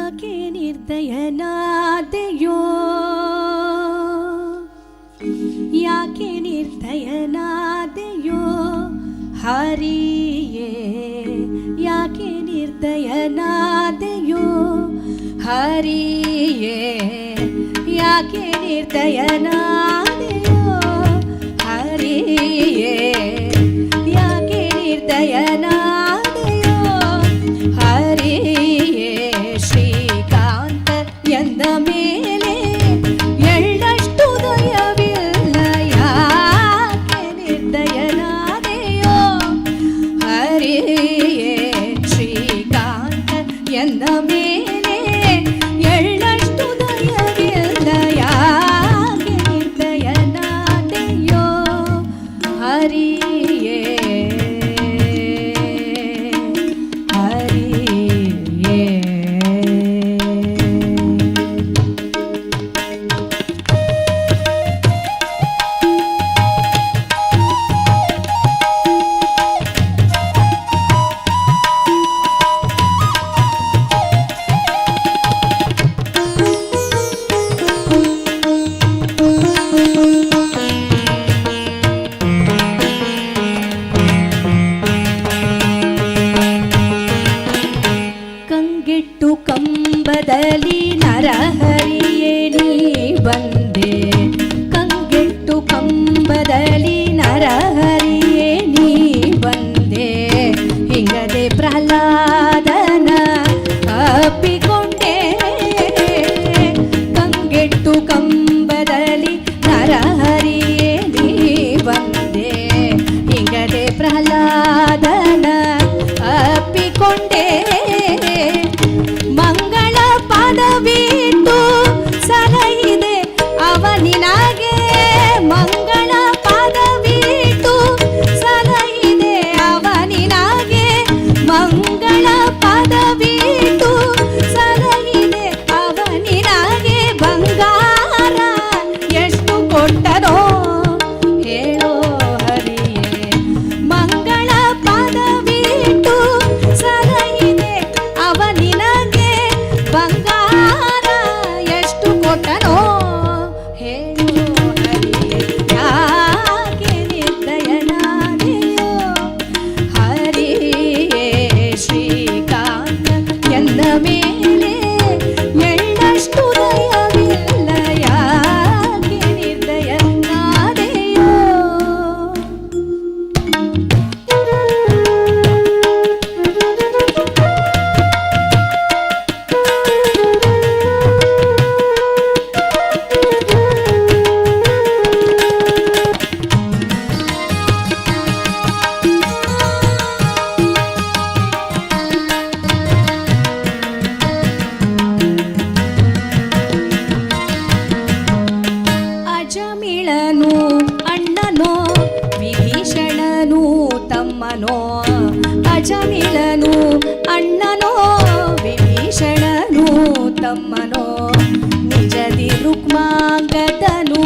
ಯಾಕೆ ನಿರ್ದಯನಾದೆಯೋ ಯಾಕೆ ನಿರ್ದಯನಾದೆಯೋ ಹರಿಯೇ ಯಾಕೆ ನಿರ್ದಯನಾದೆಯೋ ಹರಿಯೇ ಯಾಕೆ ನಿರ್ದಯನಾದೆಯೋ ಹರಿಯೇ ಯಾಕೆ ನಿರ್ದಯನಾದೆಯೋ ಹರಿಯೇ ಶ್ರೀಕಾಂತ ಎಂದ ಮೇಲೆ ಎಳ್ಳಷ್ಟು ದಯವಿಲ್ಲ ಯಾಕೆ ನಿರ್ದಯನಾದೆಯೋ ಹರಿಯೇ ಶ್ರೀಕಾಂತ ಎಂದ ಮೇಲೆ ಎಳ್ಳಷ್ಟು ದಯವಿಲ್ಲ ಯಾಕೆ ನಿರ್ದಯನಾದೆಯೋ ಹರಿಯೇ ಹರಿಯೇ ಕಂಗೆಟ್ಟು ಕಂಬದಲ್ಲಿ ನರಹರಿಯೇ ನೀ ಬಂದೆ ಕಂಗೆಟ್ಟು ಕಂಬದಲ್ಲಿ ನರಹರಿಯೇ ನೀ ಬಂದೆ ಹಿಂಗದೆ ಪ್ರಹ್ಲಾದನ ಅಪ್ಪಿಕೊಂಡೆ ಕಂಗೆಟ್ಟು ಕಂಬದಲ್ಲಿ ನರಹರಿಯೇ ನೀ ಬಂದೆ ಹಿಂಗದೆ ಪ್ರಹ್ಲಾದನ ಅಪ್ಪಿಕೊಂಡೆ ಮಂಗಳ ಪದವಿಟ್ಟು ಸಲಹಿದೆ ಅವನಿನಾಗೆ ಮಂಗಳ ಪದವಿಟ್ಟು ಸಲಹಿದೆ ಅವನಿನಾಗೆ ಮಂಗಳ ಪದವಿಟ್ಟು ಸಲಹಿದೆ ಅವನಿನಾಗೆ ಬಂಗಾರ ಎಷ್ಟು ಕೊಟ್ಟರೋ ಹೇಳೋ ಹರಿಯೇ ಮಂಗಳ ಪದವಿಟ್ಟು ಸಲಹಿದೆ ಅವನಿನಗೆ ಬಂಗಾರ ಎಷ್ಟು ಕೊಟ್ಟನೋ ಹೇಳೋ ಹರಿಯೇ ಯಾಕೆ ನಿರ್ದಯನಾದೆಯೋ ಹರಿಯೇ ಶ್ರೀಕಾಂತ ಎಂದ ಮೇಲೆ ಎಳ್ಳಷ್ಟು ದಯವಿಲ್ಲ ಯಾಕೆ ನಿರ್ದಯನಾದೆಯೋ ಅಜಮಿಳನು ಅಣ್ಣನೋ ವಿಭೀಷಣನು ತಮ್ಮನೋ ಅಜಮಿಳನು ಅಣ್ಣನೋ ವಿಭೀಷಣನು ತಮ್ಮನೋ ನಿಜದಿ ರುಕ್ಮಾಂಗದನು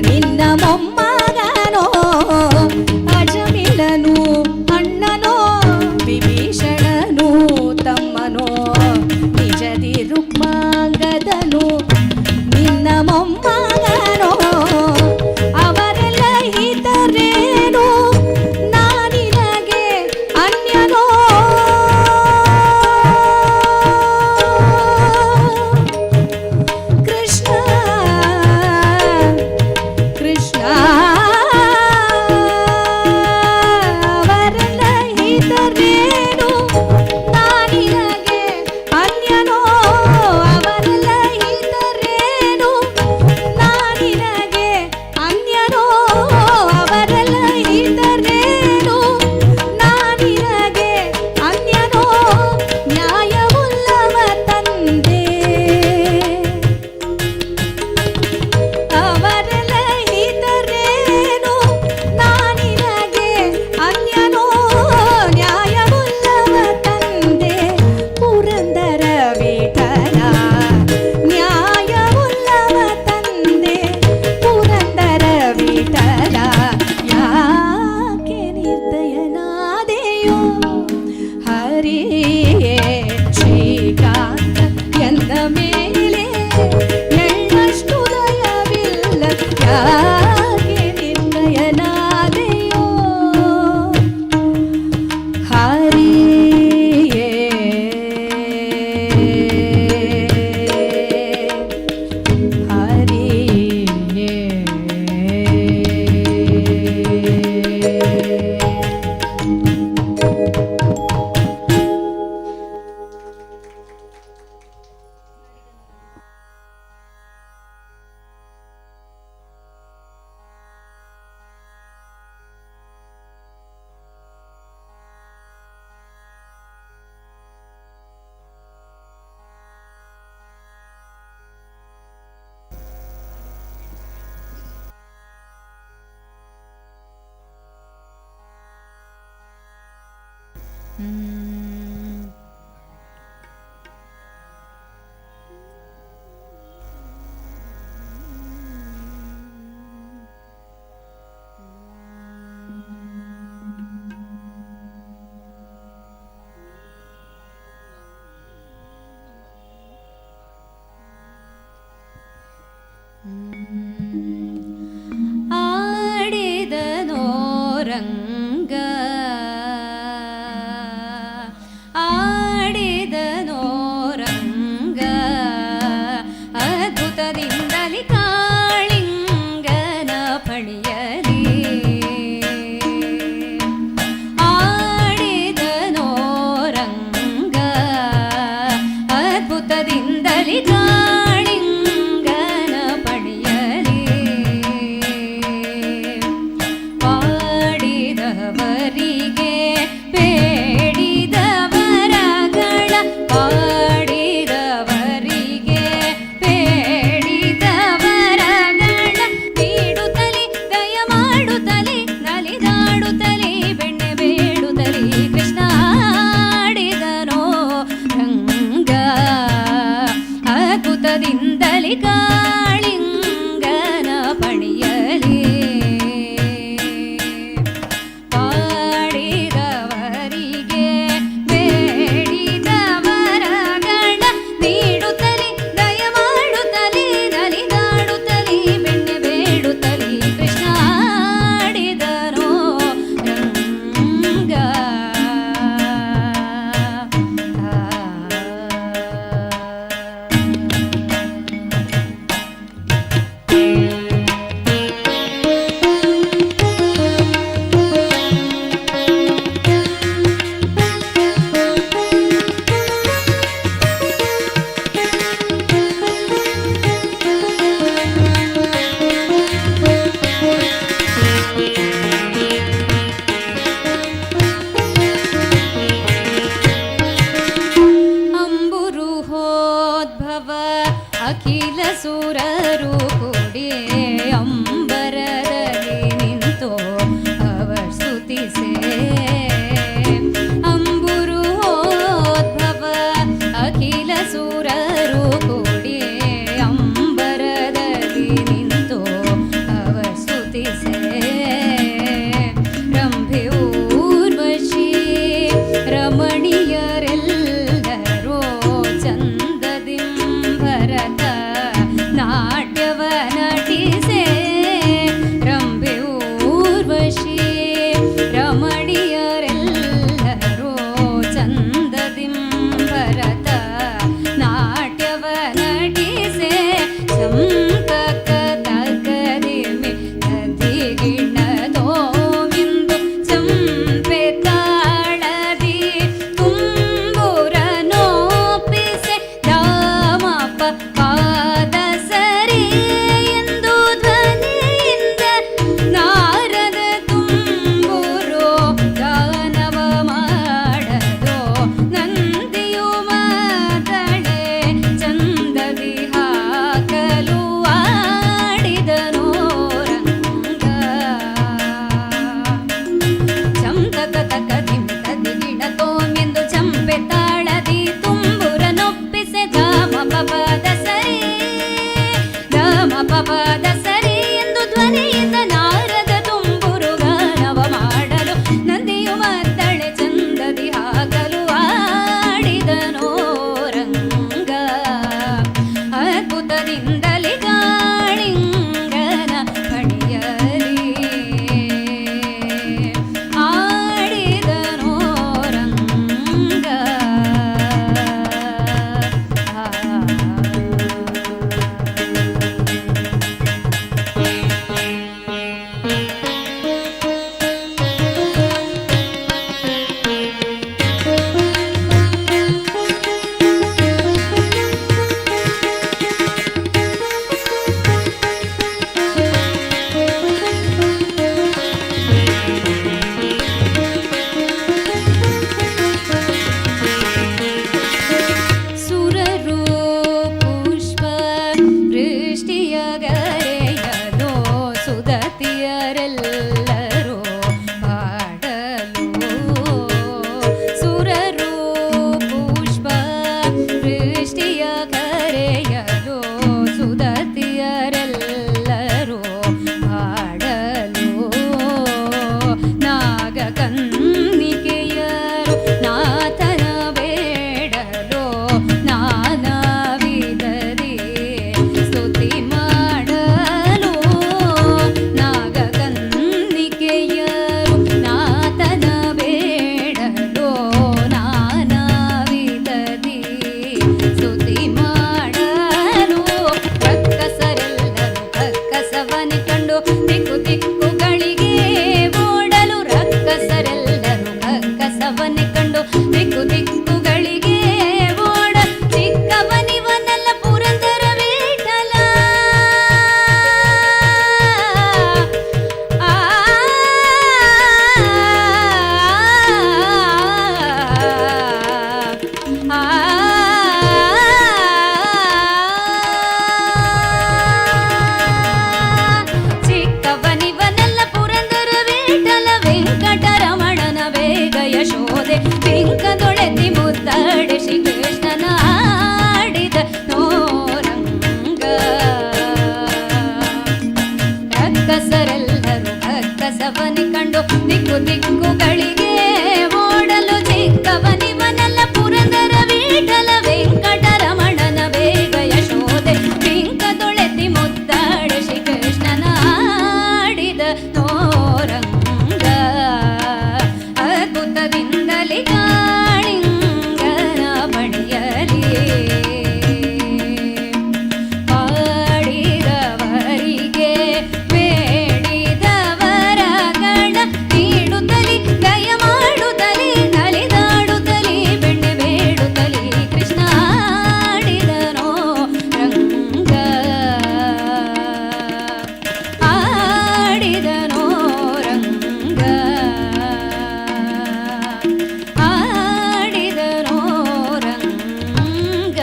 ನಿನ್ನ ಮೊಮ್ಮಗನೋ ಅಜಮಿಳನು ಅಣ್ಣನೋ ವಿಭೀಷಣನು ತಮ್ಮನೋ ನಿಜದಿ ರುಕ್ಮಾಂಗದನು ನಿನ್ನ ಮೊಮ್ಮಗನೋ ಅವರೆಲ್ಲ ಹಿತರೇನು ನಾನಿನಗೆ ಅನ್ಯನೋ ಆಡಿದನೋ ರಂಗ ಆಡಿದನೋ ರಂಗ ಅದ್ಭುತದಿಂದಲಿ ಕಾಳಿಂಗನ ಪಣಿಯಲಿ ಆಡಿದನೋ ರಂಗ ಅದ್ಭುತದಿಂದಲಿ ಕಾಳಿಂಗನ ಪಣಿಯಲಿ ಪಾಡಿದವರಿಗೆ ಬೇಡಿದವರಗಳ ಪಾಡಿದವರಿಗೆ ಬೇಡಿದವರಗಳ ನೀಡುತ್ತಲಿ ದಯ ಮಾಡುತ್ತಲಿ ನಲಿದಾಡುತ್ತಲಿ ಬೆಣ್ಣೆ ಬೇಡುತ್ತಲಿ ಕೃಷ್ಣ ಆಡಿದನೋ ರಂಗ ಅದ್ಭುತದಿಂದಲಿ ಕಾಳಿಂಗನ ಪಣಿಯಲಿ ಪಾಡಿದವರಿಗೆ ಬೇಡಿದವರಗಳ ನೀಡುತ್ತಲಿ ದಯ ಮಾಡುತ್ತಲಿ ನಲಿದಾಡುತ್ತಲಿ ಬೆಣ್ಣೆ ಬೇಡುತ್ತಲಿ ಕೃಷ್ಣ ಆಡಿದನೋ ರಂಗ ಅಂಬುರುಹೋದ್ಭವ ಅಖಿಲ ಸುರರು ಕೂಡಿ ಅಂಬರದಲ್ಲಿ ನಿಂತು ಅವರ್ ಸ್ತುತಿಸೆ ಅಂಬುರುಹೋದ್ಭವ ಅಖಿಲ ಸುರರು ಕೂಡಿ ಅಂಬರದಲ್ಲಿ ನಿಂತು ಅವರ್ ಸ್ತುತಿಸೆ ರಂಭೆ ಊರ್ವಶಿ ರಮಣೀಯರೆಲ್ಲರೋ ಚಂದದಿಂ ಭರತ ನಾ ಕರೆಯಲು ಸುದತಿಯರೆಲ್ಲರೂ ಹಾಡಲು ನಾಗಕನ್ನಿಕೆಯರು ನಾಥನ ಬೇಡಲು ನಾನಾ ವಿಧದಿ ಸ್ತುತಿ ಮಾಡಲು ನಾಗಕನ್ನಿಕೆಯರು ನಾಥನ ಬೇಡಲು ನಾನಾ ವಿಧದಿ ಸ್ತುತಿ ಮಾಡಲು ರಕ್ಕಸರೆಲ್ಲರೂ ಕಕ್ಕಸವನೆ ಕಂಡು ದಿಕ್ಕು ದಿಕ್ಕುಗಳಿಗೆ ಓಡಲು ರಕ್ಕಸರೆಲ್ಲರೂ ಕಕ್ಕಸವನೆ ಕಂಡು ದಿಕ್ಕು ದಿಕ್ಕುಗಳಿಗೆ ಓಡ ಚಿಕ್ಕವನಿವನಲ್ಲ ಪುರಂದರ ವಿಠಲ ಆ ಚಿಕ್ಕವನಿವನಲ್ಲ ಪುರಂದರ ವಿಠಲ ವೆಂಕಟರಮಣನ ಬೇಗ ಯಶೋದೆ ಪಿಂಕದೊಳೆತಿ ಮುದ್ದಾಡೆ ಶ್ರೀಕೃಷ್ಣನ ಆಡಿದ ನೋರಂಗ ರಕ್ಕಸರೆಲ್ಲರೂ ಕಕ್ಕಸವನಿ ಕಂಡು ದಿಕ್ಕು ದಿಕ್ಕುಗಳಿಗೆ ಓಡಲು ಚಿಕ್ಕವನಿವನಲ್ಲ ಪುರಂದರ ವಿಠಲ ವೆಂಕಟರಮಣನ ಬೇಗ ಯಶೋದೆ ಪಿಂಕದೊಳೆತಿ ಮುದ್ದಾಡೆ ಶ್ರೀಕೃಷ್ಣನ ಆಡಿದ ನೋರಂಗ ಅದ್ಭುತದಿಂದಲೇ ಕಾಳಿಂಗನ ಬಳಿಯಲಿ ಪಾಡಿದವರಿಗೆ ಬೇಡಿದವರಗಳ ನೀಡುತ್ತಲಿ ದಯ ಮಾಡುತ್ತಲಿ ನಲಿದಾಡುತ್ತಲಿ ಬೆಣ್ಣೆ ಬೇಡುತ್ತಲಿ ಕೃಷ್ಣ ಆಡಿದನೋ ರಂಗ ಆಡಿದನೋ ರಂಗ ಆಡಿದನೋ ರಂಗ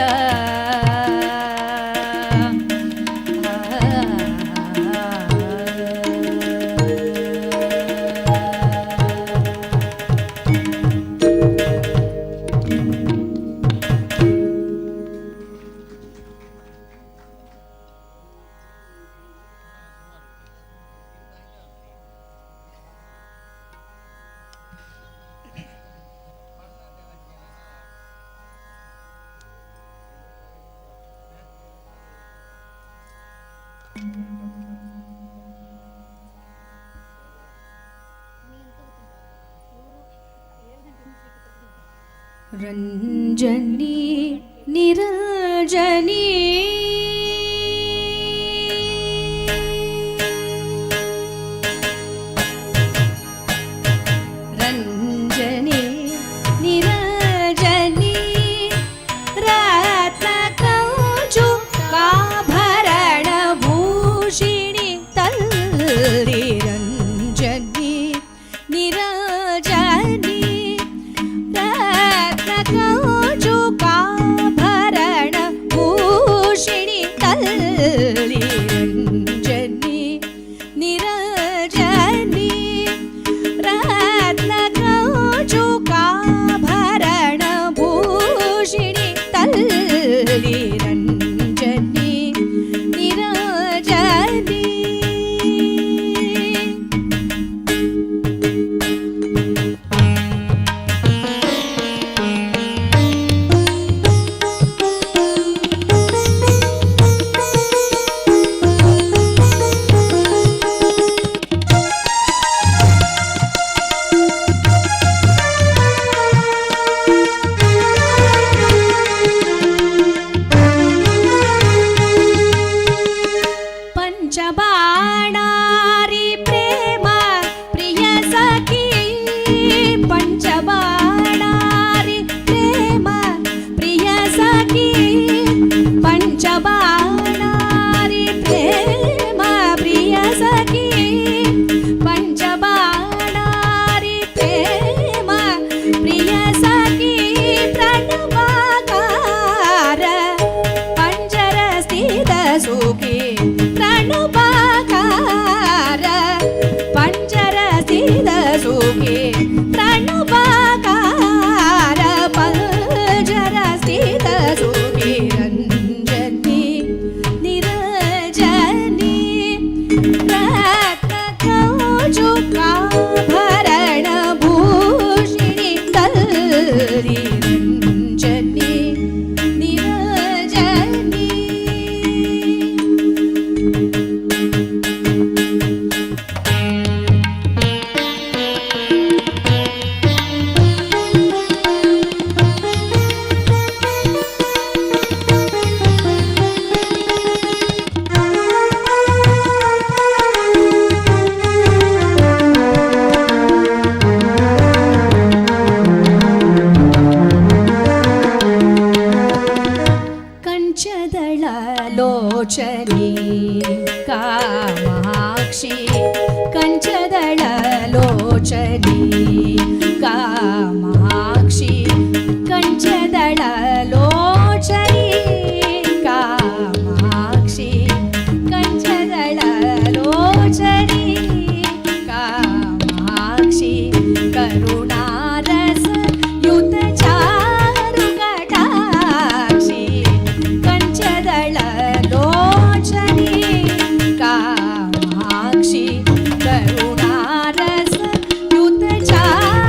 ರಂಜನಿ ನಿರಂಜನಿ ರಂಜನಿ ನಿರಂಜನಿ ರತ್ನ ಕೌಚು ಕಾಭರಣ ಭೂಷಿಣಿ ತಲ್ರಿ ರಂಜನಿ ನಿರಂಜನಿ ರತ್ನ ಕೌಚು ಕಾಭರಣ ಭೂಷಿಣಿ ಕಂಚದಳಲೋಚನಿ ಕಾಮಾಕ್ಷಿ ಕಂಚದಳಲೋಚನಿ ಕಾಮಾಕ್ಷಿ ಕಂಚದಳಲೋಚನಿ ಕಾಮಾಕ್ಷಿ ಕಂಚದಳಲೋಚನಿ ಕಾಮಾಕ್ಷಿ ಕರುಣಾರಸ ಯುತ ಚಾರು ಕಟಾಕ್ಷಿ ಕಂಚದಳಲೋಚನಿ ಕಾಮಾಕ್ಷಿ ಕರುಣಾರಸ ಯುತ ಚಾರು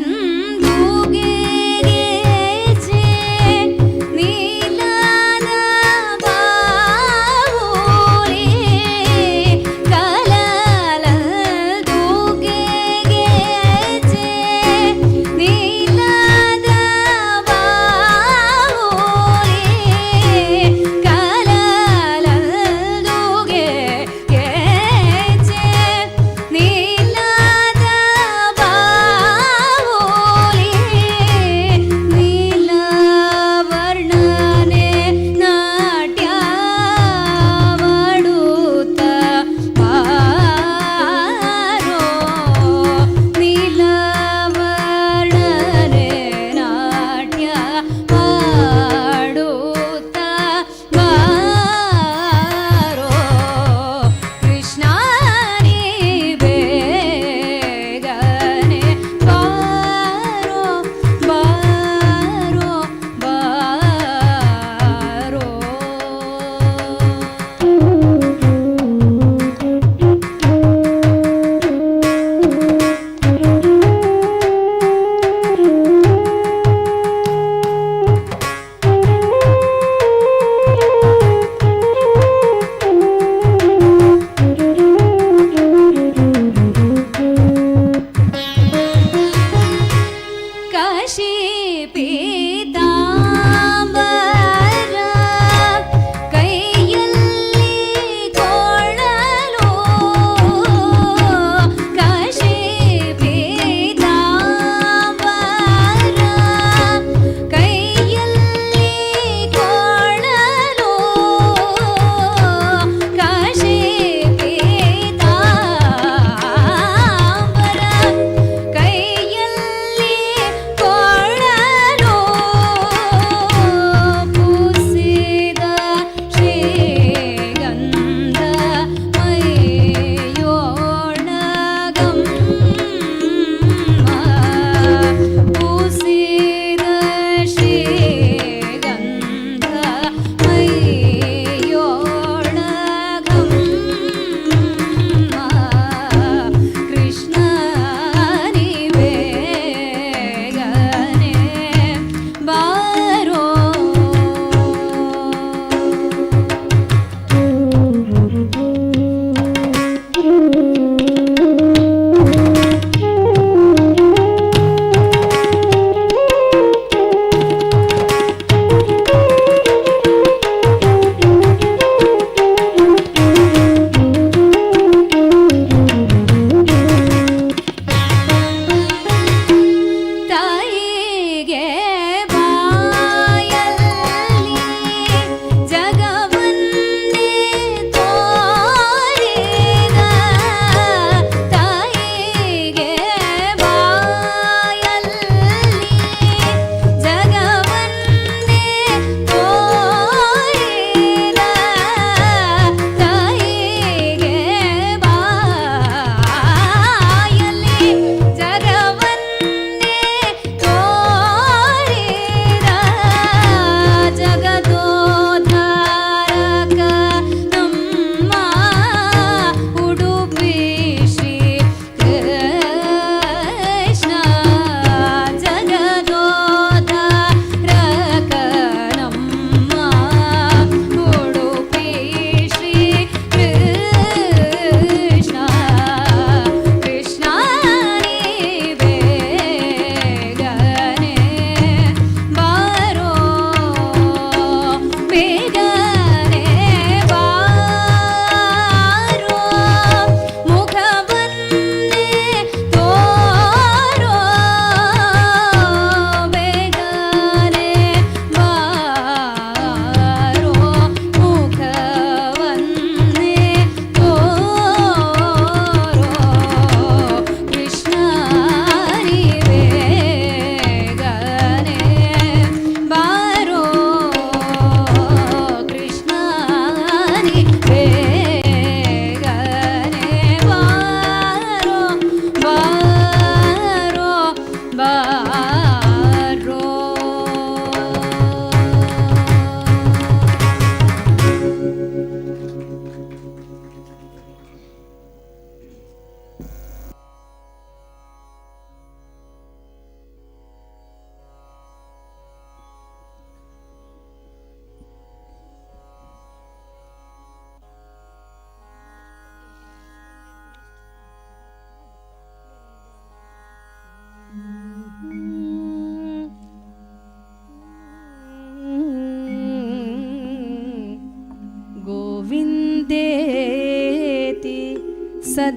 ಕಲಲಂದೂಗೆ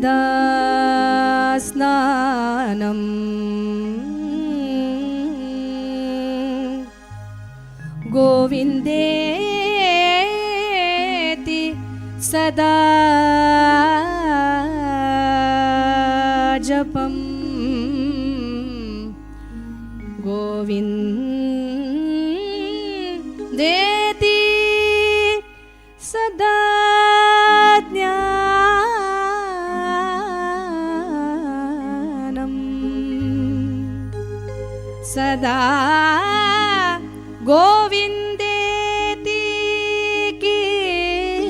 ಸದಾ ಸ್ನಾನಂ ಗೋವಿಂದೇತಿ ಸದಾ ಜಪಂ ಗೋವಿಂದೇತಿ ಸದಾ ಜ್ಞಾನಂ ಸದಾ ಗೋವಿಂದೇತಿ ಕೀರ್ತನಂ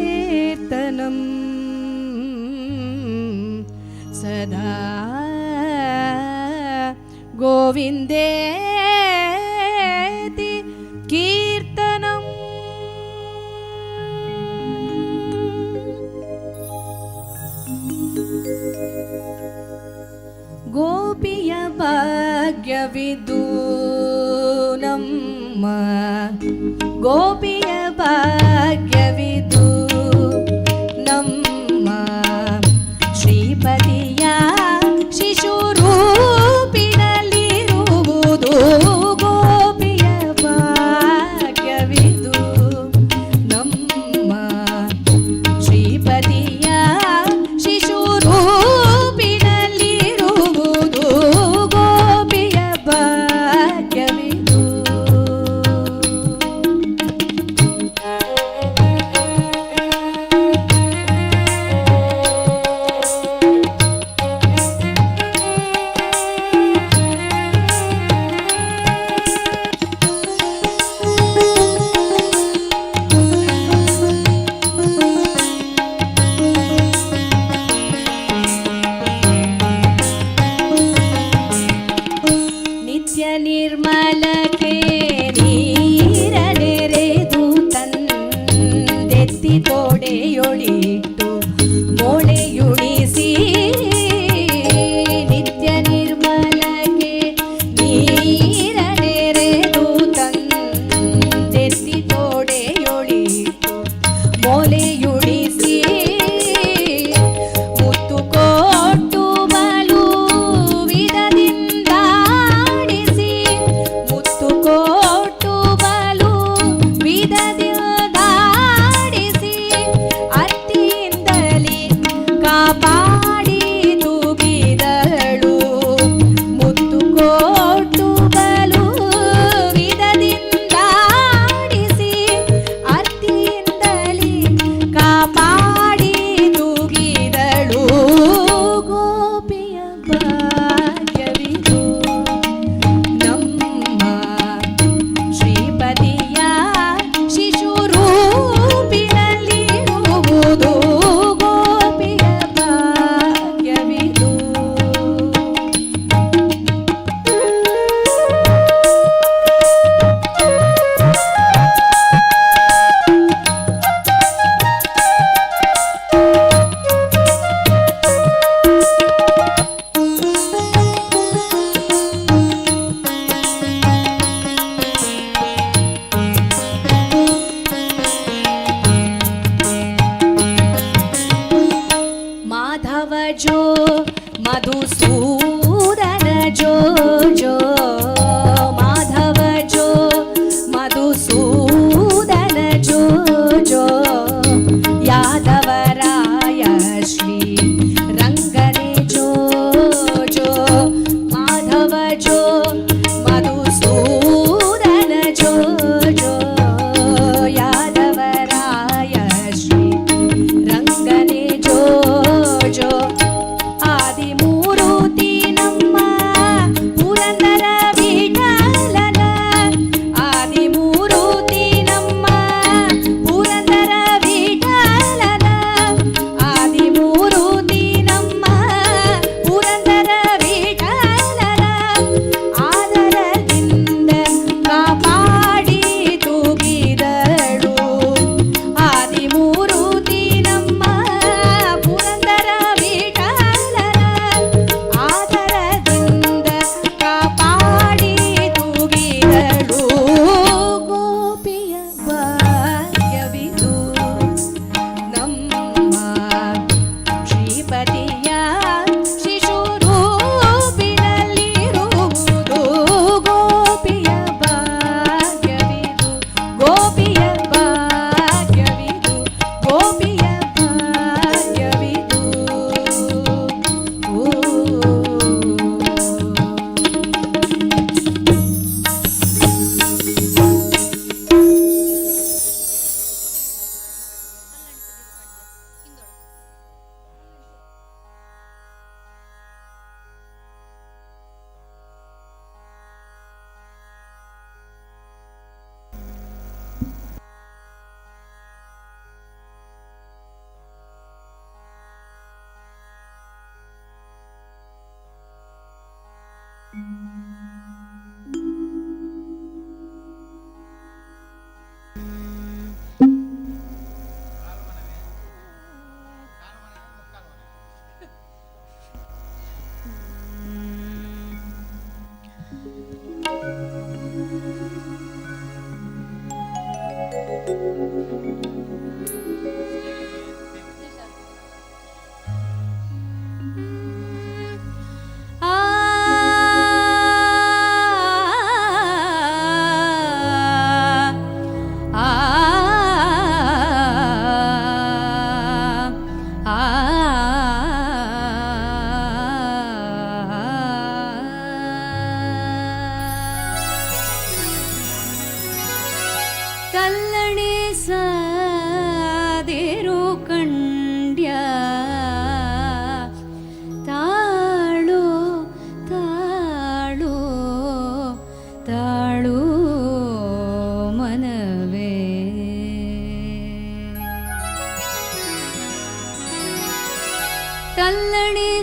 ಸದಾ ಗೋವಿಂದೇತಿ ಕೀರ್ತನಂ ಗೋಪಿಯ ಭಾಗ್ಯವಿದು ನಮ್ಮ ಗೋಪಿಯ ಭಾಗ್ಯವಿದು ನಮ್ಮ ಶ್ರೀಪತಿಯ ಶಿಶು ರೂಪಿನಲ್ಲಿರುವುದು ಗೋಪಿಯ ಭಾಗ್ಯವಿದು ನಮ್ಮ ಶ್ರೀಪತಿಯ ಶಿಶು ರೂಪಿನಲ್ಲಿರುವುದು ಗೋಪಿಯ ಭಾಗ್ಯವಿದು ನಿತ್ಯ ನಿರ್ಮಲಕ್ಕೆ ನೀರನೆರೆದು ತಂದೆತ್ತಿ ತೋಡೆಯೊಳಿಟ್ಟು ಮೋಳೆಯುಣಿಸಿ ನಿತ್ಯ ನಿರ್ಮಲಕ್ಕೆ ನೀರನೆರೆದು ತಂದೆತ್ತಿ ತೋಡೆಯೊಳಿಟ್ಟು ಮೋಳೆಯುಣಿಸಿ ಮುತ್ತು ಕೊಟ್ಟು ಬಲು ವಿಧದಿಂದಾಡಿಸಿ ಮುತ್ತು ಕೊಟ್ಟು ಬಲು ವಿಧದಿಂದಾಡಿಸಿ ಅತ್ತಿಯಿಂದಲೇ ಕಾಪಾಡಿ ತೂಗಿದಳು ಮುತ್ತು ಕೊಟ್ಟು ಬಲು ವಿಧದಿಂದಾಡಿಸಿ ಅತ್ತಿಯಿಂದಲೇ ಕಾಪಾಡಿ ತೂಗಿದಳು ಗೋಪಿಯ ಭಾಗ್ಯವಿದು ನಮ್ಮ ಶ್ರೀಪತಿಯ ಶಿಶು ರೂಪಿನಲ್ಲಿರುವುದು ಗೋಪಿಯ ಭಾಗ್ಯವಿದು ಮಾಧವ ಜೋ ಮಧುಸೂದನ ಜೋ ಜೋ ಮಾಧವ ಜೋ ಮಧುಸೂದನ ಜೋ ಜೋ ಯಾದವರಾಯ ಶ್ರೀ ರಂಗನೆ ಜೋ ಜೋ ಮಾಧವ ಜೋ ಮಧುಸೂದನ ಜೋ ಜೋ ಯಾದವರಾಯ ಶ್ರೀ ರಂಗನೆ ಜೋ ಜೋ ಆದಿಮೂರುತಿ ನಮ್ಮ ಪುರಂದರ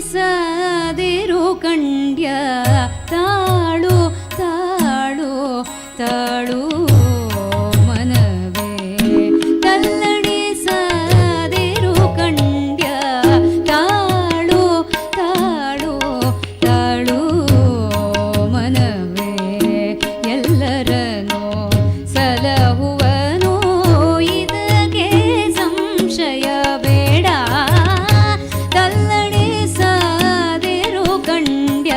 ತಲ್ಲಣಿಸದಿರು ಕಂಡ್ಯ ತಾಳು ತಾಳು ತಾಳು ಮನವೇ ತಲ್ಲಣಿಸದಿರು ಕಂಡ್ಯ ತಾಳು ತಾಳು ತಾಳು ಮನವೇ ಎಲ್ಲರನ್ನೂ ಸಲಹುವನು ಇದಕ್ಕೆ ಸಂಶಯ ಬೇಡ ತಲ್ಲಣಿಸದಿರು ಕಂಡ್ಯ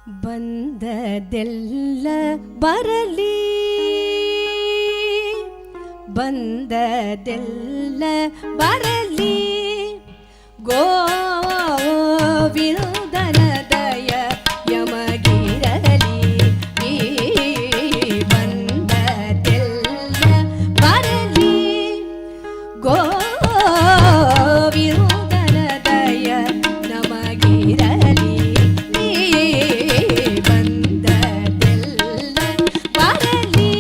ಬಂದದೆಲ್ಲ ಬರಲಿ, ಬಂದದೆಲ್ಲ ಬರಲಿ, ಗೋವಿಂದನ ದಯ ಯಮಗಿರಲಿ. ಬಂದದೆಲ್ಲ ಬರಲಿ, ಗೋವಿಂದನ ದಯ ನಮಗಿರಲಿ. ಬಂದದೆಲ್ಲ ಬರಲಿ,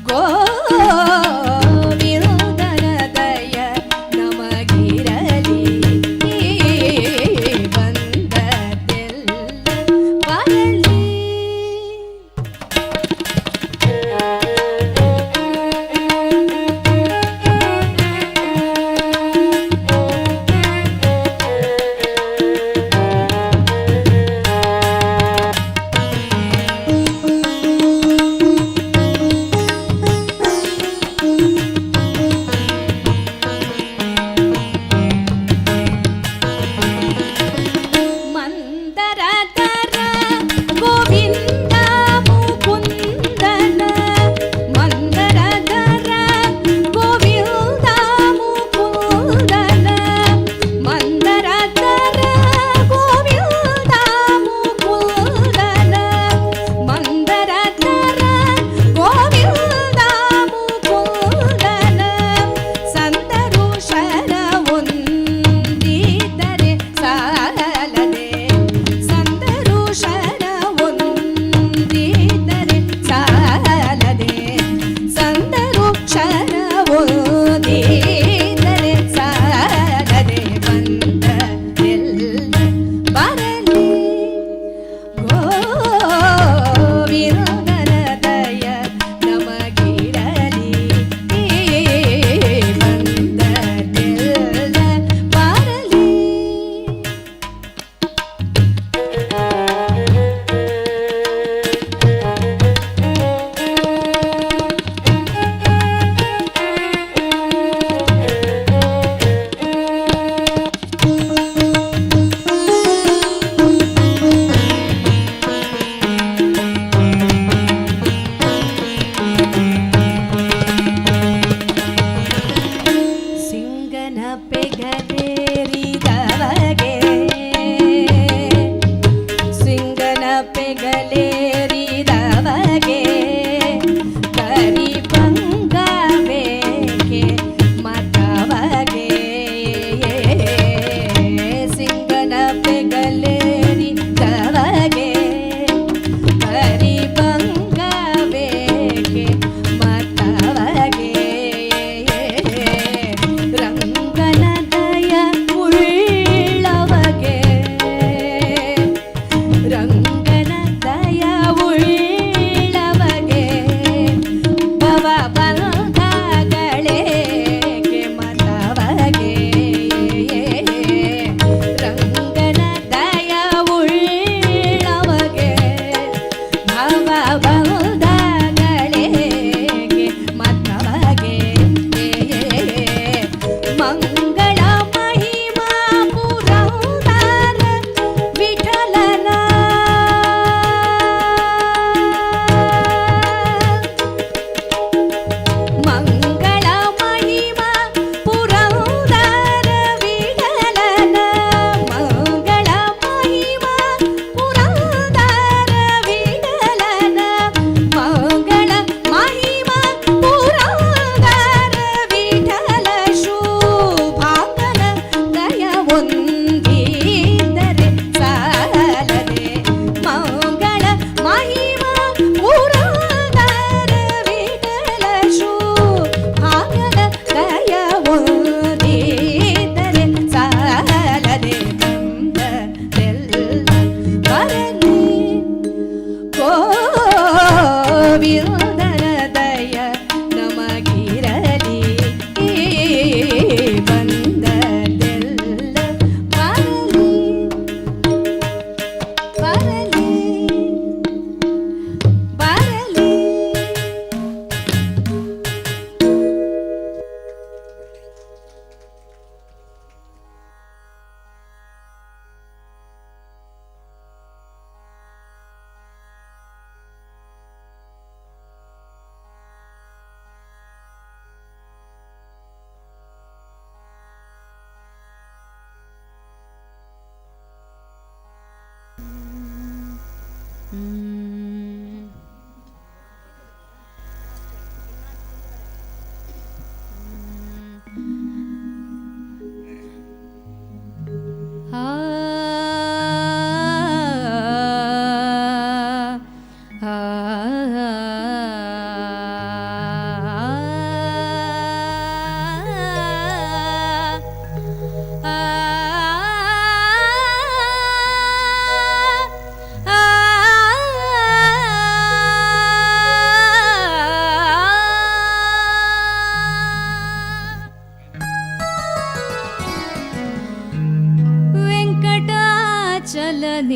ಗೋವಿಂದನ ದಯ ನಮಗಿರಲಿ.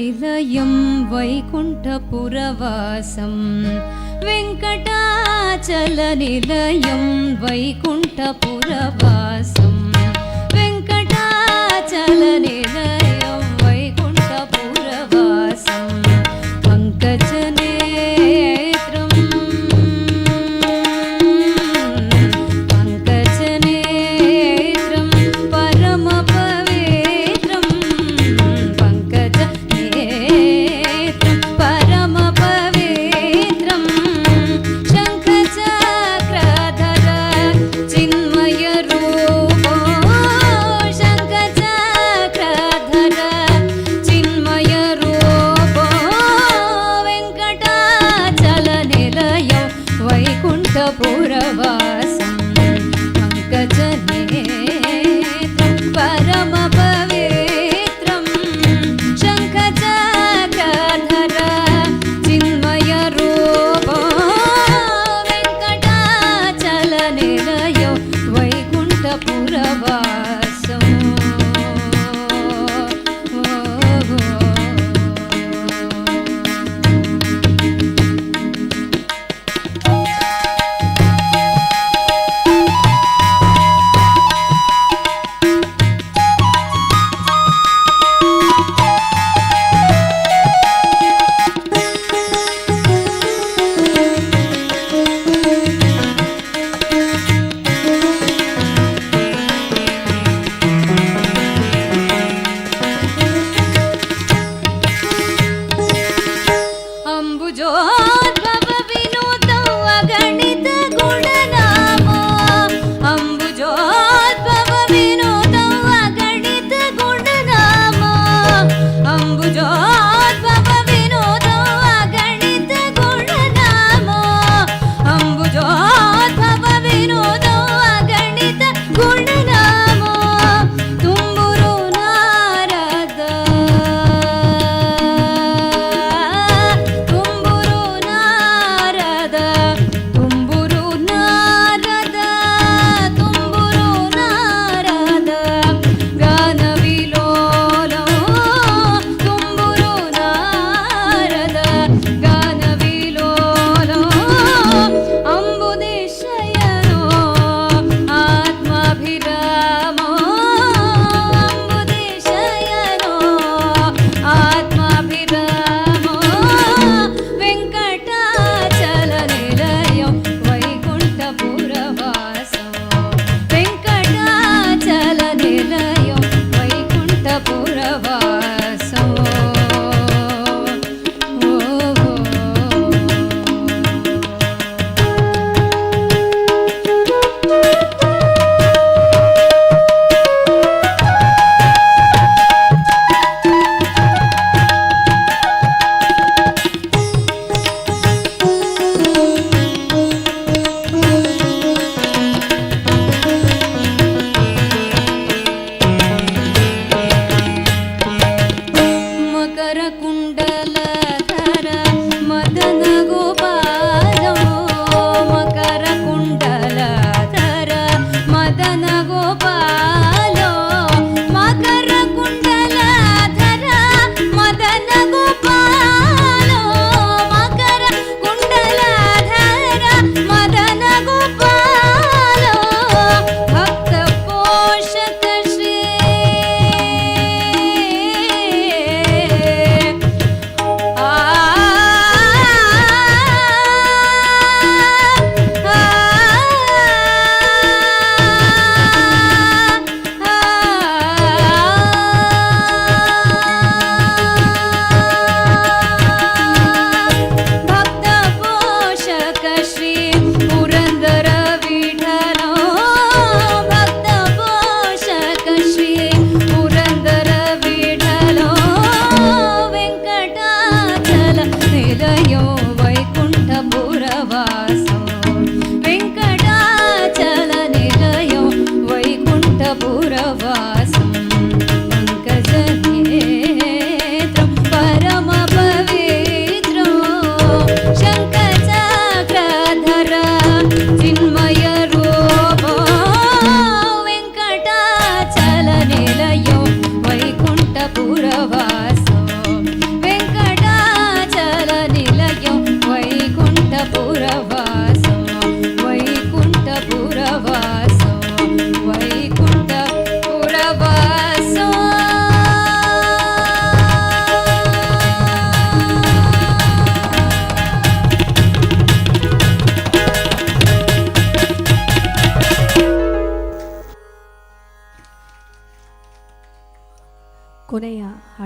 निलयं वैकुण्ठपुरवासं वेङ्कटाचलनिलयं वैकुण्ठपुरवासं वेङ्कटाचलनिलयं वैकुण्ठपुरवासं पङ्कजनेत्रं पङ्कजनेत्रं परमपवित्रं पङ्कजनेत्रं परमपवित्रं शङ्खचक्रधर चिन्मयरूपो शङ्खचक्रधर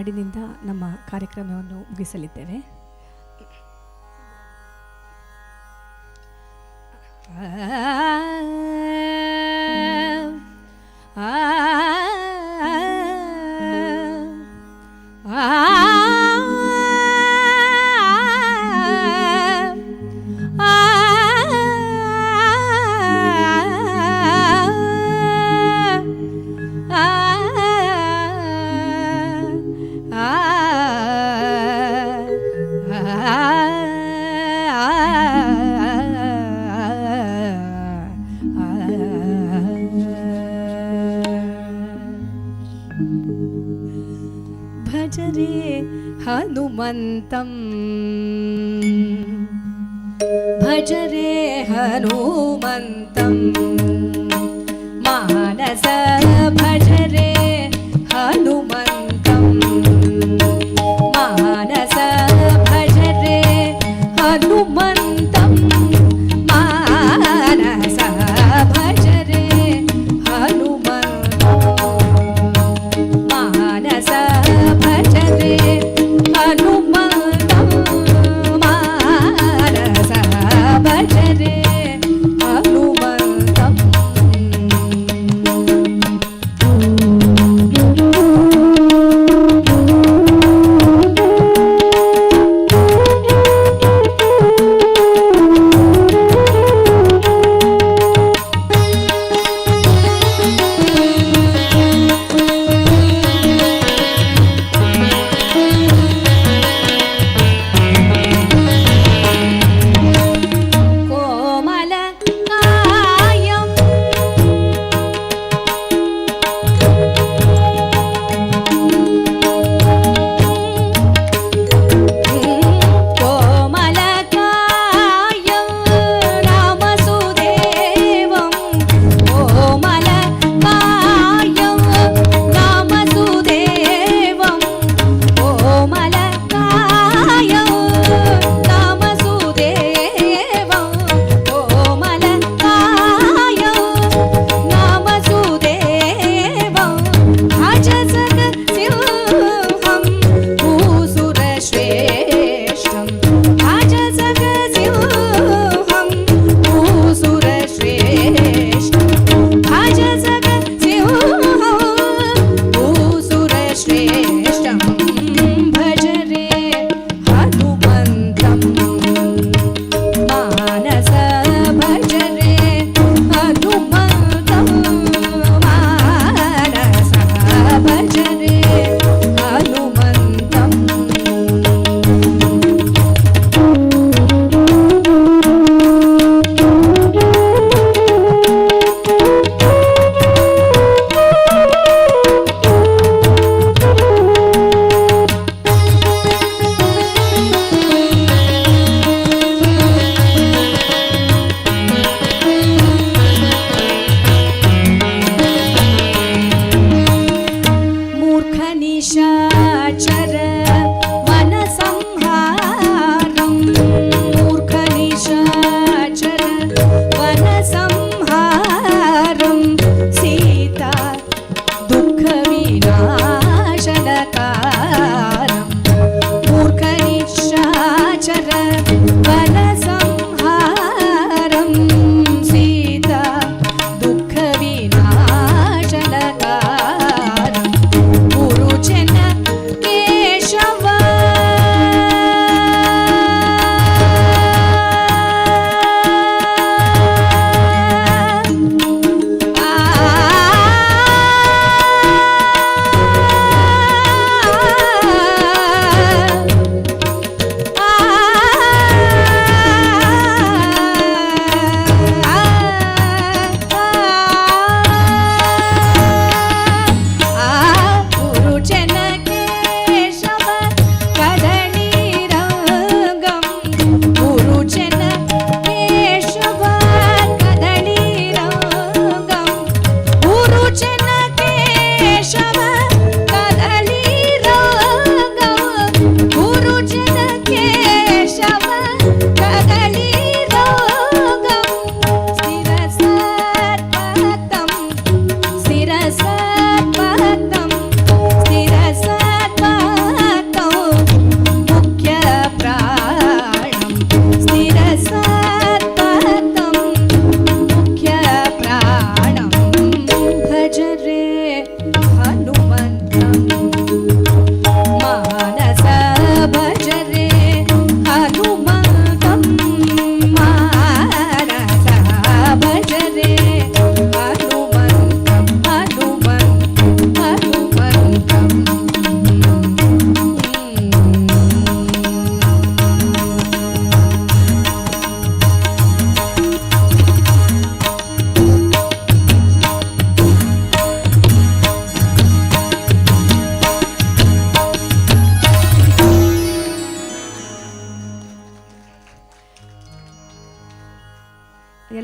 ಹಾಡಿನಿಂದ ನಮ್ಮ ಕಾರ್ಯಕ್ರಮವನ್ನು ಮುಗಿಸಲಿದ್ದೇವೆ. భజరే హనుమంతం భజరే హనుమంతం మానస భజరే హనుమంతం మానస భజరే హనుమంతం మానస భజరే హనుమంతం మానస భజరే హనుమంతం మానస భజరే హనుమంతం.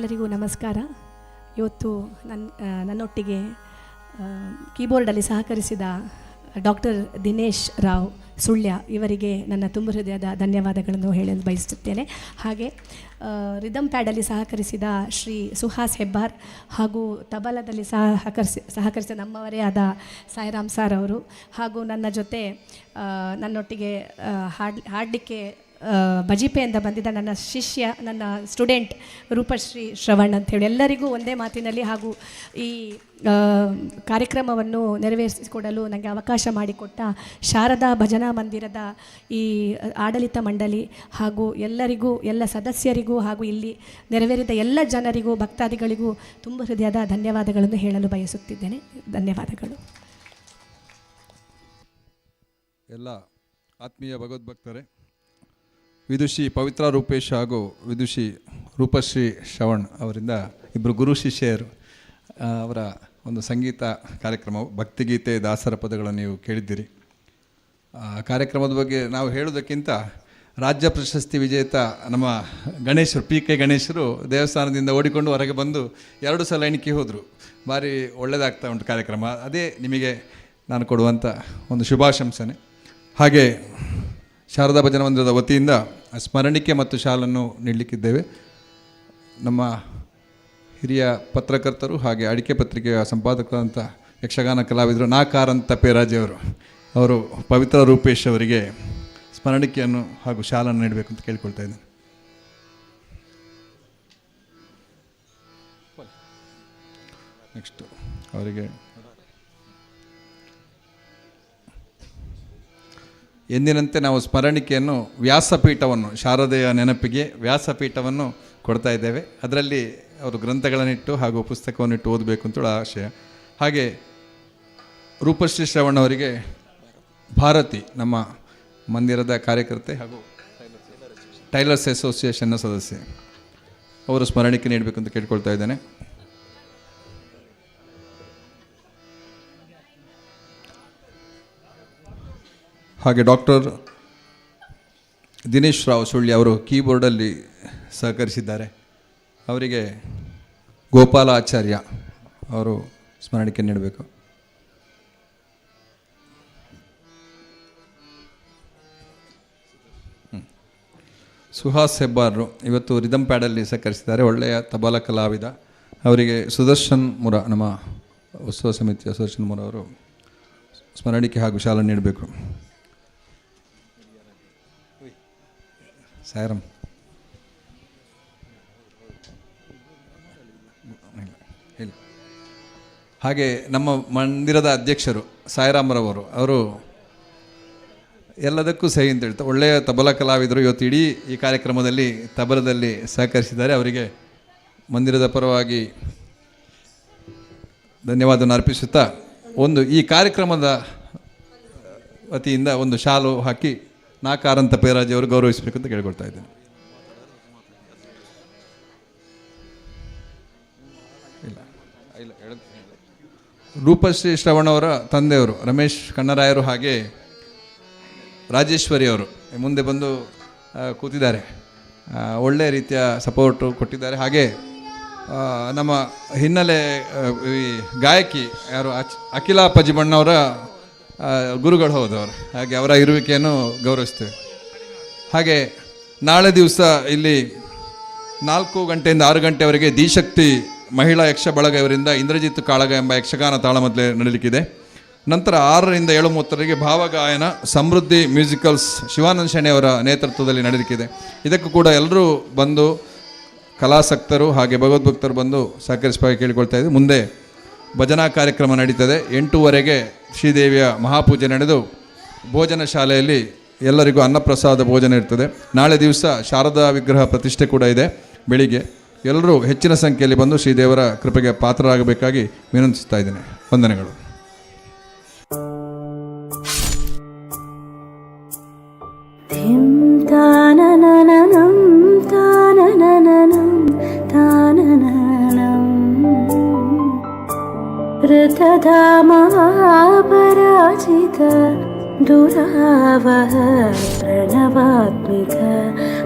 ಎಲ್ಲರಿಗೂ ನಮಸ್ಕಾರ. ಇವತ್ತು ನನ್ನೊಟ್ಟಿಗೆ ಕೀಬೋರ್ಡಲ್ಲಿ ಸಹಕರಿಸಿದ ಡಾಕ್ಟರ್ ದಿನೇಶ್ ರಾವ್ ಸುಳ್ಯ ಇವರಿಗೆ ನನ್ನ ತುಂಬ ಹೃದಯದ ಧನ್ಯವಾದಗಳನ್ನು ಹೇಳಲು ಬಯಸುತ್ತೇನೆ. ಹಾಗೆ ರಿದಮ್ ಪ್ಯಾಡಲ್ಲಿ ಸಹಕರಿಸಿದ ಶ್ರೀ ಸುಹಾಸ್ ಹೆಬ್ಬಾರ್ ಹಾಗೂ ತಬಲದಲ್ಲಿ ಸಹಕರಿಸಿದ ನಮ್ಮವರೇ ಆದ ಸಾಯಿರಾಮ್ ಸರ್ ಅವರು, ಹಾಗೂ ನನ್ನ ಜೊತೆ ನನ್ನೊಟ್ಟಿಗೆ ಹಾಡಲಿಕ್ಕೆ ಬಜಿಪೆಯಿಂದ ಬಂದಿದ್ದ ನನ್ನ ಶಿಷ್ಯ, ನನ್ನ ಸ್ಟೂಡೆಂಟ್ ರೂಪಶ್ರೀ ಶ್ರವಣ್ ಅಂಥೇಳಿ ಎಲ್ಲರಿಗೂ ಒಂದೇ ಮಾತಿನಲ್ಲಿ ಹಾಗೂ ಈ ಕಾರ್ಯಕ್ರಮವನ್ನು ನೆರವೇರಿಸಿಕೊಡಲು ನನಗೆ ಅವಕಾಶ ಮಾಡಿಕೊಟ್ಟ ಶಾರದಾ ಭಜನಾ ಮಂದಿರದ ಈ ಆಡಳಿತ ಮಂಡಳಿ ಹಾಗೂ ಎಲ್ಲರಿಗೂ, ಎಲ್ಲ ಸದಸ್ಯರಿಗೂ ಹಾಗೂ ಇಲ್ಲಿ ನೆರವೇರಿದ ಎಲ್ಲ ಜನರಿಗೂ, ಭಕ್ತಾದಿಗಳಿಗೂ ತುಂಬ ಹೃದಯದ ಧನ್ಯವಾದಗಳನ್ನು ಹೇಳಲು ಬಯಸುತ್ತಿದ್ದೇನೆ. ಧನ್ಯವಾದಗಳು. ಎಲ್ಲ ಆತ್ಮೀಯ ಭಗವದ್ಭಕ್ತರೇ, ವಿದುಷಿ ಪವಿತ್ರ ರೂಪೇಶ್ ಹಾಗೂ ವಿದುಷಿ ರೂಪಶ್ರೀ ಶ್ರವಣ್ ಅವರಿಂದ ಇಬ್ಬರು ಗುರು ಶಿಷ್ಯರು ಅವರ ಒಂದು ಸಂಗೀತ ಕಾರ್ಯಕ್ರಮವು ಭಕ್ತಿಗೀತೆ ದಾಸರ ಪದಗಳನ್ನು ನೀವು ಕೇಳಿದ್ದೀರಿ. ಕಾರ್ಯಕ್ರಮದ ಬಗ್ಗೆ ನಾವು ಹೇಳೋದಕ್ಕಿಂತ ರಾಜ್ಯ ಪ್ರಶಸ್ತಿ ವಿಜೇತ ನಮ್ಮ ಗಣೇಶರು, PK ಗಣೇಶರು ದೇವಸ್ಥಾನದಿಂದ ಓಡಿಕೊಂಡು ಹೊರಗೆ ಬಂದು 2 ಸಲ ಎಣಿಕೆ ಹೋದರು. ಭಾರಿ ಒಳ್ಳೆಯದಾಗ್ತಾ ಉಂಟು ಕಾರ್ಯಕ್ರಮ. ಅದೇ ನಿಮಗೆ ನಾನು ಕೊಡುವಂಥ ಒಂದು ಶುಭಾಶಂಸನೆ. ಹಾಗೆ ಶಾರದಾ ಭಜನಾ ಮಂದಿರದ ವತಿಯಿಂದ ಸ್ಮರಣಿಕೆ ಮತ್ತು ಶಾಲನ್ನು ನೀಡಲಿಕ್ಕಿದ್ದೇವೆ. ನಮ್ಮ ಹಿರಿಯ ಪತ್ರಕರ್ತರು ಹಾಗೆ ಅಡಿಕೆ ಪತ್ರಿಕೆಯ ಸಂಪಾದಕರಂಥ ಯಕ್ಷಗಾನ ಕಲಾವಿದರು ನಾಕಾರಂತ ಪೇರಾಜಿ ಅವರು ಪವಿತ್ರ ರೂಪೇಶ್ ಅವರಿಗೆ ಸ್ಮರಣಿಕೆಯನ್ನು ಹಾಗೂ ಶಾಲನ್ನು ನೀಡಬೇಕು ಅಂತ ಕೇಳ್ಕೊಳ್ತಾ ಇದ್ದೇನೆ. ನೆಕ್ಸ್ಟ್ ಅವರಿಗೆ ಎಂದಿನಂತೆ ನಾವು ಸ್ಮರಣಿಕೆಯನ್ನು ವ್ಯಾಸಪೀಠವನ್ನು, ಶಾರದೆಯ ನೆನಪಿಗೆ ವ್ಯಾಸಪೀಠವನ್ನು ಕೊಡ್ತಾ ಇದ್ದೇವೆ. ಅದರಲ್ಲಿ ಅವರು ಗ್ರಂಥಗಳನ್ನಿಟ್ಟು ಹಾಗೂ ಪುಸ್ತಕವನ್ನಿಟ್ಟು ಓದಬೇಕು ಅಂತೇಳಿ ಆಶಯ. ಹಾಗೆ ರೂಪಶ್ರೀ ಶ್ರವಣ್ ಅವರಿಗೆ ಭಾರತಿ, ನಮ್ಮ ಮಂದಿರದ ಕಾರ್ಯಕರ್ತೆ ಹಾಗೂ ಟೈಲರ್ಸ್ ಅಸೋಸಿಯೇಷನ್ನ ಸದಸ್ಯೆ, ಅವರು ಸ್ಮರಣಿಕೆ ನೀಡಬೇಕು ಅಂತ ಕೇಳ್ಕೊಳ್ತಾ ಇದ್ದೇನೆ. ಹಾಗೆ ಡಾಕ್ಟರ್ ದಿನೇಶ್ ರಾವ್ ಸುಳ್ಯ ಅವರು ಕೀಬೋರ್ಡಲ್ಲಿ ಸಹಕರಿಸಿದ್ದಾರೆ. ಅವರಿಗೆ ಗೋಪಾಲ ಆಚಾರ್ಯ ಅವರು ಸ್ಮರಣಿಕೆ ನೀಡಬೇಕು. ಸುಹಾಸ್ ಹೆಬ್ಬಾರರು ಇವತ್ತು ರಿದಮ್ ಪ್ಯಾಡಲ್ಲಿ ಸಹಕರಿಸಿದ್ದಾರೆ, ಒಳ್ಳೆಯ ತಬಲ ಕಲಾವಿದ. ಅವರಿಗೆ ಸುದರ್ಶನ್ ಮುರ, ನಮ್ಮ ಉತ್ಸವ ಸಮಿತಿಯ ಸುದರ್ಶನ್ ಮುರ ಅವರು ಸ್ಮರಣಿಕೆ ಹಾಗೂ ಶಾಲೆ ನೀಡಬೇಕು. ಸಾಯಿರಾಮ್ ಹೇಳಿ. ಹಾಗೆ ನಮ್ಮ ಮಂದಿರದ ಅಧ್ಯಕ್ಷರು ಸಾಯಿರಾಮ್ರವರು, ಅವರು ಎಲ್ಲದಕ್ಕೂ ಸಹಿ ಅಂತ ಹೇಳ್ತಾರೆ, ಒಳ್ಳೆಯ ತಬಲ ಕಲಾವಿದರು. ಇವತ್ತು ಇಡೀ ಈ ಕಾರ್ಯಕ್ರಮದಲ್ಲಿ ತಬಲದಲ್ಲಿ ಸಹಕರಿಸಿದ್ದಾರೆ. ಅವರಿಗೆ ಮಂದಿರದ ಪರವಾಗಿ ಧನ್ಯವಾದವನ್ನು ಅರ್ಪಿಸುತ್ತಾ ಈ ಕಾರ್ಯಕ್ರಮದ ವತಿಯಿಂದ ಒಂದು ಶಾಲು ಹಾಕಿ ನಾಕಾರಂತ ಪೇರಾಜಿ ಅವರು ಗೌರವಿಸಬೇಕು ಅಂತ ಕೇಳ್ಕೊಳ್ತಾ ಇದ್ದೇನೆ. ರೂಪಶ್ರೀ ಶ್ರವಣ್ ಅವರ ತಂದೆಯವರು ರಮೇಶ್ ಕಣ್ಣರಾಯರು ಹಾಗೆ ರಾಜೇಶ್ವರಿ ಅವರು ಮುಂದೆ ಬಂದು ಕೂತಿದ್ದಾರೆ, ಒಳ್ಳೆಯ ರೀತಿಯ ಸಪೋರ್ಟು ಕೊಟ್ಟಿದ್ದಾರೆ. ಹಾಗೆ ನಮ್ಮ ಹಿನ್ನೆಲೆ ಗಾಯಕಿ ಯಾರು ಅಖಿಲಾ ಪಜಿಬಣ್ಣವರ ಗುರುಗಳು ಹೌದವರು, ಹಾಗೆ ಅವರ ಇರುವಿಕೆಯನ್ನು ಗೌರವಿಸ್ತೇವೆ. ಹಾಗೆ ನಾಳೆ ದಿವಸ ಇಲ್ಲಿ 4 ಗಂಟೆಯಿಂದ 6 ಗಂಟೆವರೆಗೆ ದಿಶಕ್ತಿ ಮಹಿಳಾ ಯಕ್ಷ ಬಳಗ ಇವರಿಂದ ಇಂದ್ರಜಿತ್ ಕಾಳಗ ಎಂಬ ಯಕ್ಷಗಾನ ತಾಳಮದ್ದಲೆ ನಡೆಯಲಿಕ್ಕಿದೆ. ನಂತರ 6ರಿಂದ 7:30 ಭಾವಗಾಯನ ಸಮೃದ್ಧಿ ಮ್ಯೂಸಿಕಲ್ಸ್ ಶಿವಾನಂದ ಶೆಣೆಯವರ ನೇತೃತ್ವದಲ್ಲಿ ನಡೆಯಲಿಕ್ಕಿದೆ. ಇದಕ್ಕೂ ಕೂಡ ಎಲ್ಲರೂ ಬಂದು, ಕಲಾಸಕ್ತರು ಹಾಗೆ ಭಗವದ್ಭಕ್ತರು ಬಂದು ಸಹಕರಿಸಬೇಕಾಗಿ ಕೇಳಿಕೊಳ್ತಾ ಇದ್ದೀವಿ. ಮುಂದೆ ಭಜನಾ ಕಾರ್ಯಕ್ರಮ ನಡೀತದೆ. 8:00 ಶ್ರೀದೇವಿಯ ಮಹಾಪೂಜೆ ನಡೆದು ಭೋಜನ ಶಾಲೆಯಲ್ಲಿ ಎಲ್ಲರಿಗೂ ಅನ್ನಪ್ರಸಾದ ಭೋಜನ ಇರ್ತದೆ. ನಾಳೆ ದಿವಸ ಶಾರದಾ ವಿಗ್ರಹ ಪ್ರತಿಷ್ಠೆ ಕೂಡ ಇದೆ ಬೆಳಿಗ್ಗೆ. ಎಲ್ಲರೂ ಹೆಚ್ಚಿನ ಸಂಖ್ಯೆಯಲ್ಲಿ ಬಂದು ಶ್ರೀದೇವರ ಕೃಪೆಗೆ ಪಾತ್ರರಾಗಬೇಕಾಗಿ ವಿನಂತಿಸ್ತಾ ಇದ್ದೇನೆ. ವಂದನೆಗಳು. पराजित दुरावह प्रणवात्मिक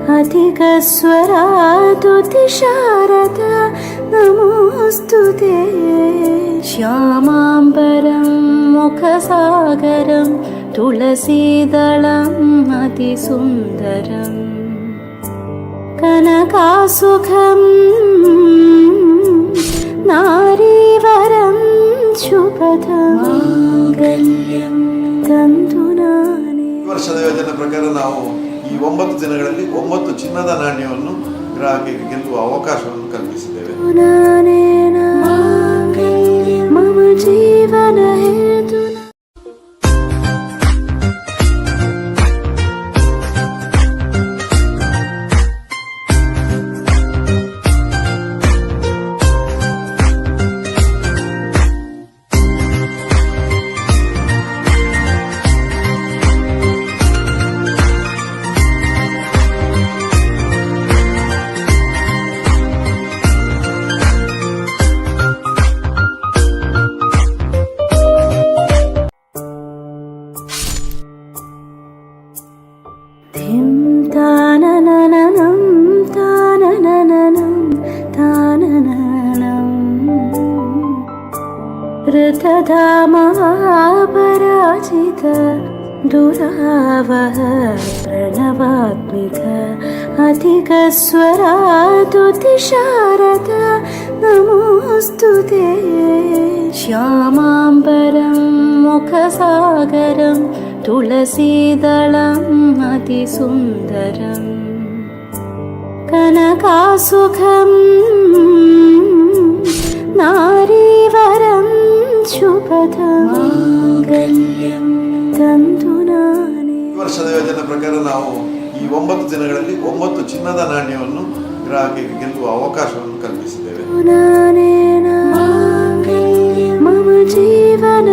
अधिकस्वरादुतिशारदा नमोऽस्तु ते श्यामाम्बरं मुखसागरं तुलसीदलम् अतिसुन्दरम् कनकासुखं नारीवरं शुभदं माङ्गल्यं तन्तुनानि. ಈ ವರ್ಷದ ಯೋಜನೆ ಪ್ರಕಾರ ನಾವು ಈ 9 ದಿನಗಳಲ್ಲಿ 9 ಚಿನ್ನದ ನಾಣ್ಯವನ್ನು ಗ್ರಾಹಕರಿಗೆ ಗೆಲ್ಲುವ ಅವಕಾಶವನ್ನು ಕಲ್ಪಿಸಿದ್ದೇವೆ. ನಾನೇನ ಮಾಂಗಲ್ಯಂ ಮಮ ಜೀವನ ಹೇತುನಾ. धिं ताननननं ताननननं तानननं ऋतधामपराजित दुरावह प्रणवात्मिक अधिकस्वरादुतिशारदा नमोऽस्तु ते श्यामाम्बरं मुखसागरं तुलसीदलम् अतिसुन्दरम् कनकासुखं नारीवरं शुभदं माङ्गल्यं तन्तुनानि. ಈ ವರ್ಷದ ಯೋಜನೆ ಪ್ರಕಾರ ನಾವು ಈ 9 ದಿನಗಳಲ್ಲಿ 9 ಚಿನ್ನದ ನಾಣ್ಯವನ್ನು ಗ್ರಾಹಕರಿಗೆ ಗೆಲ್ಲುವ ಅವಕಾಶವನ್ನು ಕಲ್ಪಿಸಿದ್ದೇವೆ. ನಾನೇನ ಮಾಂಗಲ್ಯಂ ಮಮ ಜೀವನ